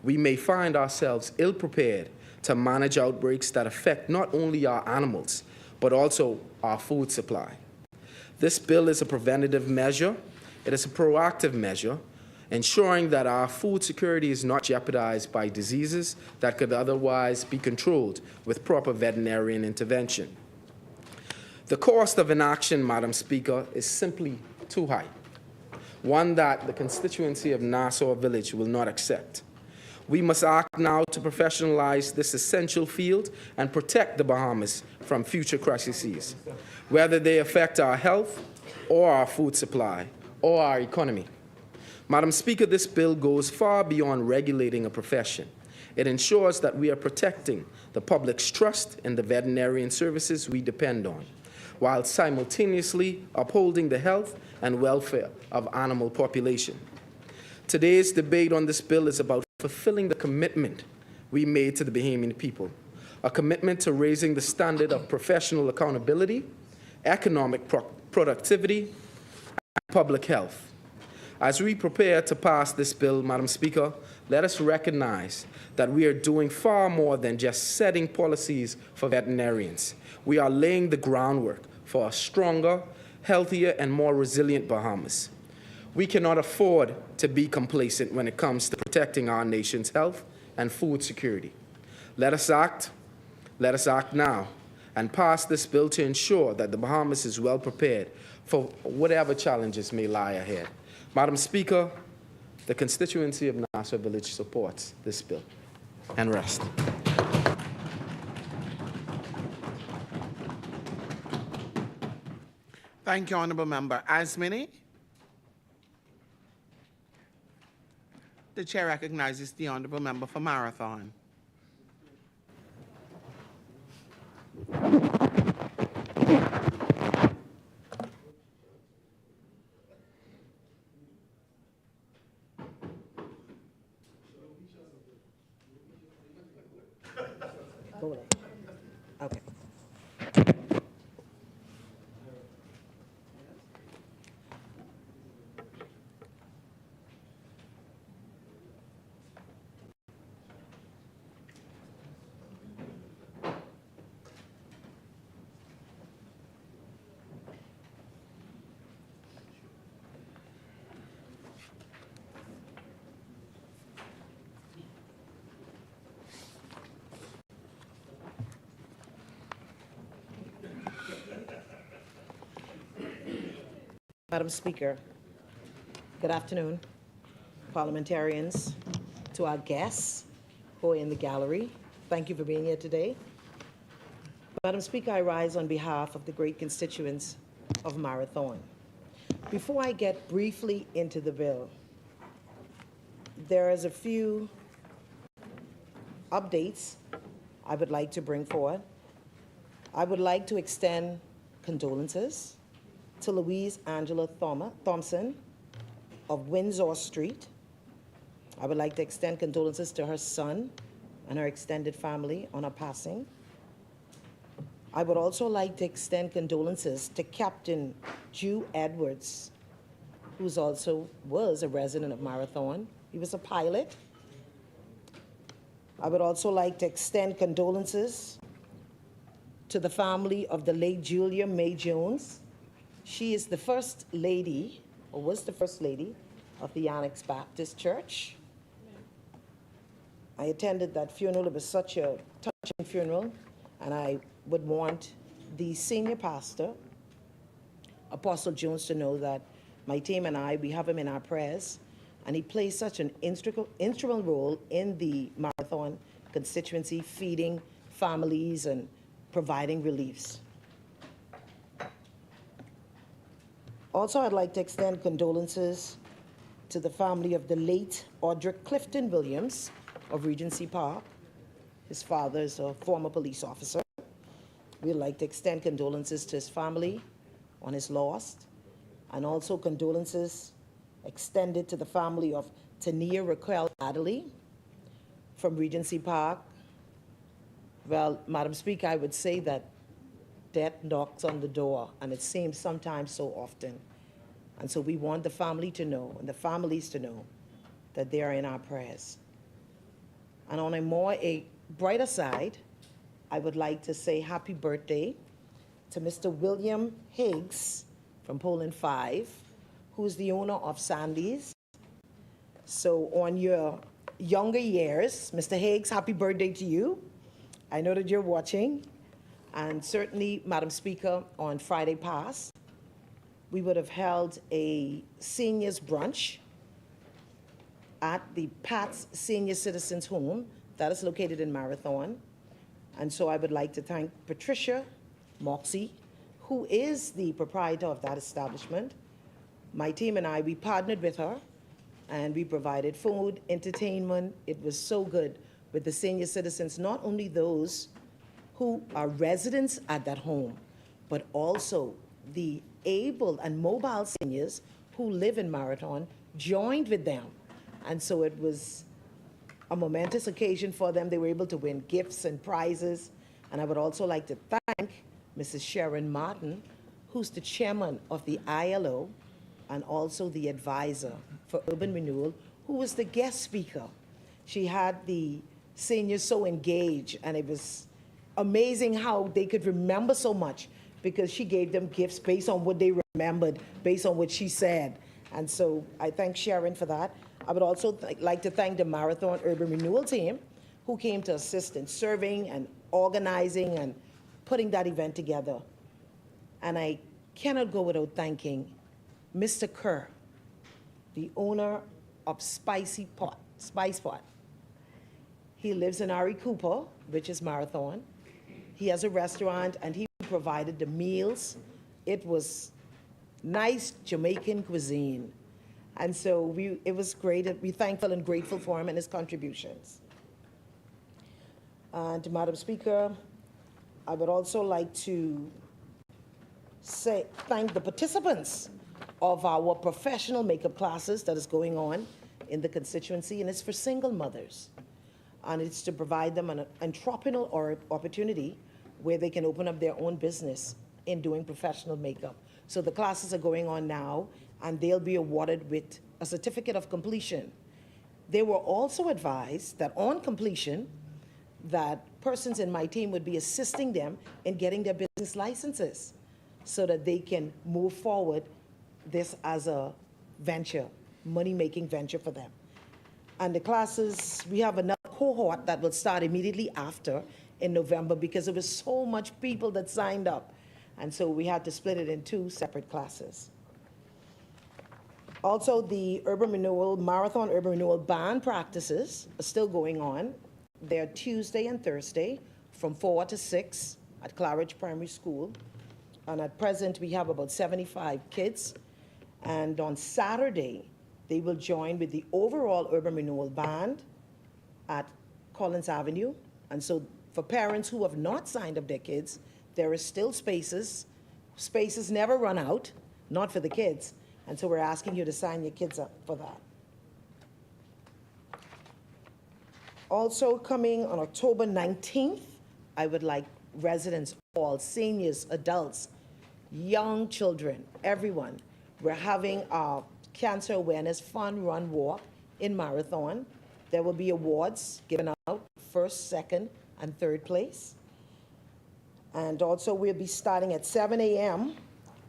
S10: we may find ourselves ill-prepared to manage outbreaks that affect not only our animals, but also our food supply. This bill is a preventative measure. It is a proactive measure, ensuring that our food security is not jeopardized by diseases that could otherwise be controlled with proper veterinarian intervention. The cost of inaction, Madam Speaker, is simply too high, one that the constituency of Nassau Village will not accept. We must act now to professionalize this essential field and protect the Bahamas from future crises, whether they affect our health or our food supply or our economy. Madam Speaker, this bill goes far beyond regulating a profession. It ensures that we are protecting the public's trust in the veterinarian services we depend on, while simultaneously upholding the health and welfare of animal population. Today's debate on this bill is about fulfilling the commitment we made to the Bahamian people, a commitment to raising the standard of professional accountability, economic productivity, and public health. As we prepare to pass this bill, Madam Speaker, let us recognize that we are doing far more than just setting policies for veterinarians. We are laying the groundwork for a stronger, healthier, and more resilient Bahamas. We cannot afford to be complacent when it comes to protecting our nation's health and food security. Let us act now, and pass this bill to ensure that the Bahamas is well prepared for whatever challenges may lie ahead. Madam Speaker, the constituency of Nassau Village supports this bill. And rest.
S7: Thank you, Honourable Member. Asmini? The chair recognizes the Honourable Member for Marathon.
S11: Okay. Madam Speaker, good afternoon, parliamentarians, to our guests who are in the gallery. Thank you for being here today. Madam Speaker, I rise on behalf of the great constituents of Marathon. Before I get briefly into the bill, there is a few updates I would like to bring forward. I would like to extend condolences to Louise Angela Thompson of Windsor Street. I would like to extend condolences to her son and her extended family on her passing. I would also like to extend condolences to Captain Drew Edwards, who was a resident of Marathon. He was a pilot. I would also like to extend condolences to the family of the late Julia May Jones. She is the first lady, or was the first lady, of the Annex Baptist Church. I attended that funeral. It was such a touching funeral, and I would want the senior pastor, Apostle Jones, to know that my team and I, we have him in our prayers, and he plays such an instrumental role in the Marathon constituency, feeding families and providing reliefs. Also, I'd like to extend condolences to the family of the late Audric Clifton Williams of Regency Park. His father is a former police officer. We'd like to extend condolences to his family on his loss, and also condolences extended to the family of Tania Raquel Adderley from Regency Park. Well, Madam Speaker, I would say that death knocks on the door, and it seems sometimes so often. And so we want the family to know, and the families to know, that they are in our prayers. And on a brighter side, I would like to say happy birthday to Mr. William Higgs from Poland 5, who's the owner of Sandy's. So on your younger years, Mr. Higgs, happy birthday to you. I know that you're watching. And certainly, Madam Speaker, on Friday past, we would have held a seniors brunch at the Pat's Senior Citizens Home that is located in Marathon. And so I would like to thank Patricia Moxie, who is the proprietor of that establishment. My team and I, we partnered with her, and we provided food, entertainment. It was so good with the senior citizens, not only those who are residents at that home, but also the able and mobile seniors who live in Marathon joined with them. And so it was a momentous occasion for them. They were able to win gifts and prizes. And I would also like to thank Mrs. Sharon Martin, who's the chairman of the ILO and also the advisor for urban renewal, who was the guest speaker. She had the seniors so engaged, and it was amazing how they could remember so much because she gave them gifts based on what they remembered, based on what she said. And so I thank Sharon for that. I would also like to thank the Marathon Urban Renewal team who came to assist in serving and organizing and putting that event together. And I cannot go without thanking Mr. Kerr, the owner of Spice Pot. He lives in Ari Cooper, which is Marathon. He has a restaurant and he provided the meals. It was nice Jamaican cuisine. And so it was great. We're thankful and grateful for him and his contributions. And Madam Speaker, I would also like to thank the participants of our professional makeup classes that is going on in the constituency, and it's for single mothers. And it's to provide them an entrepreneurial opportunity where they can open up their own business in doing professional makeup. So the classes are going on now, and they'll be awarded with a certificate of completion. They were also advised that on completion, that persons in my team would be assisting them in getting their business licenses so that they can move forward this as a venture, money-making venture for them. And the classes, we have another cohort that will start immediately after in November because there was so much people that signed up. And so we had to split it in 2 separate classes. Also, the Marathon Urban Renewal band practices are still going on. They're Tuesday and Thursday from 4 to 6 at Claridge Primary School. And at present, we have about 75 kids. And on Saturday, they will join with the overall Urban Renewal Band at Collins Avenue. And so for parents who have not signed up their kids, there is still spaces. Spaces never run out, not for the kids. And so we're asking you to sign your kids up for that. Also coming on October 19th, I would like residents, all seniors, adults, young children, everyone. We're having our Cancer Awareness Fun Run Walk in Marathon. There will be awards given out, 1st, 2nd, and 3rd place. And also we'll be starting at 7 a.m.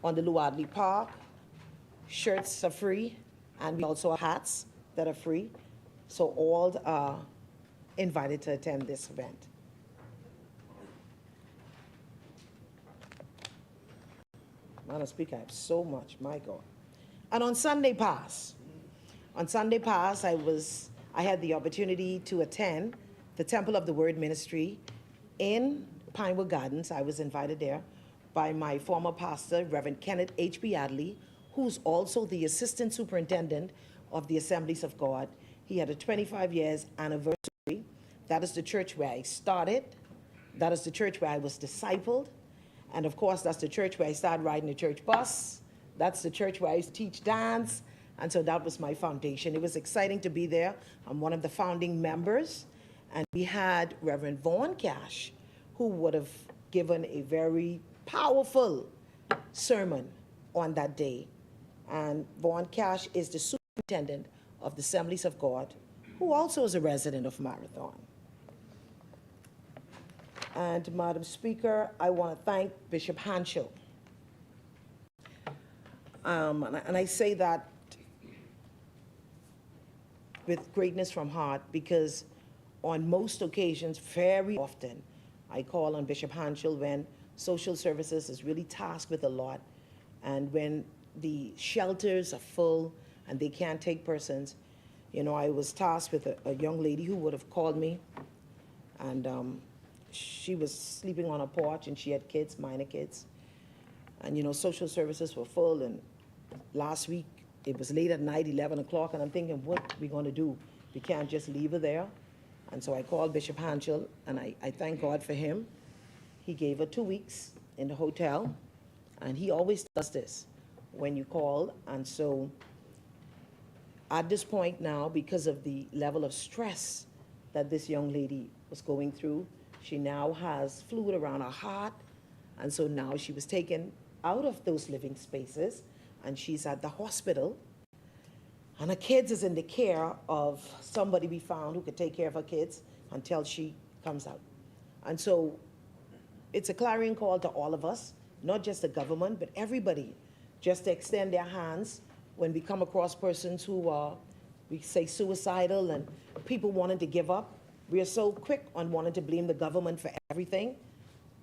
S11: on the Luadley Park. Shirts are free, and we also have hats that are free. So all are invited to attend this event. Madam Speaker, I have so much, my God. And on Sunday Pass, I had the opportunity to attend the Temple of the Word Ministry in Pinewood Gardens. I was invited there by my former pastor, Reverend Kenneth H.B. Adley, who's also the Assistant Superintendent of the Assemblies of God. He had a 25 years anniversary. That is the church where I started. That is the church where I was discipled. And of course, that's the church where I started riding the church bus. That's the church where I used to teach dance. And so that was my foundation. It was exciting to be there. I'm one of the founding members. And we had Reverend Vaughn Cash, who would have given a very powerful sermon on that day. And Vaughn Cash is the superintendent of the Assemblies of God, who also is a resident of Marathon. And Madam Speaker, I want to thank Bishop Hanschel. And I say that with greatness from heart because on most occasions, very often, I call on Bishop Hanschel when social services is really tasked with a lot and when the shelters are full and they can't take persons. You know, I was tasked with a young lady who would have called me, and she was sleeping on a porch and she had kids, minor kids. And you know, social services were full, and last week it was late at night, 11 o'clock, and I'm thinking, what are we going to do? We can't just leave her there. And so I called Bishop Hanchel, and I thank God for him. He gave her 2 weeks in the hotel, and he always does this when you call. And so at this point now, because of the level of stress that this young lady was going through, she now has fluid around her heart. And so now she was taken out of those living spaces, and she's at the hospital. And her kids is in the care of somebody we found who could take care of her kids until she comes out. And so it's a clarion call to all of us, not just the government, but everybody, just to extend their hands when we come across persons who are, we say, suicidal and people wanting to give up. We are so quick on wanting to blame the government for everything,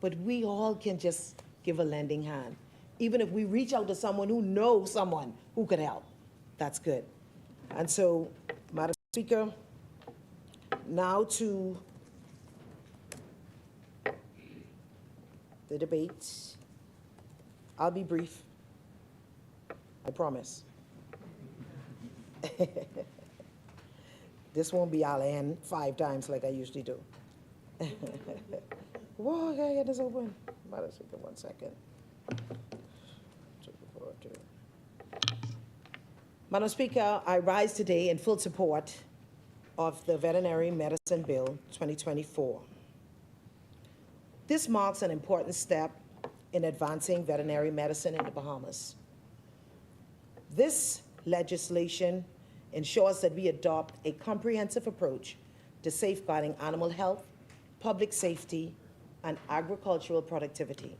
S11: but we all can just give a lending hand. Even if we reach out to someone who knows someone who could help, that's good. And so, Madam Speaker, now to the debate. I'll be brief, I promise. This won't be I'll end 5 times like I usually do. Whoa, I gotta get this open. Madam Speaker, 1 second. Madam Speaker, I rise today in full support of the Veterinary Medicine Bill 2024. This marks an important step in advancing veterinary medicine in the Bahamas. This legislation ensures that we adopt a comprehensive approach to safeguarding animal health, public safety, and agricultural productivity.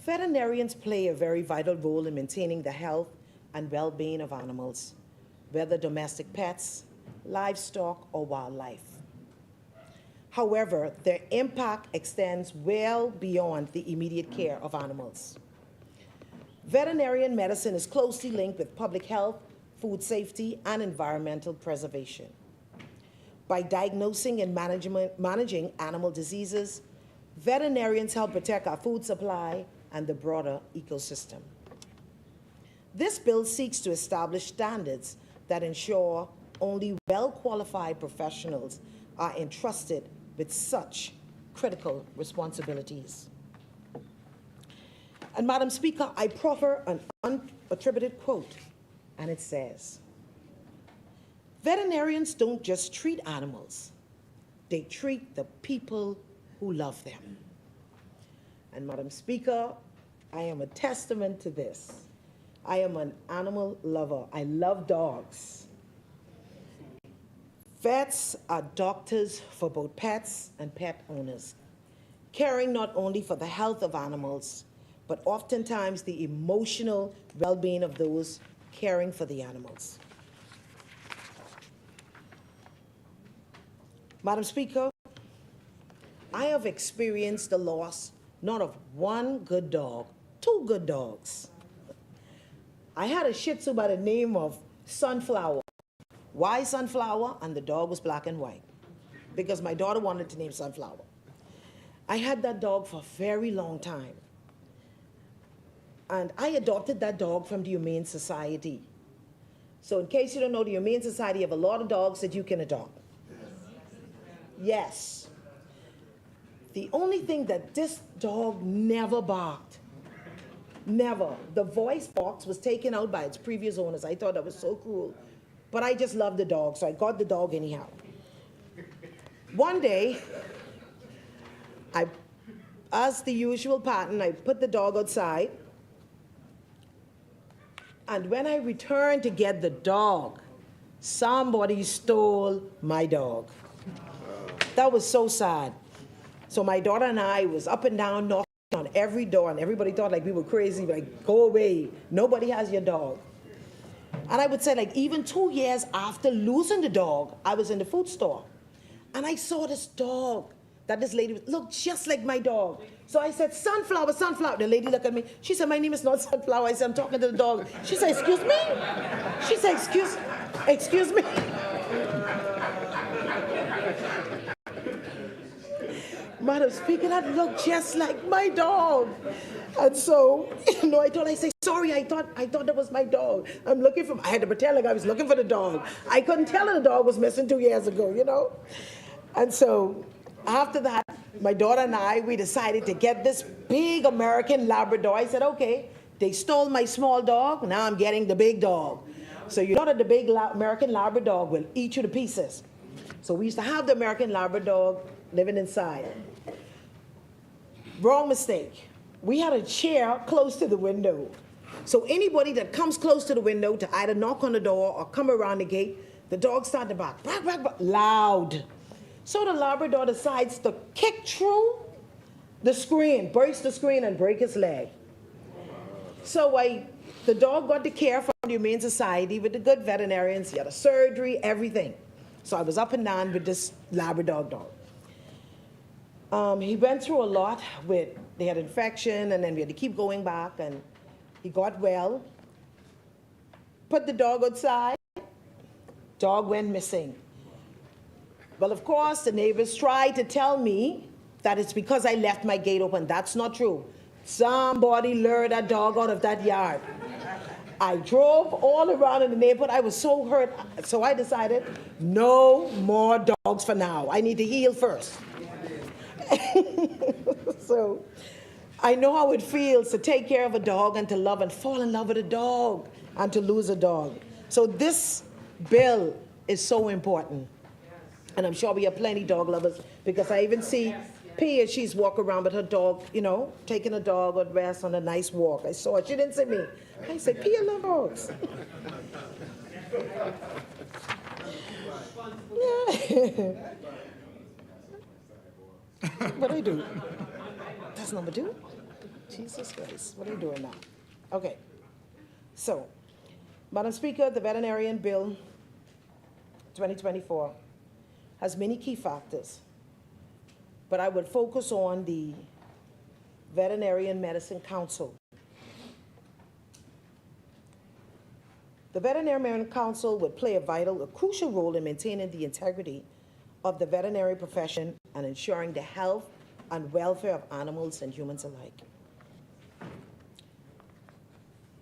S11: Veterinarians play a very vital role in maintaining the health and well-being of animals, whether domestic pets, livestock, or wildlife. However, their impact extends well beyond the immediate care of animals. Veterinarian medicine is closely linked with public health, food safety, and environmental preservation. By diagnosing and managing animal diseases, veterinarians help protect our food supply and the broader ecosystem. This bill seeks to establish standards that ensure only well-qualified professionals are entrusted with such critical responsibilities. And Madam Speaker, I proffer an unattributed quote, and it says, "Veterinarians don't just treat animals, they treat the people who love them." And Madam Speaker, I am a testament to this. I am an animal lover. I love dogs. Vets are doctors for both pets and pet owners, caring not only for the health of animals, but oftentimes the emotional well-being of those caring for the animals. Madam Speaker, I have experienced the loss not of one good dog, 2 good dogs. I had a Shih Tzu by the name of Sunflower. Why Sunflower? And the dog was black and white, because my daughter wanted to name Sunflower. I had that dog for a very long time. And I adopted that dog from the Humane Society. So in case you don't know, the Humane Society have a lot of dogs that you can adopt. Yes. The only thing that this dog never barked, never. The voice box was taken out by its previous owners. I thought that was so cruel. But I just loved the dog, so I got the dog anyhow. One day, as the usual pattern, I put the dog outside. And when I returned to get the dog, somebody stole my dog. That was so sad. So my daughter and I was up and down knocking on every door, and everybody thought like we were crazy, like, go away, nobody has your dog. And I would say, like, even 2 years after losing the dog, I was in the food store, and I saw this dog that this lady looked just like my dog. So I said, Sunflower, Sunflower. The lady looked at me. She said, my name is not Sunflower. I said, I'm talking to the dog. She said, excuse me? She said, excuse me? Madam Speaker, that looked just like my dog. And so, I say, sorry, I thought that was my dog. I had to pretend like I was looking for the dog. I couldn't tell her the dog was missing 2 years ago. And so, after that, my daughter and I, we decided to get this big American Labrador. I said, okay, they stole my small dog, now I'm getting the big dog. So you know that the big American Labrador will eat you to pieces. So we used to have the American Labrador living inside. Wrong mistake. We had a chair close to the window. So anybody that comes close to the window to either knock on the door or come around the gate, the dog started to bark, bark, bark, bark, loud. So the Labrador decides to kick through the screen, breaks the screen and break his leg. So the dog got the care from the Humane Society with the good veterinarians. He had a surgery, everything. So I was up and down with this Labrador dog. He went through a lot they had infection, and then we had to keep going back, and he got well. Put the dog outside, dog went missing. Well, of course, the neighbors tried to tell me that it's because I left my gate open. That's not true. Somebody lured that dog out of that yard. I drove all around in the neighborhood. I was so hurt, so I decided, no more dogs for now. I need to heal first. So I know how it feels to take care of a dog and to love and fall in love with a dog and to lose a dog. So this bill is so important. And I'm sure we have plenty dog lovers, because I even see Pia, she's walking around with her dog, taking a dog or rest on a nice walk. I saw it. She didn't see me. I said, Pia loves dogs. What do I do? That's number 2? Jesus Christ. What are you doing now? Okay. So, Madam Speaker, the Veterinarian Bill 2024 has many key factors, but I would focus on the Veterinarian Medicine Council. The Veterinarian Council would play a crucial role in maintaining the integrity of the veterinary profession and ensuring the health and welfare of animals and humans alike.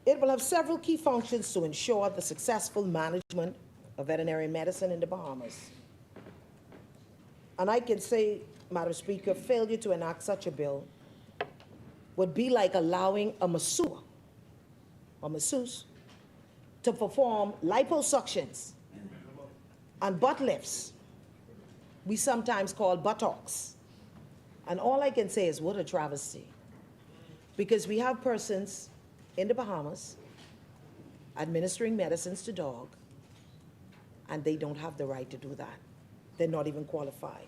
S11: It will have several key functions to ensure the successful management of veterinary medicine in the Bahamas. And I can say, Madam Speaker, failure to enact such a bill would be like allowing a masseuse to perform liposuctions and butt lifts. We sometimes call buttocks. And all I can say is, what a travesty. Because we have persons in the Bahamas administering medicines to dogs, and they don't have the right to do that. They're not even qualified.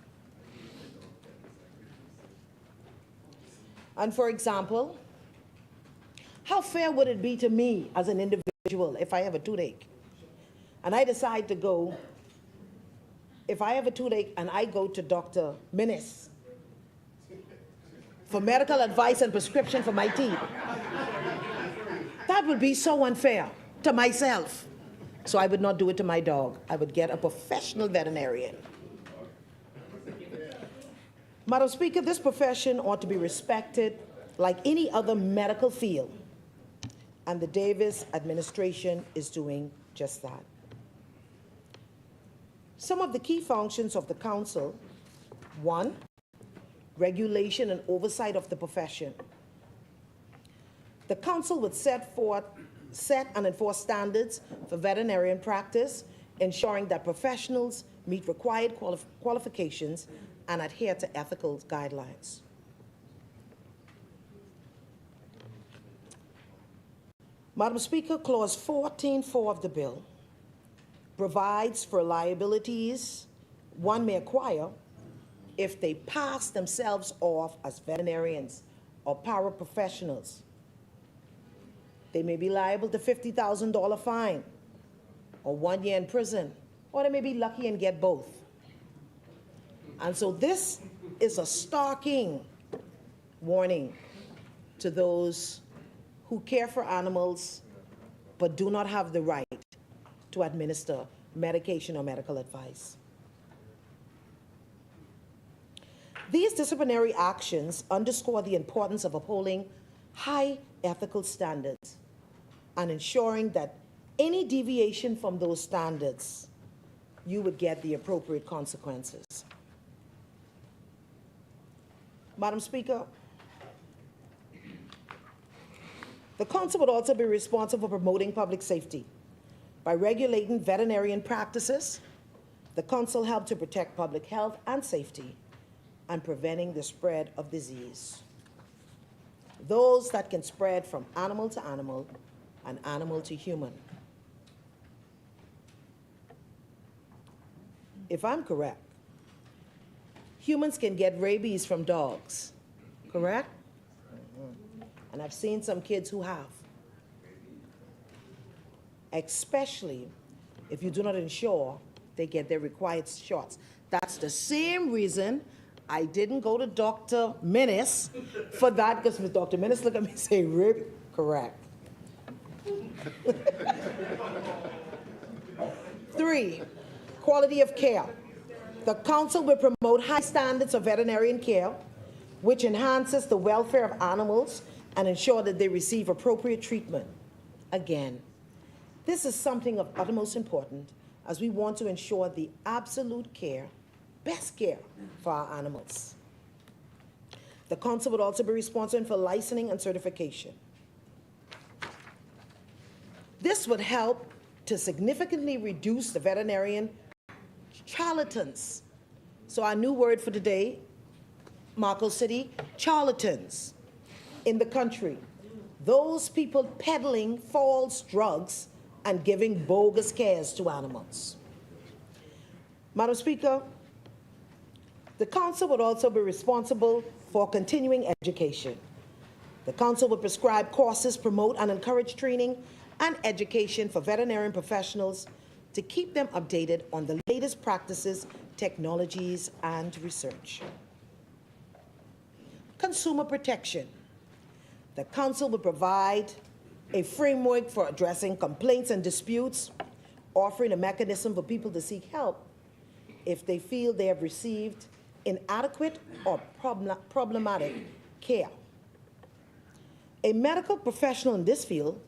S11: And for example, how fair would it be to me as an individual if I have a toothache and I decide to go, if I have a toothache and I go to Dr. Minnis for medical advice and prescription for my teeth? That would be so unfair to myself. So I would not do it to my dog. I would get a professional veterinarian. Madam Speaker, this profession ought to be respected like any other medical field, and the Davis administration is doing just that. Some of the key functions of the council: 1, regulation and oversight of the profession. The council would set and enforce standards for veterinarian practice, ensuring that professionals meet required qualifications and adhere to ethical guidelines. Madam Speaker, Clause 14.4 of the bill provides for liabilities one may acquire if they pass themselves off as veterinarians or paraprofessionals. They may be liable to $50,000 fine or 1 year in prison, or they may be lucky and get both. And so this is a stalking warning to those who care for animals but do not have the right to administer medication or medical advice. These disciplinary actions underscore the importance of upholding high ethical standards and ensuring that any deviation from those standards, you would get the appropriate consequences. Madam Speaker, the council would also be responsible for promoting public safety. By regulating veterinarian practices, the council helped to protect public health and safety and preventing the spread of disease. Those that can spread from animal to animal and animal to human. If I'm correct, humans can get rabies from dogs, correct? And I've seen some kids who have. Especially if you do not ensure they get their required shots. That's the same reason I didn't go to Dr. Menace for that, because Dr. Menace looked at me and say, "Rib, correct." 3, quality of care. The council will promote high standards of veterinarian care, which enhances the welfare of animals and ensure that they receive appropriate treatment. Again, this is something of utmost importance as we want to ensure the absolute care, best care for our animals. The council would also be responsible for licensing and certification. This would help to significantly reduce the veterinarian charlatans. So our new word for today, Marco City, charlatans in the country. Those people peddling false drugs and giving bogus cares to animals. Madam Speaker, the council would also be responsible for continuing education. The council would prescribe courses, promote and encourage training and education for veterinarian professionals to keep them updated on the latest practices, technologies, and research. Consumer protection. The council will provide a framework for addressing complaints and disputes, offering a mechanism for people to seek help if they feel they have received inadequate or problematic care. A medical professional in this field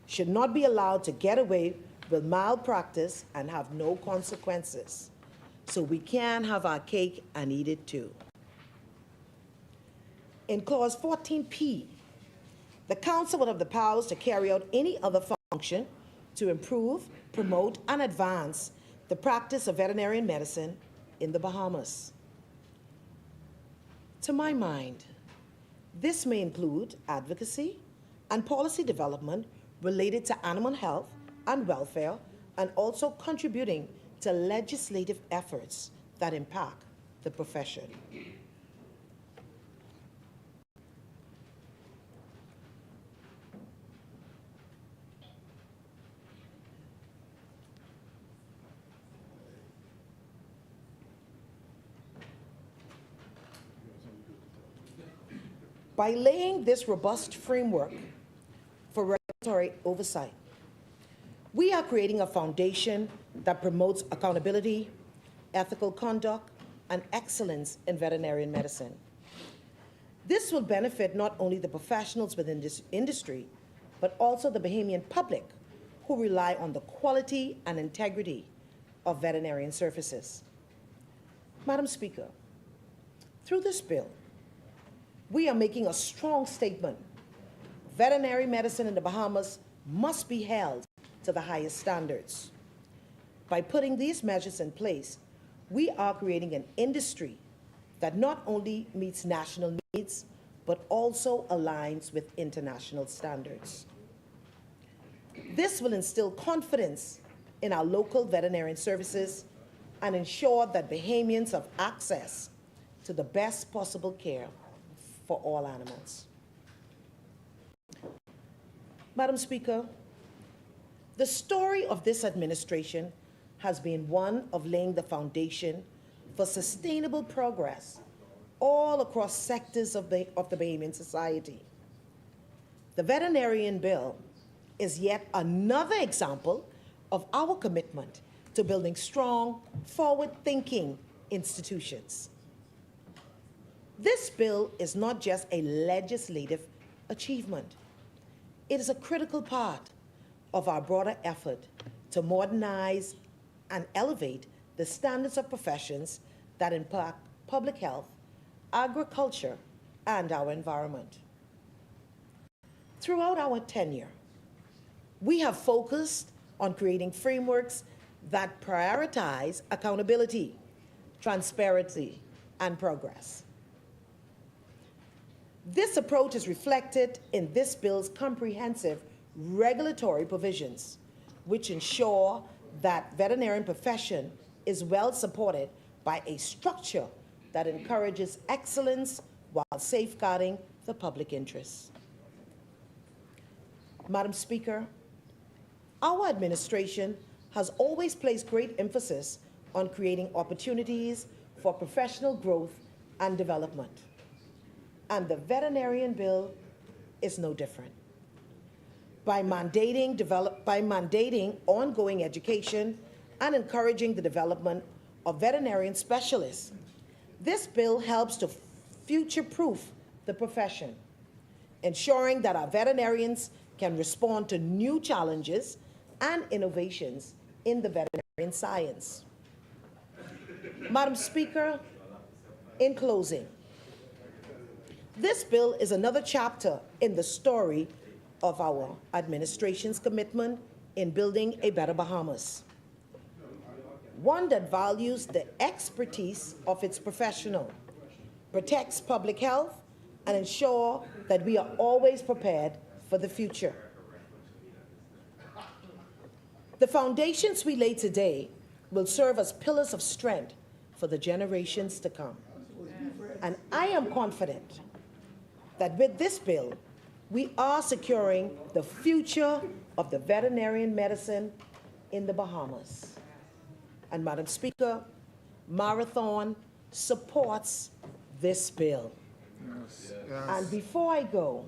S11: should not be allowed to get away with malpractice and have no consequences. So we can have our cake and eat it too. In clause 14P, the council will have the powers to carry out any other function to improve, promote, and advance the practice of veterinarian medicine in the Bahamas. To my mind, this may include advocacy and policy development related to animal health and welfare, and also contributing to legislative efforts that impact the profession. By laying this robust framework for regulatory oversight, we are creating a foundation that promotes accountability, ethical conduct, and excellence in veterinarian medicine. This will benefit not only the professionals within this industry, but also the Bahamian public who rely on the quality and integrity of veterinarian services. Madam Speaker, through this bill, we are making a strong statement. Veterinary medicine in the Bahamas must be held to the highest standards. By putting these measures in place, we are creating an industry that not only meets national needs, but also aligns with international standards. This will instill confidence in our local veterinarian services and ensure that Bahamians have access to the best possible care for all animals. Madam Speaker, the story of this administration has been one of laying the foundation for sustainable progress all across sectors of the Bahamian society. The veterinarian bill is yet another example of our commitment to building strong, forward-thinking institutions. This bill is not just a legislative achievement. It is a critical part of our broader effort to modernize and elevate the standards of professions that impact public health, agriculture, and our environment. Throughout our tenure, we have focused on creating frameworks that prioritize accountability, transparency, and progress. This approach is reflected in this bill's comprehensive regulatory provisions, which ensure that veterinarian profession is well supported by a structure that encourages excellence while safeguarding the public interest. Madam Speaker, our administration has always placed great emphasis on creating opportunities for professional growth and development. And the veterinarian bill is no different. By mandating ongoing education and encouraging the development of veterinarian specialists, this bill helps to future-proof the profession, ensuring that our veterinarians can respond to new challenges and innovations in the veterinarian science. Madam Speaker, in closing, this bill is another chapter in the story of our administration's commitment in building a better Bahamas, one that values the expertise of its professional, protects public health, and ensures that we are always prepared for the future. The foundations we lay today will serve as pillars of strength for the generations to come. And I am confident that with this bill, we are securing the future of the veterinarian medicine in the Bahamas. And Madam Speaker, Marathon supports this bill. Yes. And before I go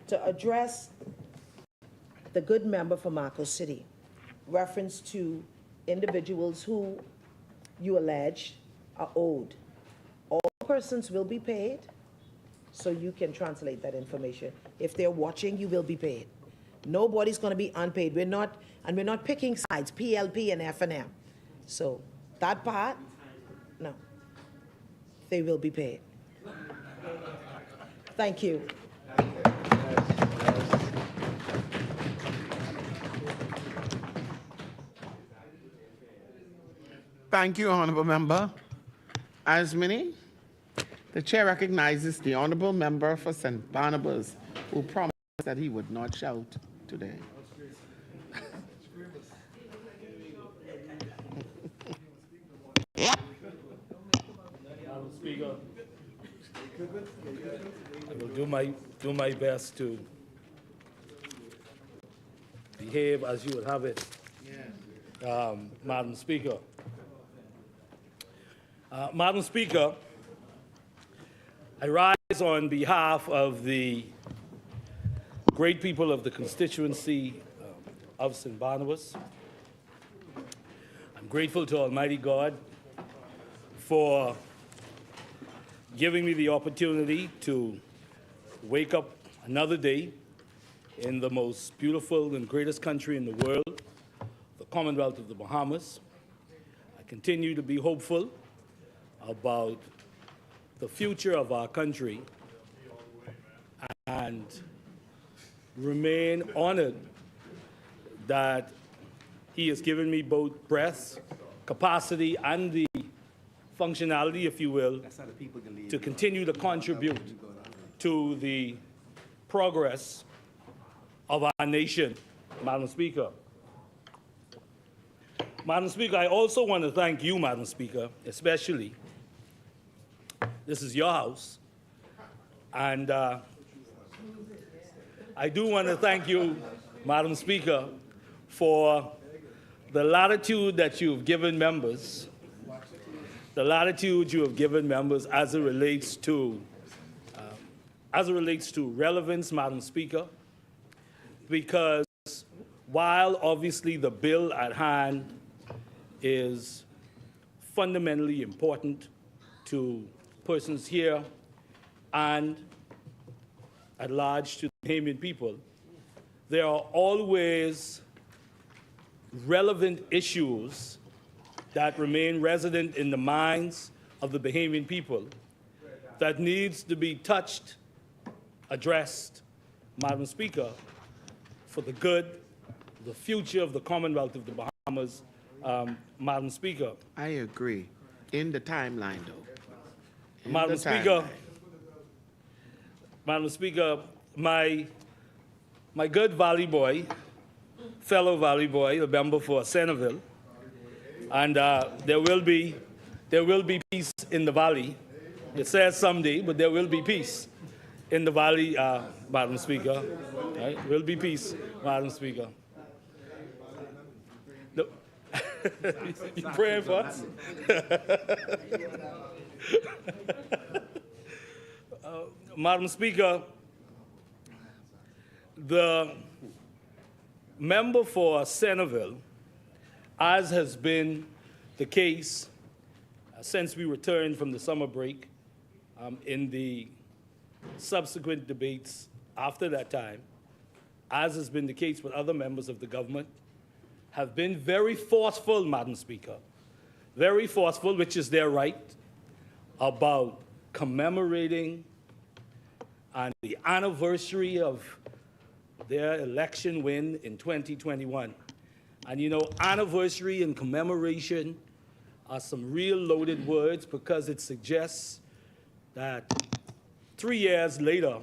S11: to address the good member for Marcos City, reference to individuals who you allege are owed, all persons will be paid, so you can translate that information. If they're watching, you will be paid. Nobody's going to be unpaid. We're not picking sides, PLP and F&M. So that part, no, they will be paid. Thank you.
S7: Thank you, Honorable Member. Asmini, the chair recognizes the Honorable Member for St. Barnabas, who promised that he would not shout today.
S12: Madam Speaker, I will do my best to behave as you would have it. Madam Speaker. Madam Speaker, I rise on behalf of the great people of the constituency of St. Barnabas. I'm grateful to Almighty God for giving me the opportunity to wake up another day in the most beautiful and greatest country in the world, the Commonwealth of the Bahamas. I continue to be hopeful about the future of our country and remain honored that he has given me both breath, capacity, and the functionality, if you will, to continue to contribute to the progress of our nation, Madam Speaker. Madam Speaker, I also want to thank you, Madam Speaker, especially. This is your house. And I do want to thank you, Madam Speaker, for the latitude that you've given members, as it relates to relevance, Madam Speaker, because while obviously the bill at hand is fundamentally important to persons here and at large to the Bahamian people, there are always relevant issues that remain resident in the minds of the Bahamian people that needs to be touched, addressed, Madam Speaker, for the good, the future of the Commonwealth of the Bahamas, Madam Speaker.
S7: I agree. In the timeline, though.
S12: Madam Speaker, my good Valley boy, fellow Valley boy, a member for Centerville, and there will be peace in the Valley. It says someday, but there will be peace in the Valley, Madam Speaker. Right? Will be peace, Madam Speaker. No. You praying for us? Madam Speaker, the member for Centerville, as has been the case since we returned from the summer break, in the subsequent debates after that time, as has been the case with other members of the government, have been very forceful, Madam Speaker, very forceful, which is their right, about commemorating on the anniversary of their election win in 2021. And you know, anniversary and commemoration are some real loaded words because it suggests that 3 years later,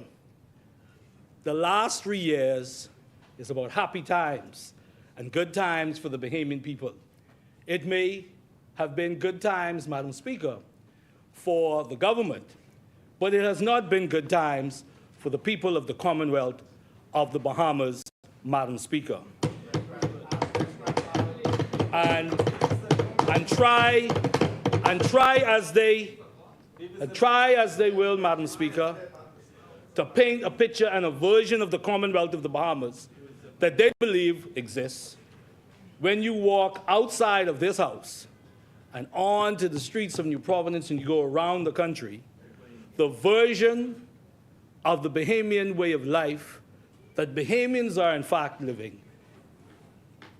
S12: the last 3 years is about happy times and good times for the Bahamian people. It may have been good times, Madam Speaker, for the government, but it has not been good times for the people of the Commonwealth of the Bahamas, Madam Speaker. And try as they will, Madam Speaker, to paint a picture and a version of the Commonwealth of the Bahamas that they believe exists. When you walk outside of this house and onto the streets of New Providence and you go around the country, the version of the Bahamian way of life that Bahamians are in fact living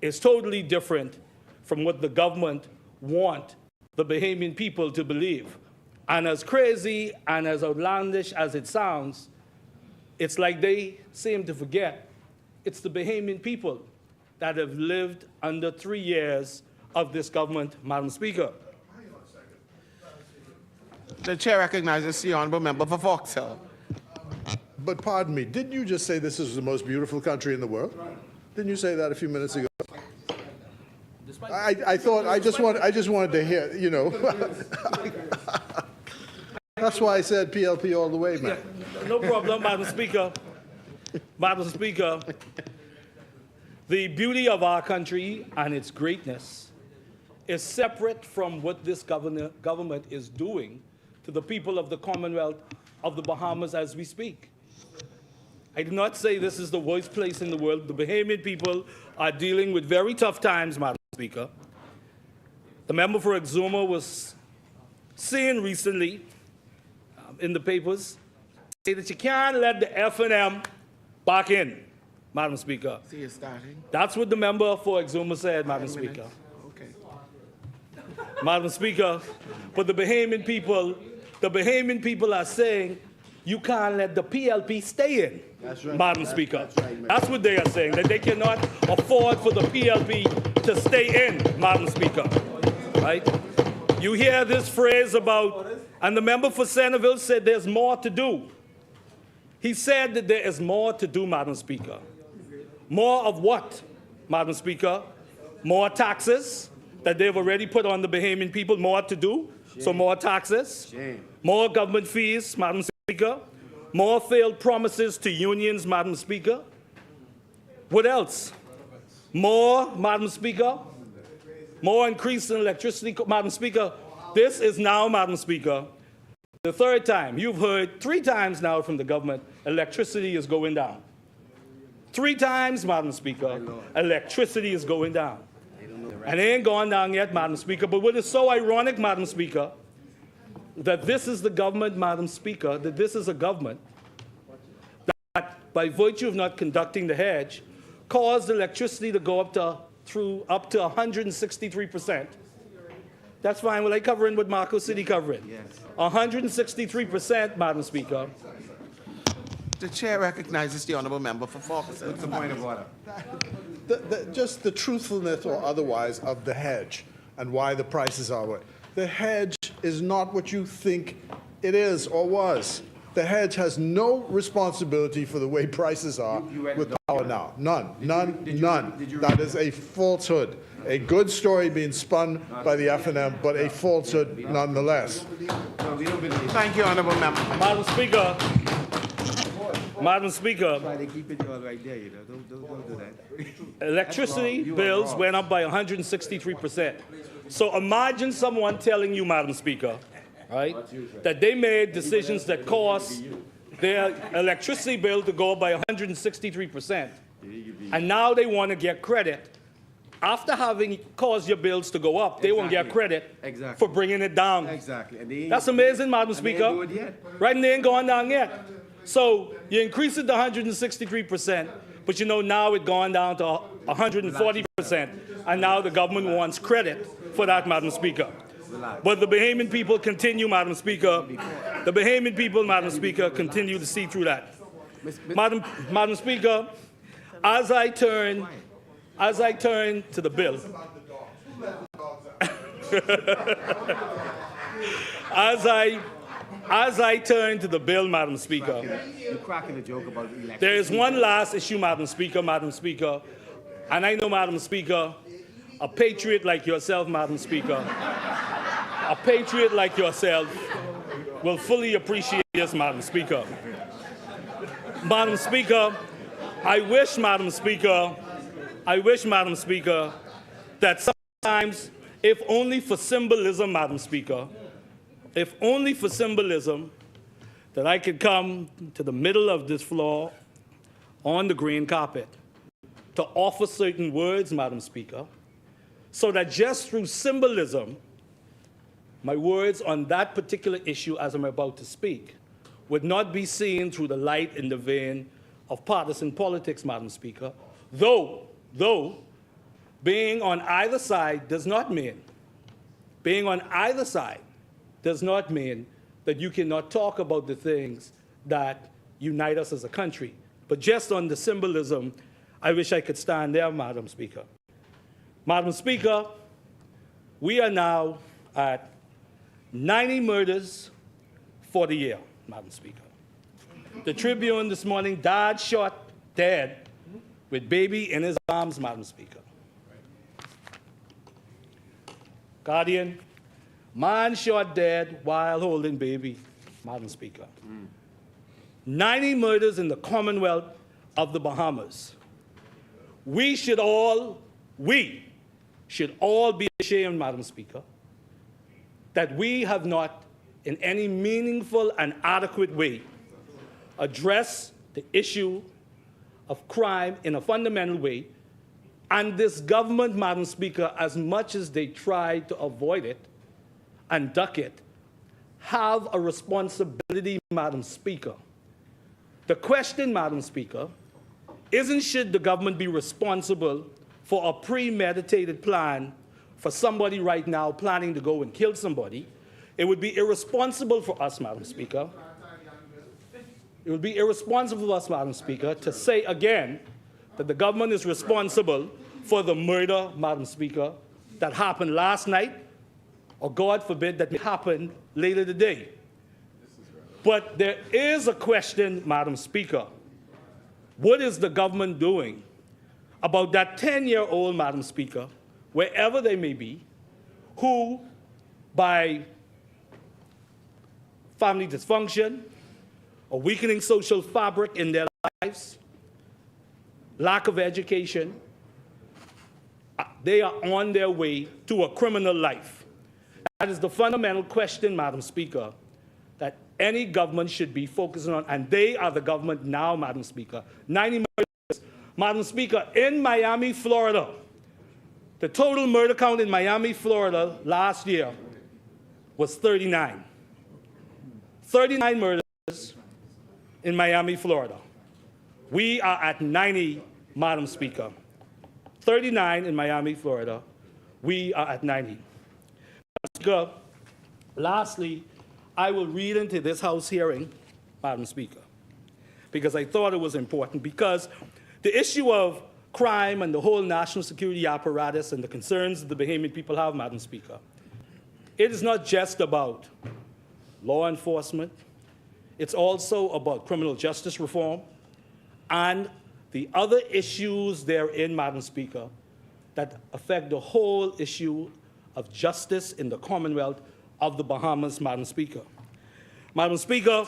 S12: is totally different from what the government want the Bahamian people to believe. And as crazy and as outlandish as it sounds, it's like they seem to forget it's the Bahamian people that have lived under 3 years of this government, Madam Speaker.
S7: The chair recognizes the honorable member for Vauxhall.
S13: But pardon me, didn't you just say this is the most beautiful country in the world? Didn't you say that a few minutes ago? I thought I just wanted to hear, you know. That's why I said PLP all the way, man.
S12: Yeah, no problem, Madam Speaker. Madam Speaker, the beauty of our country and its greatness is separate from what this government is doing to the people of the Commonwealth of the Bahamas as we speak. I do not say this is the worst place in the world. The Bahamian people are dealing with very tough times, Madam Speaker. The member for Exuma was saying recently in the papers say that you can't let the F&M back in, Madam Speaker.
S7: See you starting.
S12: That's what the member for Exuma said, Madam Speaker.
S7: Okay.
S12: Madam Speaker, but the Bahamian people are saying you can't let the PLP stay in,
S13: That's right.
S12: Madam Speaker.
S13: That's right,
S12: That's what they are saying, that they cannot afford for the PLP to stay in, Madam Speaker. Right? You hear this phrase about, and the member for Centerville said there's more to do. He said that there is more to do, Madam Speaker. More of what, Madam Speaker? More taxes that they've already put on the Bahamian people, more to do. So more taxes, more government fees, Madam Speaker, more failed promises to unions, Madam Speaker. What else? More, Madam Speaker, more increase in electricity, Madam Speaker. This is now, Madam Speaker, the third time. You've heard 3 times now from the government, electricity is going down. 3 times, Madam Speaker, electricity is going down. And it ain't gone down yet, Madam Speaker. But what is so ironic, Madam Speaker, that this is the government, Madam Speaker, that this is a government that, by virtue of not conducting the hedge, caused electricity to go up to 163%. That's fine. Well, I covering what Marco City covering. Yes. 163%, Madam Speaker.
S7: The chair recognizes the honourable member for 4%.
S9: What's the point of order?
S13: Just the truthfulness or otherwise of the hedge and why the prices are what. The hedge is not what you think it is or was. The hedge has no responsibility for the way prices are with power now. None. That is a falsehood. A good story being spun by the FNM, but a falsehood nonetheless.
S9: No, we don't believe it.
S7: Thank you, honourable member.
S12: Madam Speaker,
S9: Why they keep it all right there, you know? Don't do that.
S12: electricity bills went up by 163%. So imagine someone telling you, Madam Speaker, right, that they made decisions that caused their electricity bill to go up by 163%, and now they want to get credit. After having caused your bills to go up, they won't get credit for bringing it down.
S9: Exactly.
S12: That's amazing, Madam Speaker. Right, and they ain't going down yet. So you increase it to 163%, but you know now it's gone down to 140%, and now the government wants credit for that, Madam Speaker. But the Bahamian people continue, Madam Speaker. The Bahamian people, Madam Speaker, continue to see through that. Madam Speaker, as I turn to the bill, as I turn to the bill, Madam Speaker,
S9: You're cracking a joke about electricity.
S12: there is one last issue, Madam Speaker, and I know, Madam Speaker, a patriot like yourself, Madam Speaker, a patriot like yourself will fully appreciate this, Madam Speaker. Madam Speaker, I wish, Madam Speaker, that sometimes, if only for symbolism, Madam Speaker, if only for symbolism, that I could come to the middle of this floor on the green carpet to offer certain words, Madam Speaker, so that just through symbolism, my words on that particular issue as I'm about to speak would not be seen through the light and the vein of partisan politics, Madam Speaker, though being on either side does not mean that you cannot talk about the things that unite us as a country. But just on the symbolism, I wish I could stand there, Madam Speaker. Madam Speaker, we are now at 90 murders for the year, Madam Speaker. The Tribune this morning, dad shot dead with baby in his arms, Madam Speaker. Guardian, man shot dead while holding baby, Madam Speaker. 90 murders in the Commonwealth of the Bahamas. We should all be ashamed, Madam Speaker, that we have not, in any meaningful and adequate way, addressed the issue of crime in a fundamental way. And this government, Madam Speaker, as much as they try to avoid it and duck it, have a responsibility, Madam Speaker. The question, Madam Speaker, isn't should the government be responsible for a premeditated plan for somebody right now planning to go and kill somebody. It would be irresponsible for us, Madam Speaker. It would be irresponsible for us, Madam Speaker, to say again that the government is responsible for the murder, Madam Speaker, that happened last night, or God forbid that may happen later today. But there is a question, Madam Speaker. What is the government doing about that 10-year-old, Madam Speaker, wherever they may be, who, by family dysfunction, a weakening social fabric in their lives, lack of education, they are on their way to a criminal life. That is the fundamental question, Madam Speaker, that any government should be focusing on, and they are the government now, Madam Speaker. 90 murders. Madam Speaker, in Miami, Florida, the total murder count in Miami, Florida last year was 39. 39 murders in Miami, Florida. We are at 90, Madam Speaker. 39 in Miami, Florida. We are at 90. Madam Speaker, lastly, I will read into this House hearing, Madam Speaker, because I thought it was important, because the issue of crime and the whole national security apparatus and the concerns that the Bahamian people have, Madam Speaker, it is not just about law enforcement. It's also about criminal justice reform and the other issues therein, Madam Speaker, that affect the whole issue of justice in the Commonwealth of the Bahamas, Madam Speaker. Madam Speaker,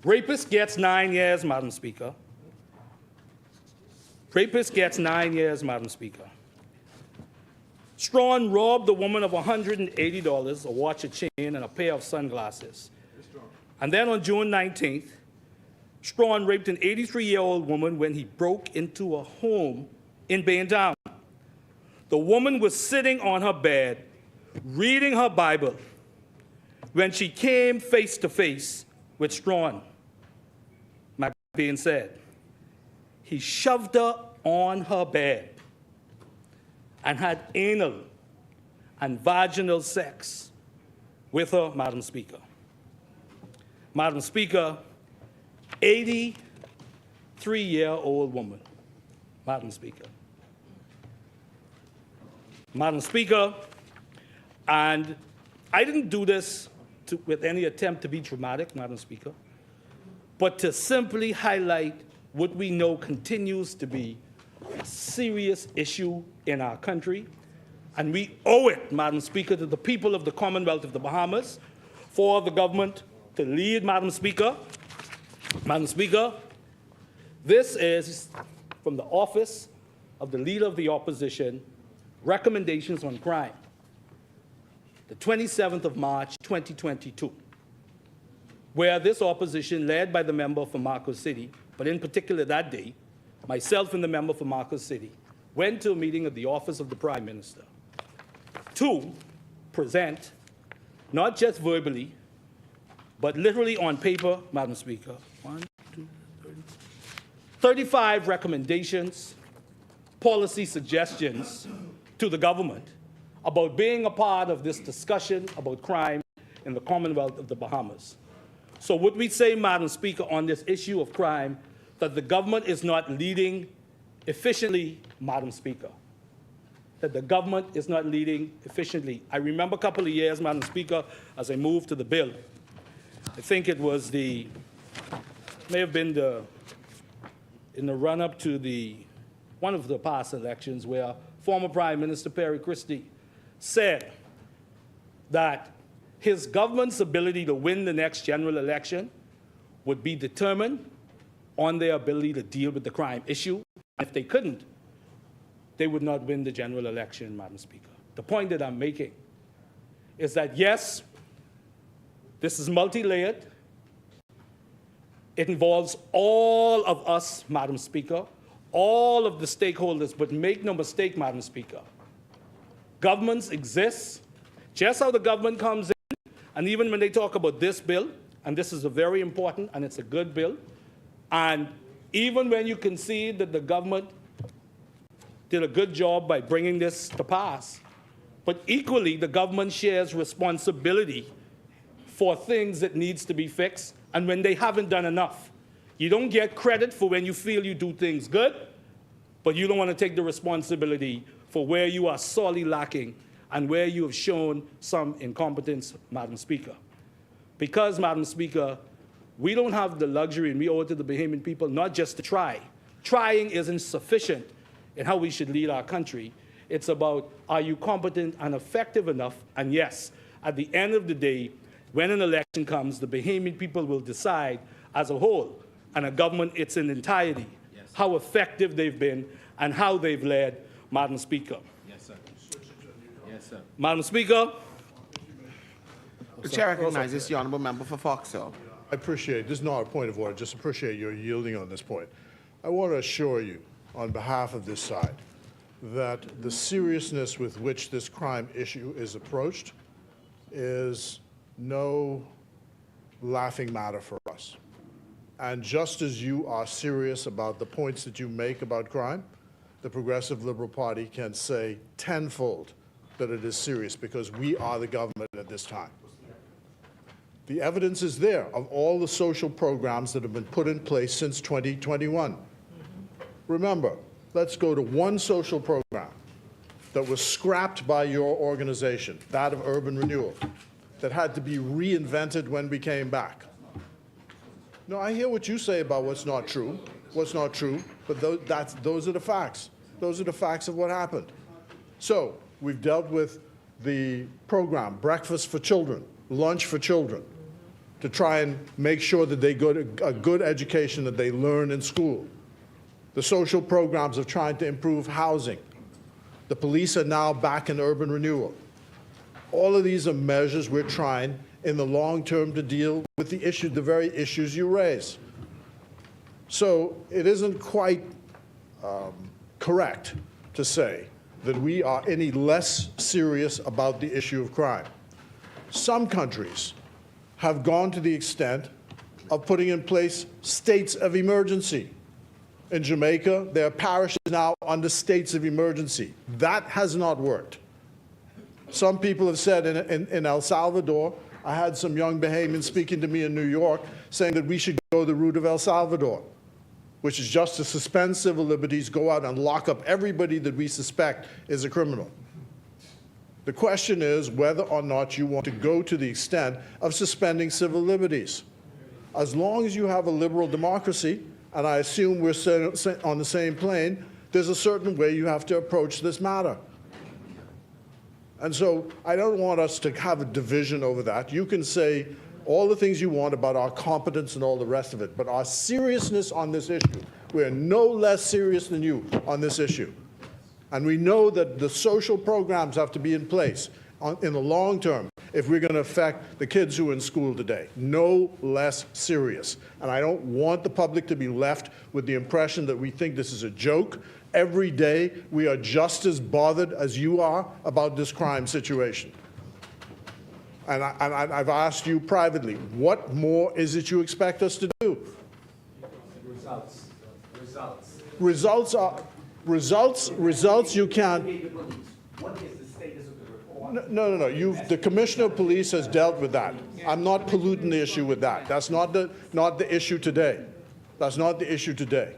S12: rapist gets 9 years, Madam Speaker. Rapist gets 9 years, Madam Speaker. Strawn robbed a woman of $180, a watch, a chain, and a pair of sunglasses. And then on June 19th, Strawn raped an 83-year-old woman when he broke into a home in Baintown. The woman was sitting on her bed, reading her Bible, when she came face to face with Strawn. McBain said, he shoved her on her bed and had anal and vaginal sex with her, Madam Speaker. Madam Speaker, 83-year-old woman, Madam Speaker. Madam Speaker, and I didn't do this with any attempt to be dramatic, Madam Speaker, but to simply highlight what we know continues to be a serious issue in our country, and we owe it, Madam Speaker, to the people of the Commonwealth of the Bahamas for the government to lead, Madam Speaker. Madam Speaker, this is from the Office of the Leader of the Opposition, Recommendations on Crime, the 27th of March, 2022, where this opposition, led by the member for Marcos City, but in particular that day, myself and the member for Marcos City, went to a meeting at the Office of the Prime Minister to present, not just verbally, but literally on paper, Madam Speaker, 35 recommendations, policy suggestions to the government about being a part of this discussion about crime in the Commonwealth of the Bahamas. So would we say, Madam Speaker, on this issue of crime, that the government is not leading efficiently, Madam Speaker? That the government is not leading efficiently. I remember a couple of years, Madam Speaker, as I moved to the bill, I think it was may have been in the run-up to one of the past elections, where former Prime Minister Perry Christie said that his government's ability to win the next general election would be determined on their ability to deal with the crime issue. If they couldn't, they would not win the general election, Madam Speaker. The point that I'm making is that, yes, this is multi-layered. It involves all of us, Madam Speaker, all of the stakeholders, but make no mistake, Madam Speaker, governments exist. Just how the government comes in, and even when they talk about this bill, and this is a very important and it's a good bill, and even when you concede that the government did a good job by bringing this to pass, but equally the government shares responsibility for things that needs to be fixed, and when they haven't done enough. You don't get credit for when you feel you do things good, but you don't want to take the responsibility for where you are sorely lacking and where you have shown some incompetence, Madam Speaker. Because, Madam Speaker, we don't have the luxury, and we owe it to the Bahamian people, not just to try. Trying isn't sufficient in how we should lead our country. It's about, are you competent and effective enough? And yes, at the end of the day, when an election comes, the Bahamian people will decide as a whole, and a government its in entirety, how effective they've been and how they've led, Madam Speaker.
S9: Yes, sir. Yes, sir.
S12: Madam Speaker.
S7: The chair recognizes the honourable member for Foxhill.
S13: I appreciate, this is not a point of order, just appreciate your yielding on this point. I want to assure you, on behalf of this side, that the seriousness with which this crime issue is approached is no laughing matter for us. And just as you are serious about the points that you make about crime, the Progressive Liberal Party can say tenfold that it is serious, because we are the government at this time. The evidence is there of all the social programs that have been put in place since 2021. Remember, let's go to one social program that was scrapped by your organization, that of urban renewal, that had to be reinvented when we came back. No, I hear what you say about what's not true, but those are the facts. Those are the facts of what happened. So we've dealt with the program, Breakfast for Children, Lunch for Children, to try and make sure that they get a good education, that they learn in school. The social programs of trying to improve housing. The police are now back in urban renewal. All of these are measures we're trying in the long term to deal with the very issues you raise. So it isn't quite correct to say that we are any less serious about the issue of crime. Some countries have gone to the extent of putting in place states of emergency. In Jamaica, there are parishes now under states of emergency. That has not worked. Some people have said in El Salvador, I had some young Bahamians speaking to me in New York saying that we should go the route of El Salvador, which is just to suspend civil liberties, go out and lock up everybody that we suspect is a criminal. The question is whether or not you want to go to the extent of suspending civil liberties. As long as you have a liberal democracy, and I assume we're on the same plane, there's a certain way you have to approach this matter. And so I don't want us to have a division over that. You can say all the things you want about our competence and all the rest of it, but our seriousness on this issue, we're no less serious than you on this issue. And we know that the social programs have to be in place in the long term if we're going to affect the kids who are in school today. No less serious. And I don't want the public to be left with the impression that we think this is a joke. Every day, we are just as bothered as you are about this crime situation. And I've asked you privately, what more is it you expect us to do? Results you can't.
S9: What is the status of the report?
S13: No. The Commissioner of Police has dealt with that. I'm not polluting the issue with that. That's not the issue today. That's not the issue today.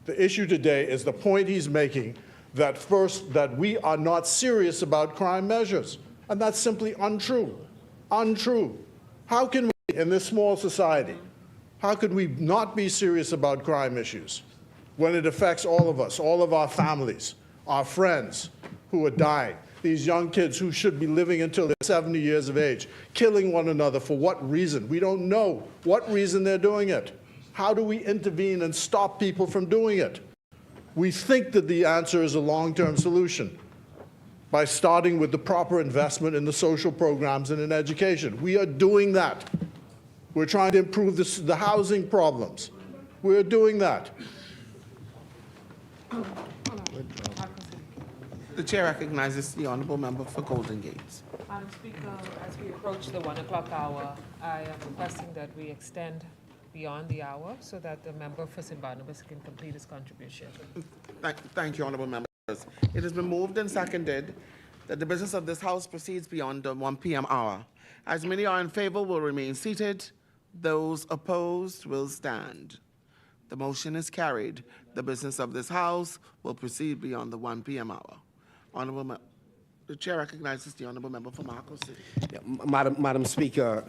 S13: The issue today is the point he's making that first, that we are not serious about crime measures. And that's simply untrue. Untrue. How can we, in this small society, how could we not be serious about crime issues when it affects all of us, all of our families, our friends who are dying, these young kids who should be living until they're 70 years of age, killing one another for what reason? We don't know what reason they're doing it. How do we intervene and stop people from doing it? We think that the answer is a long-term solution by starting with the proper investment in the social programs and in education. We are doing that. We're trying to improve the housing problems. We're doing that.
S7: The chair recognizes the honourable member for Golden Gate.
S4: Madam Speaker, as we approach the 1 o'clock hour, I am requesting that we extend beyond the hour so that the member for St. Barnabas can complete his contribution.
S7: Thank you, honourable members. It has been moved and seconded that the business of this House proceeds beyond the 1 p.m. hour. As many are in favour will remain seated. Those opposed will stand. The motion is carried. The business of this House will proceed beyond the 1 p.m. hour. The chair recognizes the honourable member for Marco City.
S9: Yeah, Madam Speaker,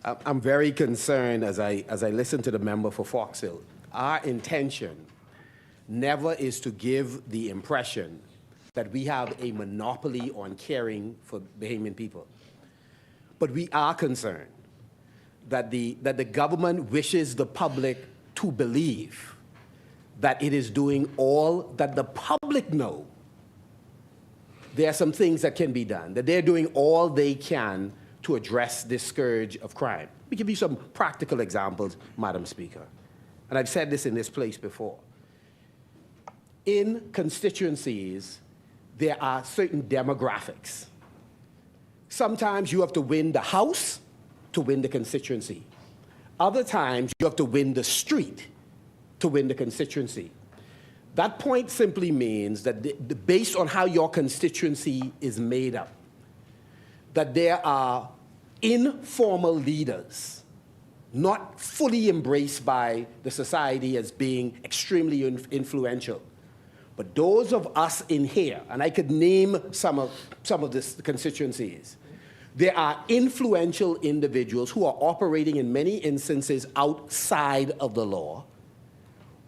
S9: I'm very concerned as I listen to the member for Fox Hill. Our intention never is to give the impression that we have a monopoly on caring for Bahamian people. But we are concerned that the government wishes the public to believe that it is doing all that the public know. There are some things that can be done, that they're doing all they can to address this scourge of crime. Let me give you some practical examples, Madam Speaker. And I've said this in this place before. In constituencies, there are certain demographics. Sometimes you have to win the House to win the constituency. Other times you have to win the street to win the constituency. That point simply means that based on how your constituency is made up, that there are informal leaders not fully embraced by the society as being extremely influential. But those of us in here, and I could name some of the constituencies, there are influential individuals who are operating in many instances outside of the law,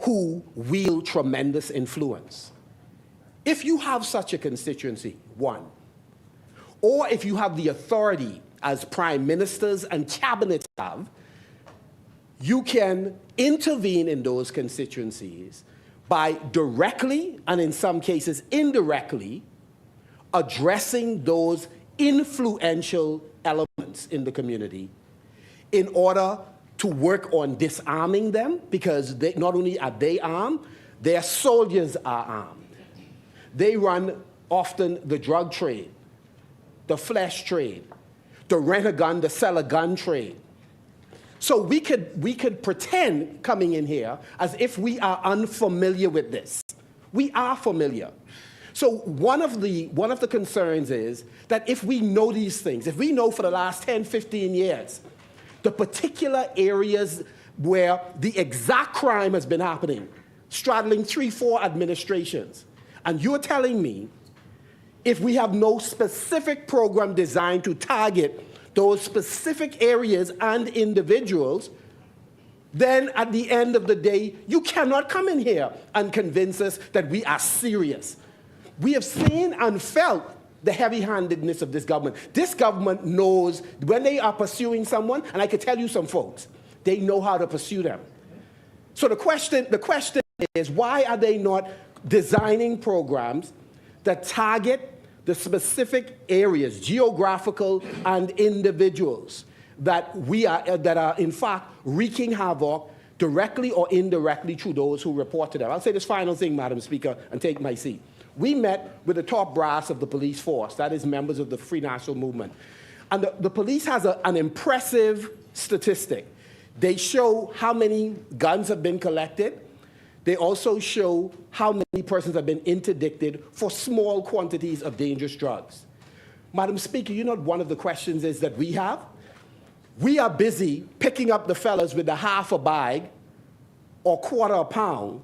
S9: who wield tremendous influence. If you have such a constituency, one, or if you have the authority as prime ministers and cabinets have, you can intervene in those constituencies by directly, and in some cases indirectly, addressing those influential elements in the community in order to work on disarming them, because not only are they armed, their soldiers are armed. They run often the drug trade, the flesh trade, the rent a gun, the sell a gun trade. So we could pretend coming in here as if we are unfamiliar with this. We are familiar. So one of the concerns is that if we know these things, if we know for the last 10, 15 years, the particular areas where the exact crime has been happening, straddling 3, 4 administrations, and you're telling me if we have no specific program designed to target those specific areas and individuals, then at the end of the day, you cannot come in here and convince us that we are serious. We have seen and felt the heavy-handedness of this government. This government knows when they are pursuing someone, and I can tell you some folks, they know how to pursue them. So the question is, why are they not designing programs that target the specific areas, geographical and individuals, that are in fact wreaking havoc directly or indirectly through those who report to them? I'll say this final thing, Madam Speaker, and take my seat. We met with the top brass of the police force, that is members of the Free National Movement. And the police has an impressive statistic. They show how many guns have been collected. They also show how many persons have been interdicted for small quantities of dangerous drugs. Madam Speaker, you know what one of the questions is that we have? We are busy picking up the fellas with the half a bag or quarter a pound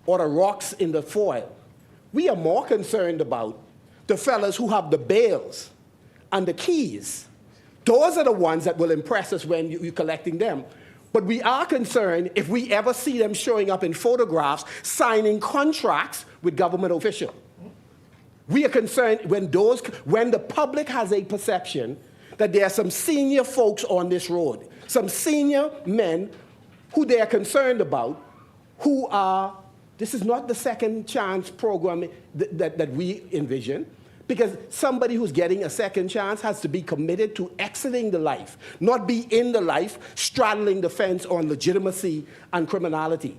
S9: or the rocks in the foil. We are more concerned about the fellas who have the bales and the keys. Those are the ones that will impress us when you're collecting them. But we are concerned if we ever see them showing up in photographs signing contracts with government officials. We are concerned when the public has a perception that there are some senior folks on this road, some senior men who they are concerned about, who are, this is not the second chance program that we envision, because somebody who's getting a second chance has to be committed to exiting the life, not be in the life, straddling the fence on legitimacy and criminality.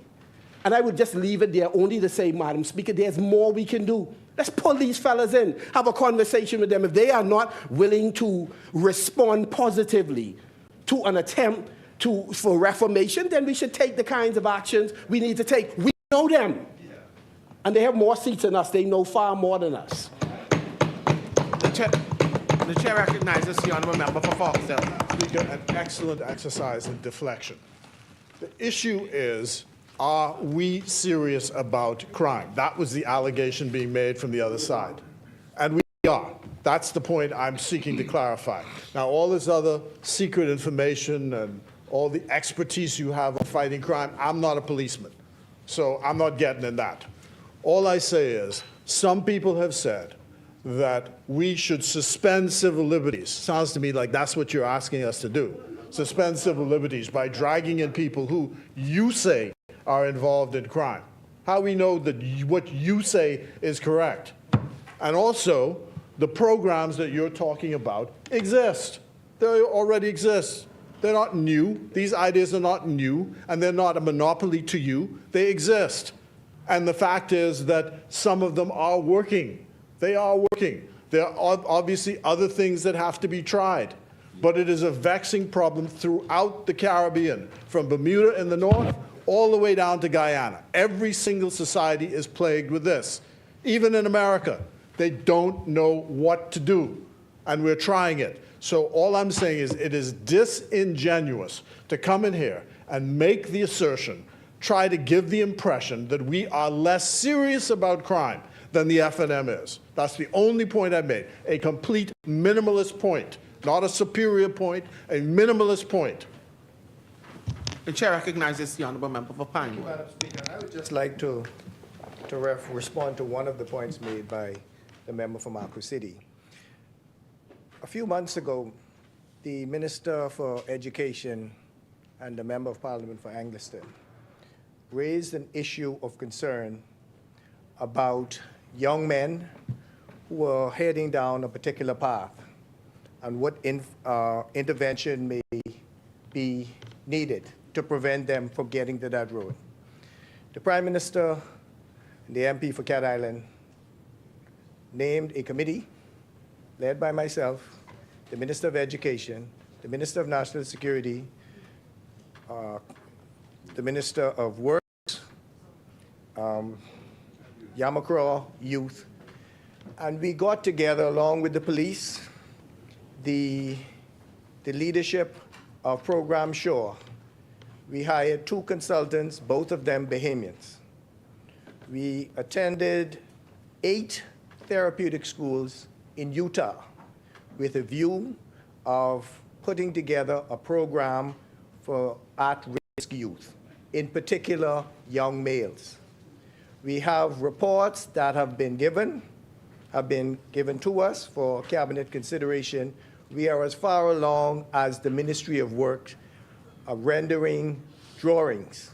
S9: And I would just leave it there only to say, Madam Speaker, there's more we can do. Let's pull these fellas in, have a conversation with them. If they are not willing to respond positively to an attempt for reformation, then we should take the kinds of actions we need to take. We know them. And they have more seats than us. They know far more than us.
S7: The chair recognizes the honourable member for Foxdale.
S13: Speaker, an excellent exercise in deflection. The issue is, are we serious about crime? That was the allegation being made from the other side. And we are. That's the point I'm seeking to clarify. Now, all this other secret information and all the expertise you have on fighting crime, I'm not a policeman, so I'm not getting in that. All I say is, some people have said that we should suspend civil liberties. Sounds to me like that's what you're asking us to do. Suspend civil liberties by dragging in people who you say are involved in crime. How we know that what you say is correct. And also, the programs that you're talking about exist. They already exist. They're not new. These ideas are not new, and they're not a monopoly to you. They exist. And the fact is that some of them are working. They are working. There are obviously other things that have to be tried, but it is a vexing problem throughout the Caribbean, from Bermuda in the north all the way down to Guyana. Every single society is plagued with this. Even in America, they don't know what to do, and we're trying it. So all I'm saying is it is disingenuous to come in here and make the assertion, try to give the impression that we are less serious about crime than the FNM is. That's the only point I made, a complete minimalist point, not a superior point, a minimalist point.
S7: The chair recognizes the honourable member for Pinewood.
S14: Madam Speaker, I would just like to respond to one of the points made by the member from Marco City. A few months ago, the Minister for Education and the Member of Parliament for Angliston raised an issue of concern about young men who were heading down a particular path and what intervention may be needed to prevent them from getting to that road. The Prime Minister and the MP for Cat Island named a committee led by myself, the Minister of Education, the Minister of National Security, the Minister of Works, Yamakra Youth, and we got together along with the police, the leadership of Program Shore. We hired 2 consultants, both of them Bahamians. We attended 8 therapeutic schools in Utah with a view of putting together a program for at-risk youth, in particular young males. We have reports that have been given to us for cabinet consideration. We are as far along as the Ministry of Work rendering drawings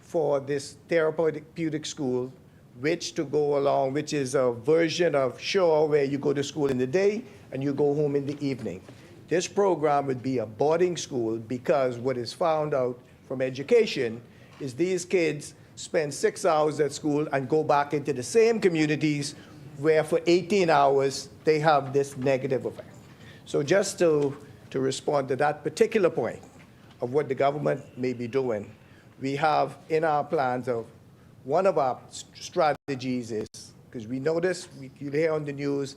S14: for this therapeutic school, which is a version of Shore where you go to school in the day and you go home in the evening. This program would be a boarding school because what is found out from education is these kids spend 6 hours at school and go back into the same communities where for 18 hours they have this negative effect. So just to respond to that particular point of what the government may be doing, we have in our plans of one of our strategies is, because we notice, you hear on the news,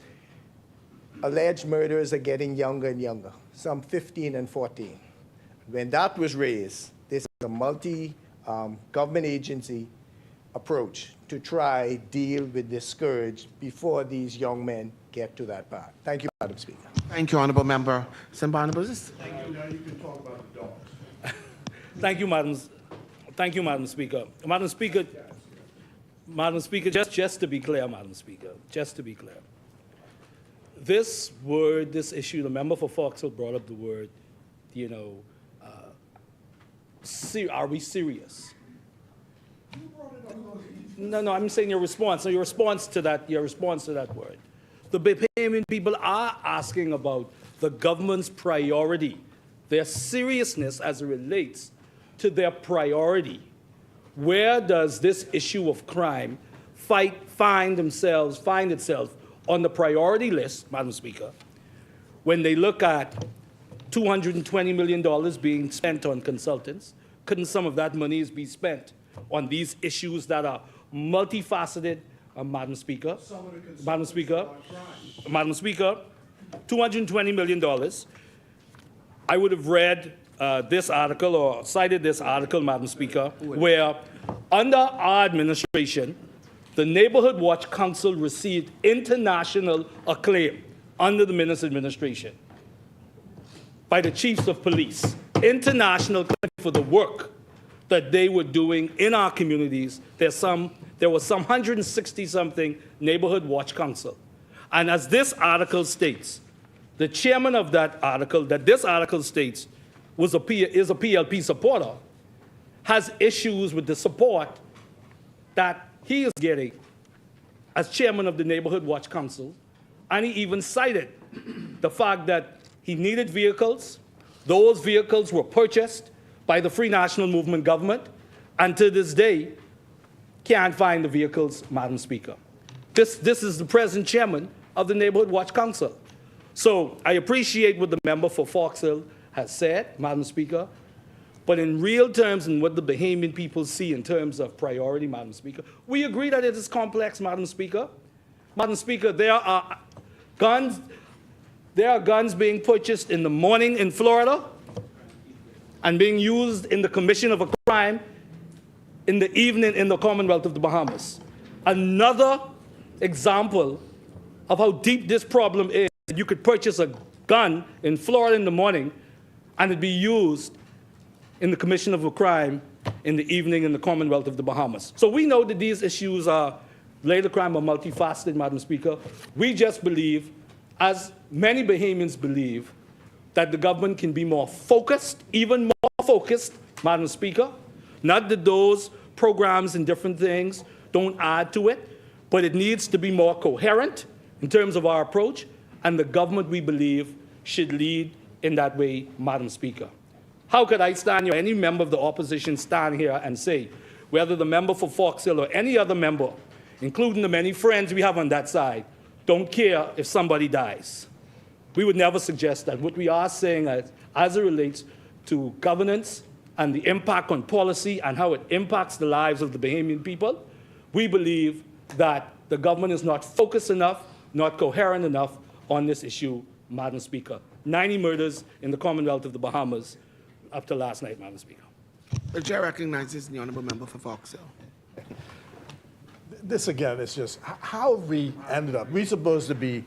S14: alleged murderers are getting younger and younger, some 15 and 14. When that was raised, this is a multi-government agency approach to try deal with this scourge before these young men get to that path. Thank you, Madam Speaker.
S7: Thank you, honourable member. Thank
S13: you. Now you can talk about the dogs.
S12: Thank you, Madam Speaker. Madam Speaker, just to be clear, Madam Speaker, just to be clear. This word, this issue, the member for Foxhill brought up the word, are we serious? No, I'm saying your response. So your response to that word. The Bahamian people are asking about the government's priority, their seriousness as it relates to their priority. Where does this issue of crime find itself on the priority list, Madam Speaker, when they look at $220 million being spent on consultants? Couldn't some of that money be spent on these issues that are multifaceted, Madam Speaker? Madam Speaker, $220 million. I would have read this article or cited this article, Madam Speaker, where under our administration, the Neighborhood Watch Council received international acclaim under the Minister's administration by the chiefs of police. International acclaim for the work that they were doing in our communities. There was some 160-something Neighborhood Watch Council. And as this article states, the chairman of that article, that this article states, is a PLP supporter, has issues with the support that he is getting as chairman of the Neighborhood Watch Council. And he even cited the fact that he needed vehicles. Those vehicles were purchased by the Free National Movement government, and to this day, can't find the vehicles, Madam Speaker. This is the present chairman of the Neighborhood Watch Council. So I appreciate what the member for Fox Hill has said, Madam Speaker, but in real terms and what the Bahamian people see in terms of priority, Madam Speaker, we agree that it is complex, Madam Speaker. Madam Speaker, there are guns being purchased in the morning in Florida and being used in the commission of a crime in the evening in the Commonwealth of the Bahamas. Another example of how deep this problem is. You could purchase a gun in Florida in the morning and it'd be used in the commission of a crime in the evening in the Commonwealth of the Bahamas. So we know that these issues related to crime are multifaceted, Madam Speaker. We just believe, as many Bahamians believe, that the government can be more focused, even more focused, Madam Speaker. Not that those programs and different things don't add to it, but it needs to be more coherent in terms of our approach, and the government, we believe, should lead in that way, Madam Speaker. How could I stand here, any member of the opposition stand here and say, whether the member for Fox Hill or any other member, including the many friends we have on that side, don't care if somebody dies? We would never suggest that. What we are saying as it relates to governance and the impact on policy and how it impacts the lives of the Bahamian people, we believe that the government is not focused enough, not coherent enough on this issue, Madam Speaker. 90 murders in the Commonwealth of the Bahamas up to last night, Madam Speaker.
S7: The chair recognizes the honourable member for Fox Hill.
S13: This again is just, how have we ended up? We're supposed to be,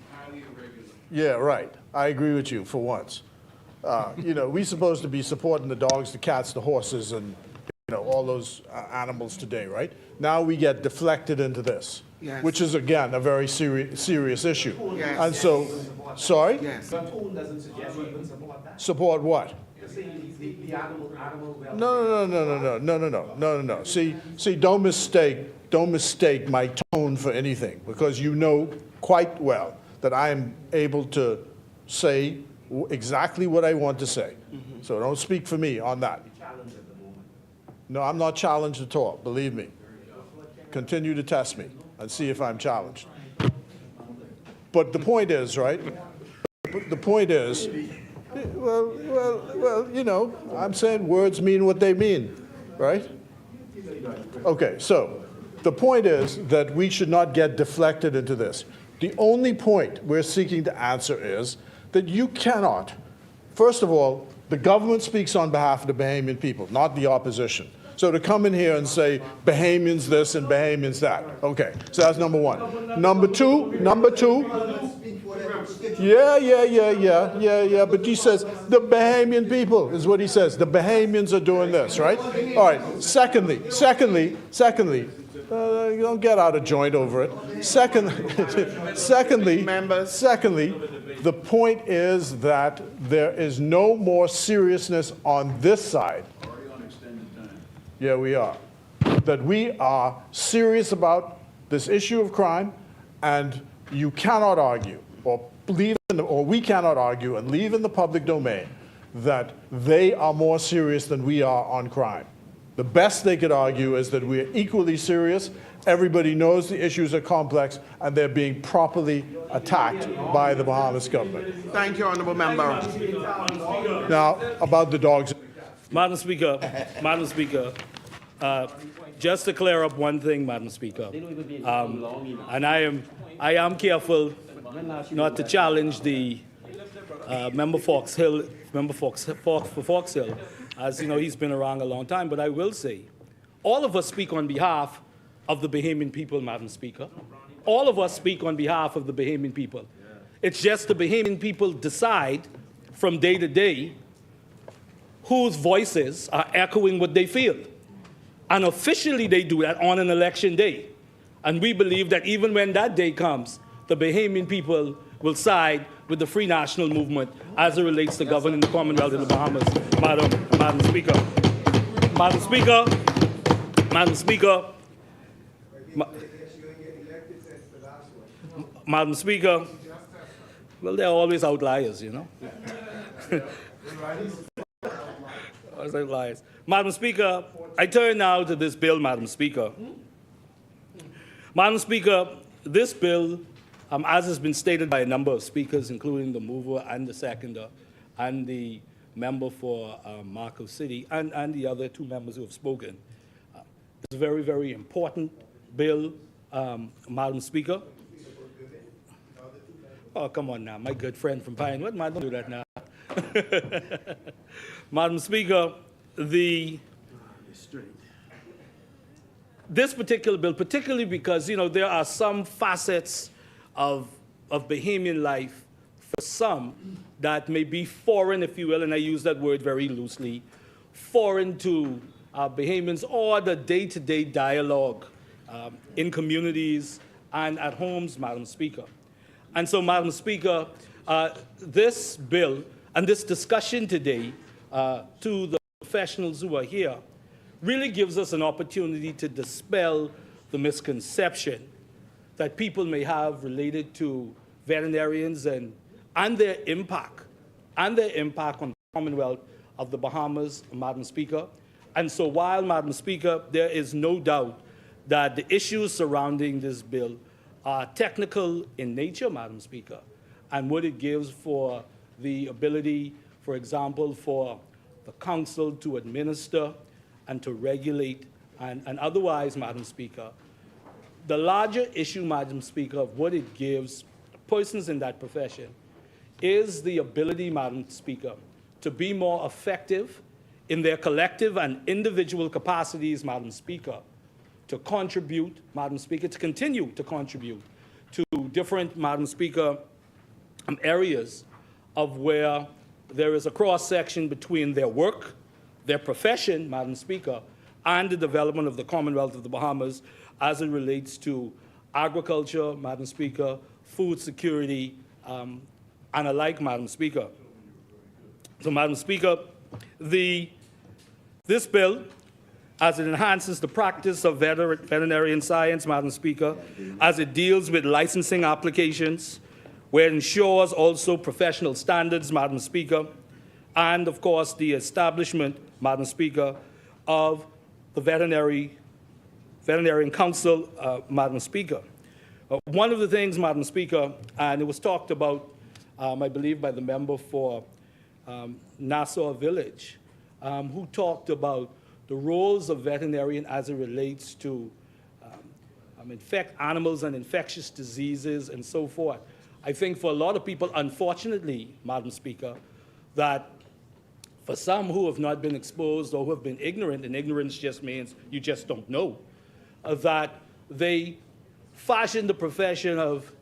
S13: yeah, right. I agree with you for once. We're supposed to be supporting the dogs, the cats, the horses, and all those animals today, right? Now we get deflected into this,
S7: Yes.
S13: which is, again, a very serious issue.
S7: Yes.
S13: And so, sorry?
S7: Yes.
S13: Support what? No. See, don't mistake my tone for anything, because you know quite well that I am able to say exactly what I want to say. So don't speak for me on that. No, I'm not challenged at all, believe me. Continue to test me and see if I'm challenged. But the point is, right? The point is, well, I'm saying words mean what they mean, right? Okay, so the point is that we should not get deflected into this. The only point we're seeking to answer is that you cannot, first of all, the government speaks on behalf of the Bahamian people, not the opposition. So to come in here and say Bahamians this and Bahamians that, okay, so that's number one. Number two, yeah, but he says the Bahamian people is what he says. The Bahamians are doing this, right? All right, secondly, you don't get out of joint over it. Secondly, the point is that there is no more seriousness on this side. Yeah, we are. That we are serious about this issue of crime, and you cannot argue, or we cannot argue and leave in the public domain that they are more serious than we are on crime. The best they could argue is that we're equally serious. Everybody knows the issues are complex, and they're being properly attacked by the Bahamas government.
S7: Thank you, honourable member.
S13: Now, about the dogs.
S12: Madam Speaker, just to clear up one thing, Madam Speaker, and I am careful not to challenge the member Fox Hill, for Fox Hill, as you know, he's been around a long time, but I will say, all of us speak on behalf of the Bahamian people, Madam Speaker. All of us speak on behalf of the Bahamian people. It's just the Bahamian people decide from day to day whose voices are echoing what they feel. And officially they do that on an election day. And we believe that even when that day comes, the Bahamian people will side with the Free National Movement as it relates to governing the Commonwealth of the Bahamas. Madam Speaker, well, there are always outliers, you know. Madam Speaker, I turn now to this bill, Madam Speaker. Madam Speaker, this bill As has been stated by a number of speakers, including the mover and the seconder, and the member for Marco City, and the other two members who have spoken, it's a very, very important bill, Madam Speaker. Oh, come on now, my good friend from Pinewood, don't do that now. Madam Speaker, this particular bill, particularly because, there are some facets of Bahamian life for some that may be foreign, if you will, and I use that word very loosely, foreign to Bahamians or the day-to-day dialogue in communities and at homes, Madam Speaker. And so, Madam Speaker, this bill and this discussion today to the professionals who are here really gives us an opportunity to dispel the misconception that people may have related to veterinarians and their impact on the Commonwealth of the Bahamas, Madam Speaker. And so while, Madam Speaker, there is no doubt that the issues surrounding this bill are technical in nature, Madam Speaker, and what it gives for the ability, for example, for the council to administer and to regulate and otherwise, Madam Speaker, the larger issue, Madam Speaker, of what it gives persons in that profession is the ability, Madam Speaker, to be more effective in their collective and individual capacities, Madam Speaker, to contribute, Madam Speaker, to continue to contribute to different, Madam Speaker, areas of where there is a cross-section between their work, their profession, Madam Speaker, and the development of the Commonwealth of the Bahamas as it relates to agriculture, Madam Speaker, food security, and alike, Madam Speaker. So, Madam Speaker, this bill, as it enhances the practice of veterinary science, Madam Speaker, as it deals with licensing applications, where it ensures also professional standards, Madam Speaker, and, of course, the establishment, Madam Speaker, of the Veterinarian Council, Madam Speaker. One of the things, Madam Speaker, and it was talked about, I believe, by the member for Nassau Village, who talked about the roles of veterinarian as it relates to infect animals and infectious diseases and so forth. I think for a lot of people, unfortunately, Madam Speaker, that for some who have not been exposed or who have been ignorant, and ignorance just means you just don't know, that they fashion the profession of,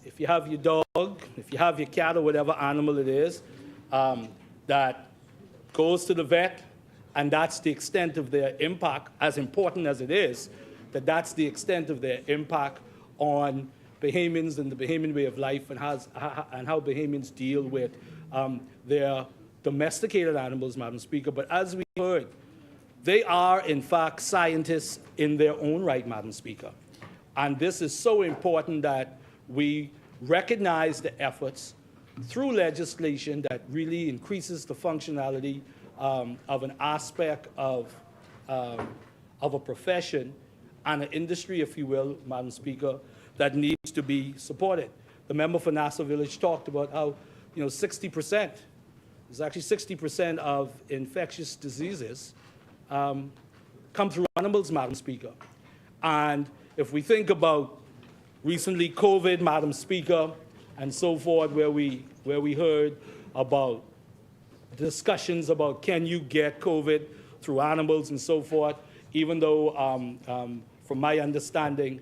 S12: if you have your dog, if you have your cat or whatever animal it is, that goes to the vet, and that's the extent of their impact, as important as it is, that's the extent of their impact on Bahamians and the Bahamian way of life and how Bahamians deal with their domesticated animals, Madam Speaker. But as we heard, they are, in fact, scientists in their own right, Madam Speaker. And this is so important that we recognize the efforts through legislation that really increases the functionality of an aspect of a profession and an industry, if you will, Madam Speaker, that needs to be supported. The member for Nassau Village talked about how, 60%, there's actually 60% of infectious diseases come through animals, Madam Speaker. And if we think about recently COVID, Madam Speaker, and so forth, where we heard about discussions about can you get COVID through animals and so forth, even though, from my understanding,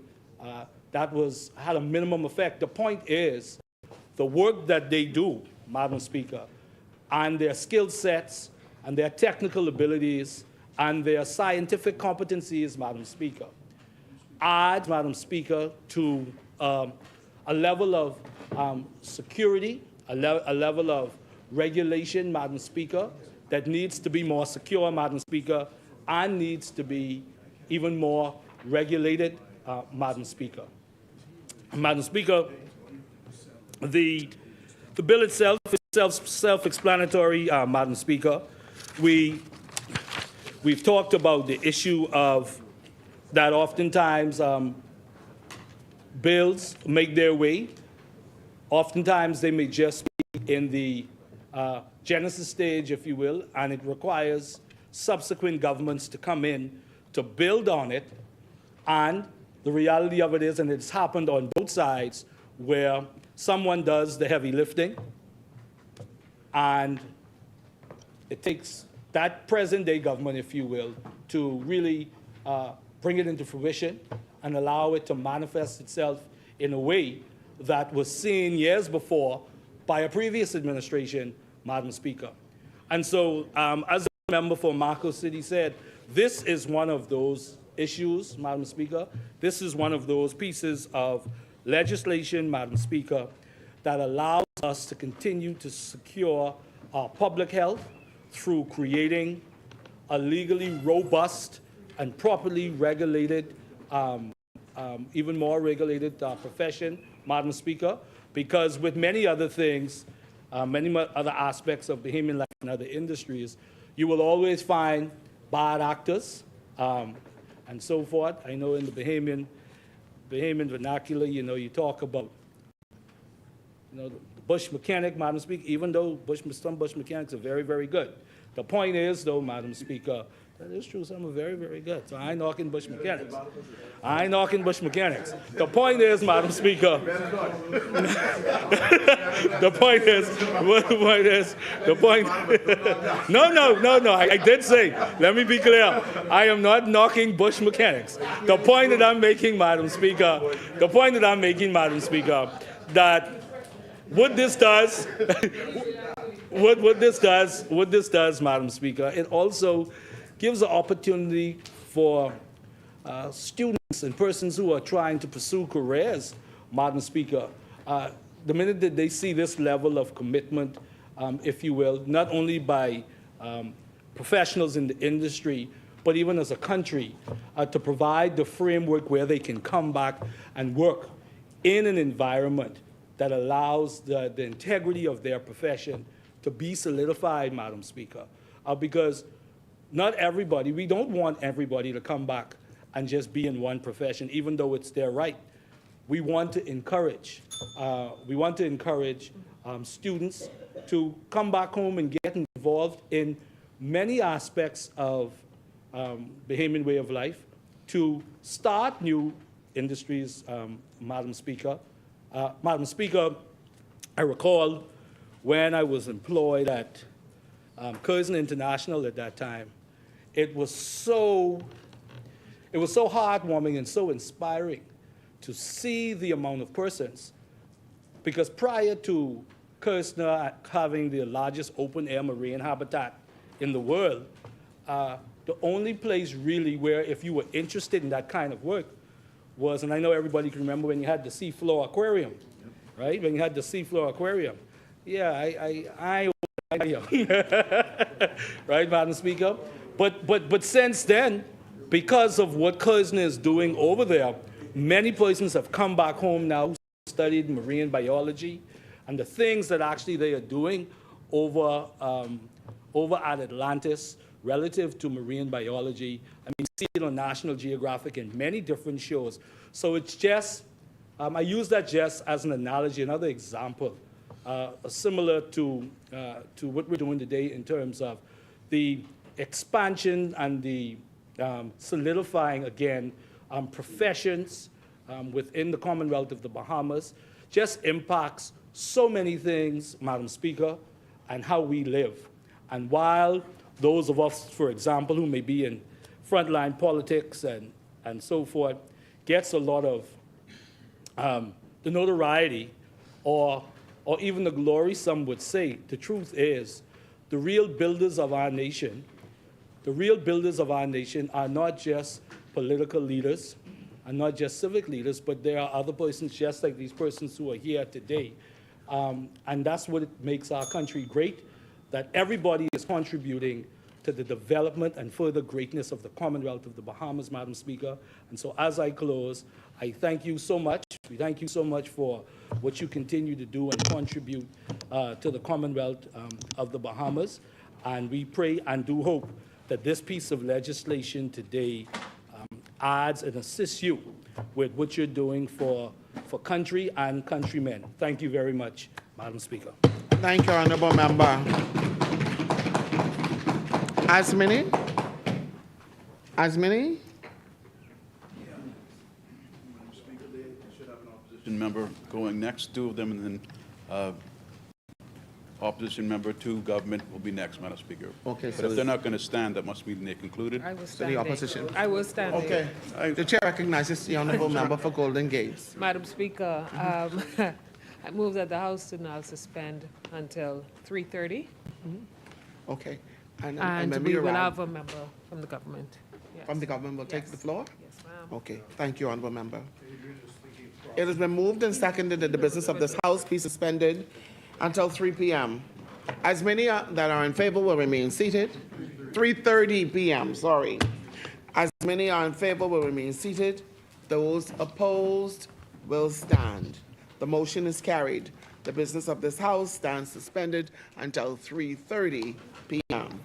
S12: that had a minimum effect. The point is, the work that they do, Madam Speaker, and their skill sets, and their technical abilities, and their scientific competencies, Madam Speaker, add, Madam Speaker, to a level of security, a level of regulation, Madam Speaker, that needs to be more secure, Madam Speaker, and needs to be even more regulated, Madam Speaker. Madam Speaker, the bill itself is self-explanatory, Madam Speaker. We've talked about the issue of that oftentimes bills make their way Oftentimes, they may just be in the genesis stage, if you will, and it requires subsequent governments to come in to build on it. And the reality of it is, and it's happened on both sides, where someone does the heavy lifting, and it takes that present-day government, if you will, to really bring it into fruition and allow it to manifest itself in a way that was seen years before by a previous administration, Madam Speaker. And so, as the member for Marco City said, this is one of those issues, Madam Speaker. This is one of those pieces of legislation, Madam Speaker, that allows us to continue to secure our public health through creating a legally robust and properly regulated, even more regulated profession, Madam Speaker, because with many other things, many other aspects of Bahamian life and other industries, you will always find bad actors and so forth. I know in the Bahamian vernacular, you talk about, the bush mechanic, Madam Speaker, even though some bush mechanics are very, very good. The point is, though, Madam Speaker, that is true, some are very, very good. So I ain't knocking bush mechanics. I ain't knocking bush mechanics. The point is, Madam Speaker, no, I did say, let me be clear, I am not knocking bush mechanics. The point that I'm making, Madam Speaker, that what this does, what this does, Madam Speaker, it also gives an opportunity for students and persons who are trying to pursue careers, Madam Speaker. The minute that they see this level of commitment, if you will, not only by professionals in the industry, but even as a country, to provide the framework where they can come back and work in an environment that allows the integrity of their profession to be solidified, Madam Speaker. Because not everybody, we don't want everybody to come back and just be in one profession, even though it's their right. We want to encourage, students to come back home and get involved in many aspects of Bahamian way of life, to start new industries, Madam Speaker. Madam Speaker, I recall when I was employed at Curzon International at that time, it was so heartwarming and so inspiring to see the amount of persons, because prior to Curzon having the largest open-air marine habitat in the world, the only place really where if you were interested in that kind of work was, and I know everybody can remember when you had the seafloor aquarium, right? When you had the seafloor aquarium. Yeah, I right, Madam Speaker? But since then, because of what Curzon is doing over there, many persons have come back home now, studied marine biology, and the things that actually they are doing over at Atlantis relative to marine biology. I mean, see it on National Geographic and many different shows. So it's just, I use that just as an analogy, another example, similar to what we're doing today in terms of the expansion and the solidifying, again, professions within the Commonwealth of the Bahamas just impacts so many things, Madam Speaker, and how we live. And while those of us, for example, who may be in frontline politics and so forth, gets a lot of the notoriety or even the glory, some would say, the truth is the real builders of our nation, are not just political leaders and not just civic leaders, but there are other persons just like these persons who are here today. And that's what makes our country great, that everybody is contributing to the development and further greatness of the Commonwealth of the Bahamas, Madam Speaker. And so as I close, I thank you so much. We thank you so much for what you continue to do and contribute to the Commonwealth of the Bahamas. And we pray and do hope that this piece of legislation today adds and assists you with what you're doing for for country and countrymen. Thank you very much, Madam Speaker.
S7: Thank you, Honorable Member. Asmini? Asmini?
S15: Member going next, two of them, and then opposition member two, government will be next, Madam Speaker.
S7: Okay,
S15: But
S7: so
S15: if they're not going to stand, that must mean they concluded.
S4: I was
S7: So the
S4: standing.
S7: opposition.
S4: I was standing.
S7: Okay. The chair recognizes the Honorable Member for Golden Gates.
S4: Madam Speaker, I move that the House to now suspend until 3:30,
S7: Okay. And
S4: and we will have a member from the government. Yes.
S7: From the government will take the floor?
S4: Yes, ma'am.
S7: Okay, thank you, Honorable Member. It has been moved and seconded that the business of this House be suspended until 3 p.m. As many that are in favor will remain seated. 3:30 p.m., sorry. As many are in favor will remain seated. Those opposed will stand. The motion is carried. The business of this House stands suspended until 3:30 p.m.